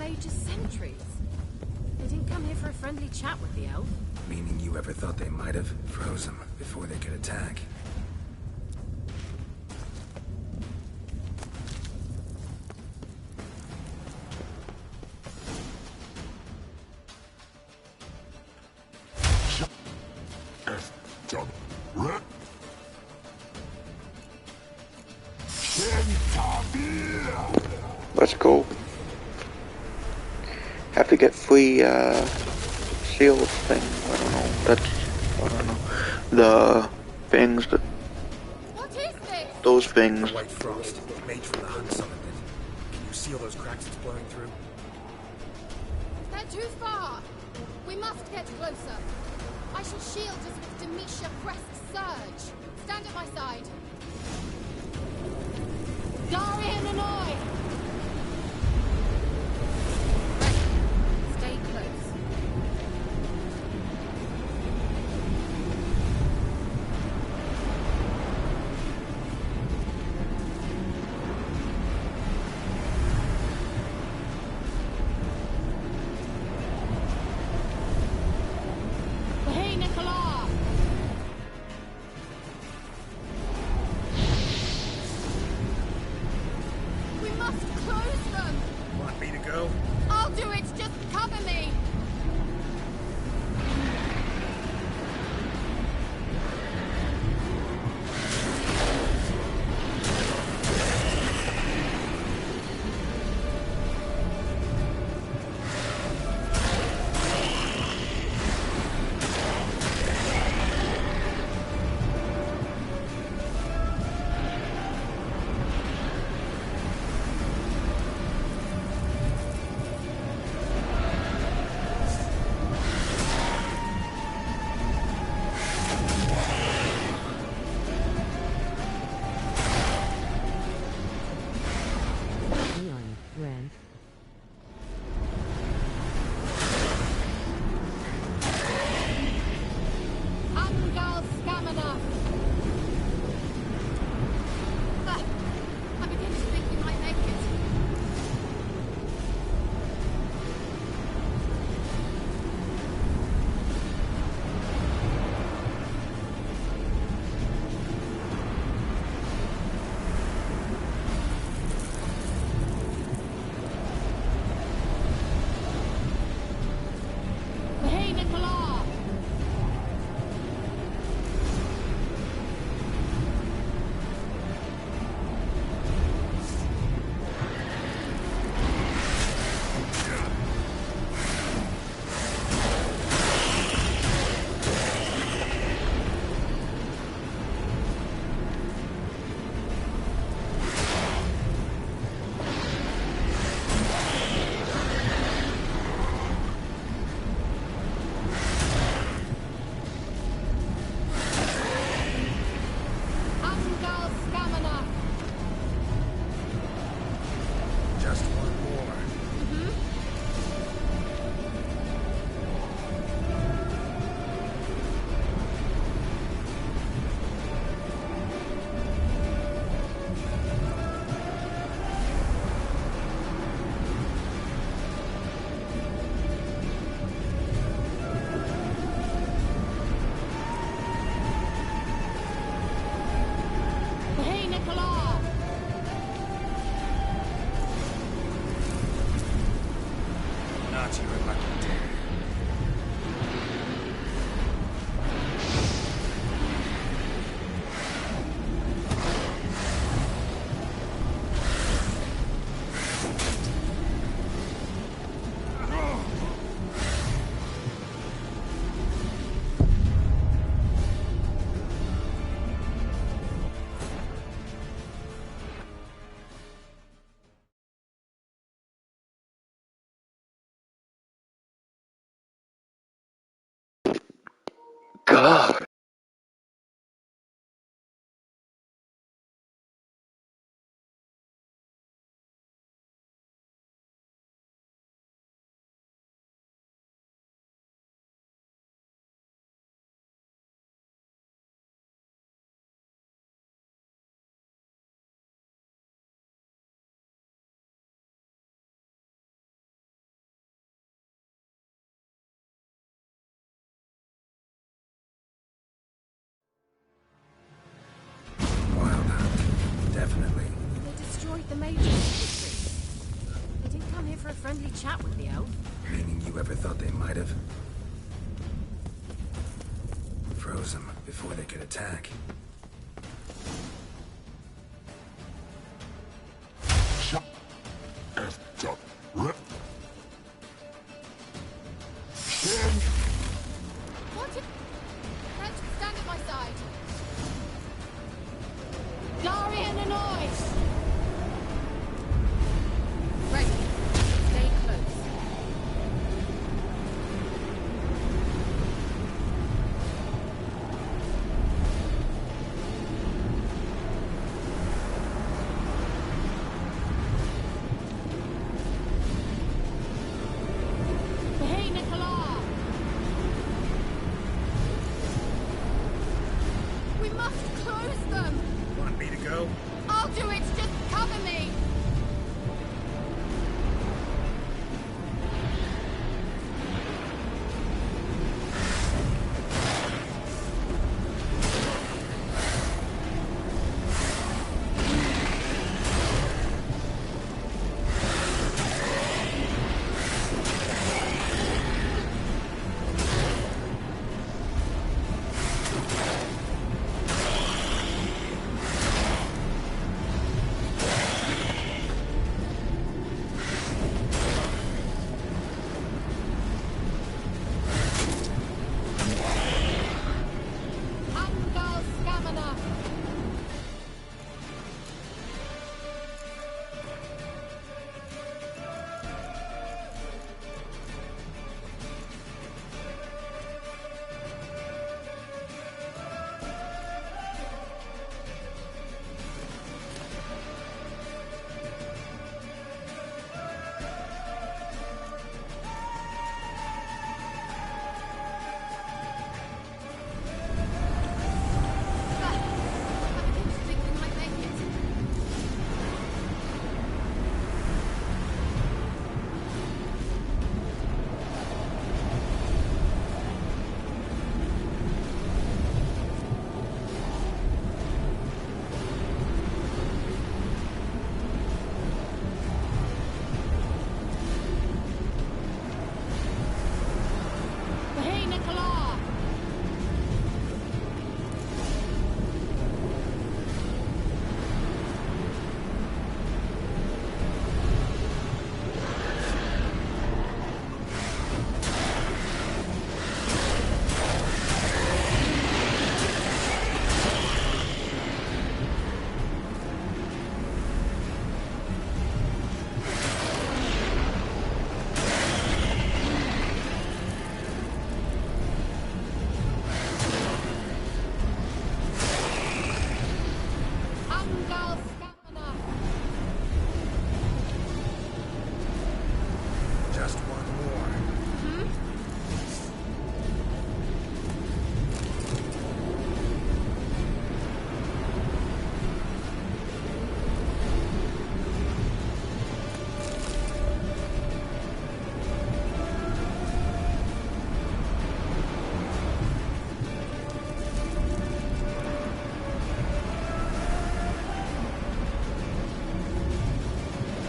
Age's sentries. They didn't come here for a friendly chat with the elf. Meaning you ever thought they might have froze them before they could attack? Let's go. Have to get free shield thing. I don't know. I don't know. The things that. What is this? Those things. White frost, made from the Hun summoned it. Can you seal those cracks it's blowing through? They're too far. We must get closer. I shall shield us with Demetia Crest's surge. Stand at my side. Darian and I! Stay close. Hey, Nicola! We must chat with the elf. Meaning you ever thought they might have? Froze them before they could attack. What if... Don't stand at my side. Darian and Noise! Ready. Stay close. Hey, Nicola! We must close them! Want me to go? I'll do it! Just cover me! Angal Scamina! Hey, Nicola! Angal Scamina! Just one more.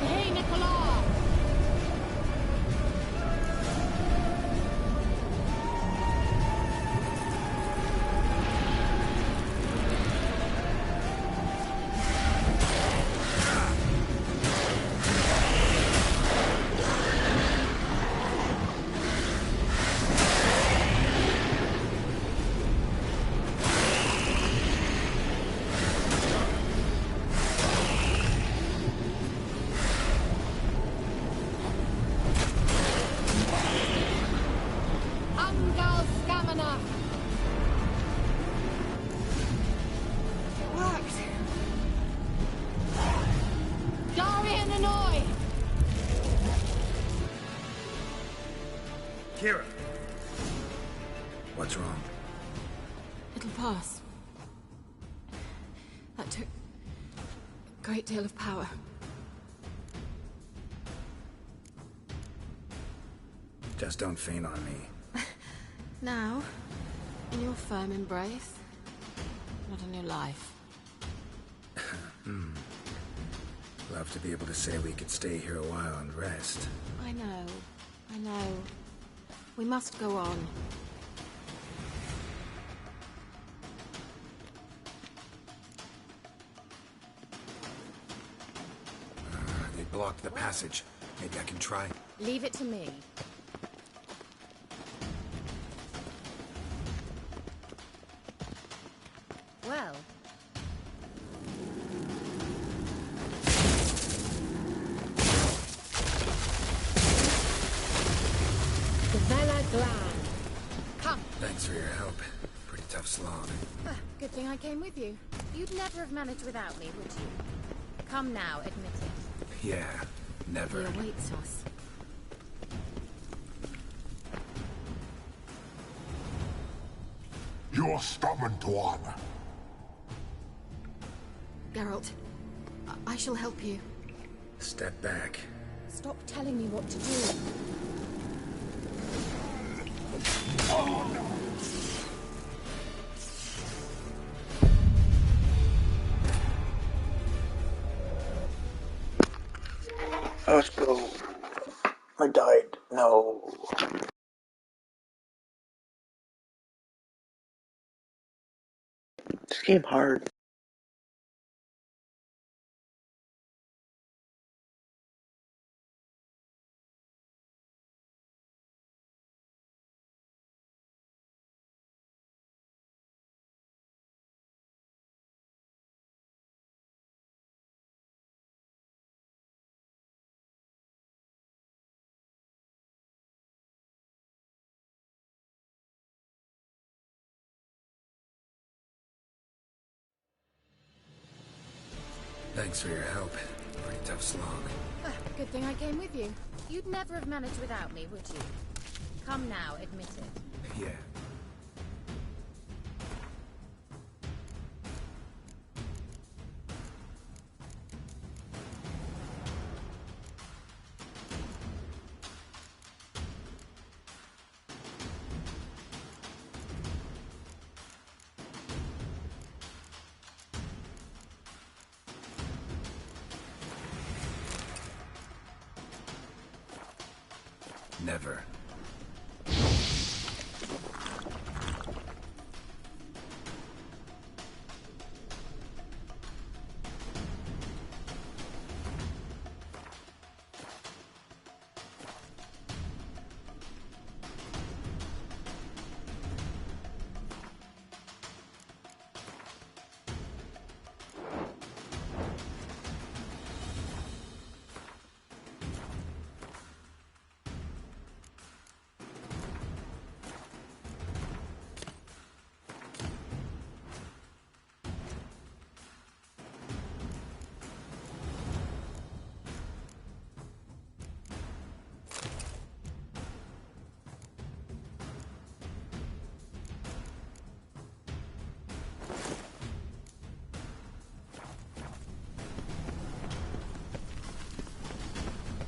Hey, Nicola! Angal Scamina! Worked! Darian and Oi! Ciri! What's wrong? It'll pass. That took a great deal of power. Just don't faint on me. Now, in your firm embrace, not in your life. Love to be able to say we could stay here a while and rest. I know. I know. We must go on. They blocked the passage. Maybe I can try. Leave it to me. Well. Gavella Glan. Come. Thanks for your help. Pretty tough slog. Good thing I came with you. You'd never have managed without me, would you? Come now, admit it. Yeah, never. He awaits us. You're stubborn, Tuan. Geralt, I shall help you. Step back. Stop telling me what to do. Let's go. I died. No. This game hard. Thanks for your help. Pretty tough slog. Good thing I came with you. You'd never have managed without me, would you? Come now, admit it. Yeah. Never.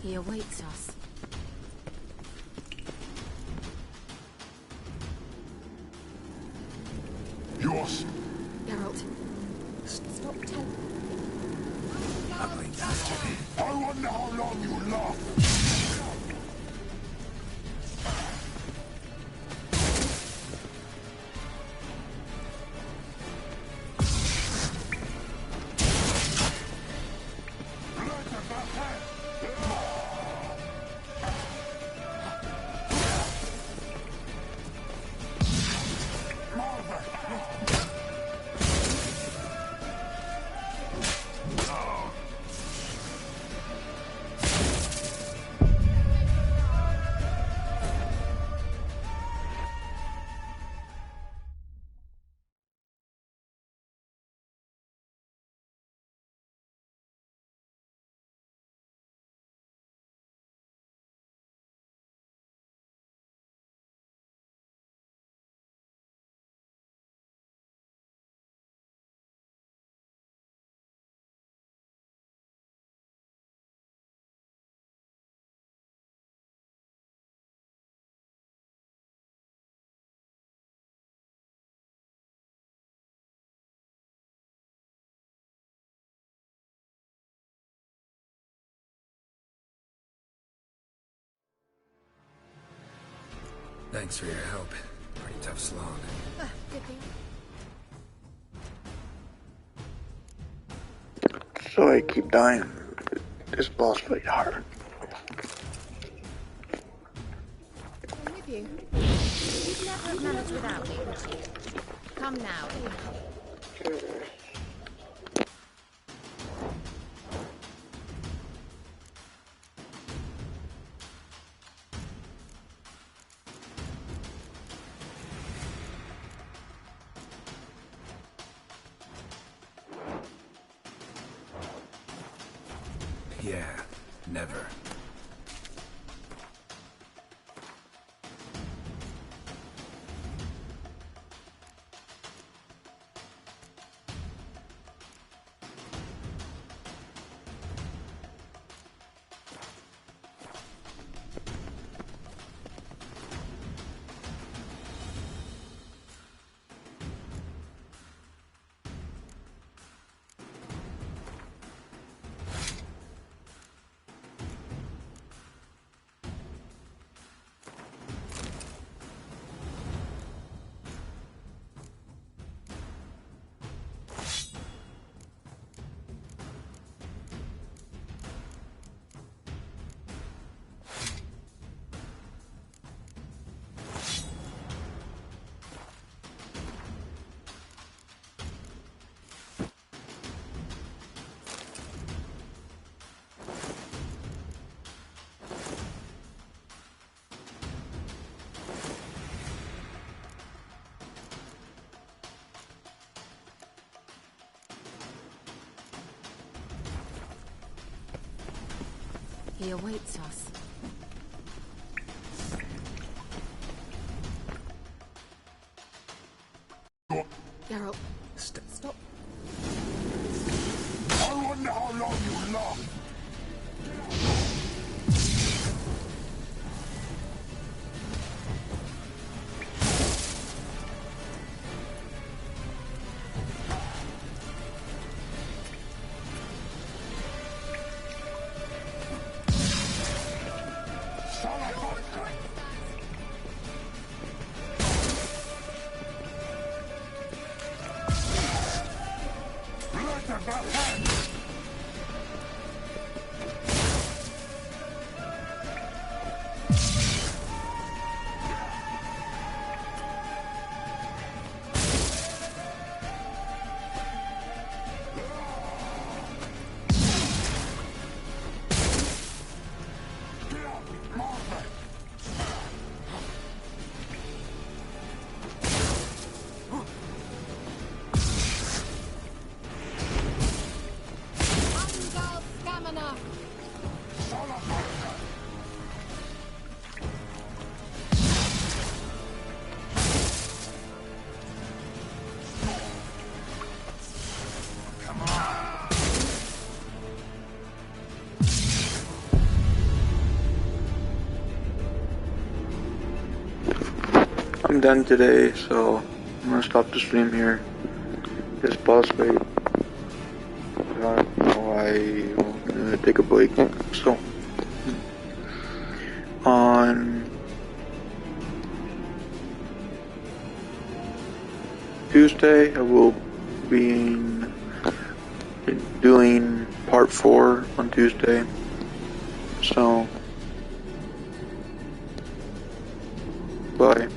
He awaits us. Yours. Geralt. Stop telling I wonder how long you last. Thanks for your help. Pretty tough slog. Good thing. So I keep dying. This boss fight hard. I'm with you. You'd never have managed without me, would you? Come now. Yeah, never. He awaits us. Geralt, stop. I wonder how long you last. I'm done today, so I'm gonna stop the stream here. This boss fight, I will take a break. So on Tuesday, I will be doing part 4 on Tuesday. So bye.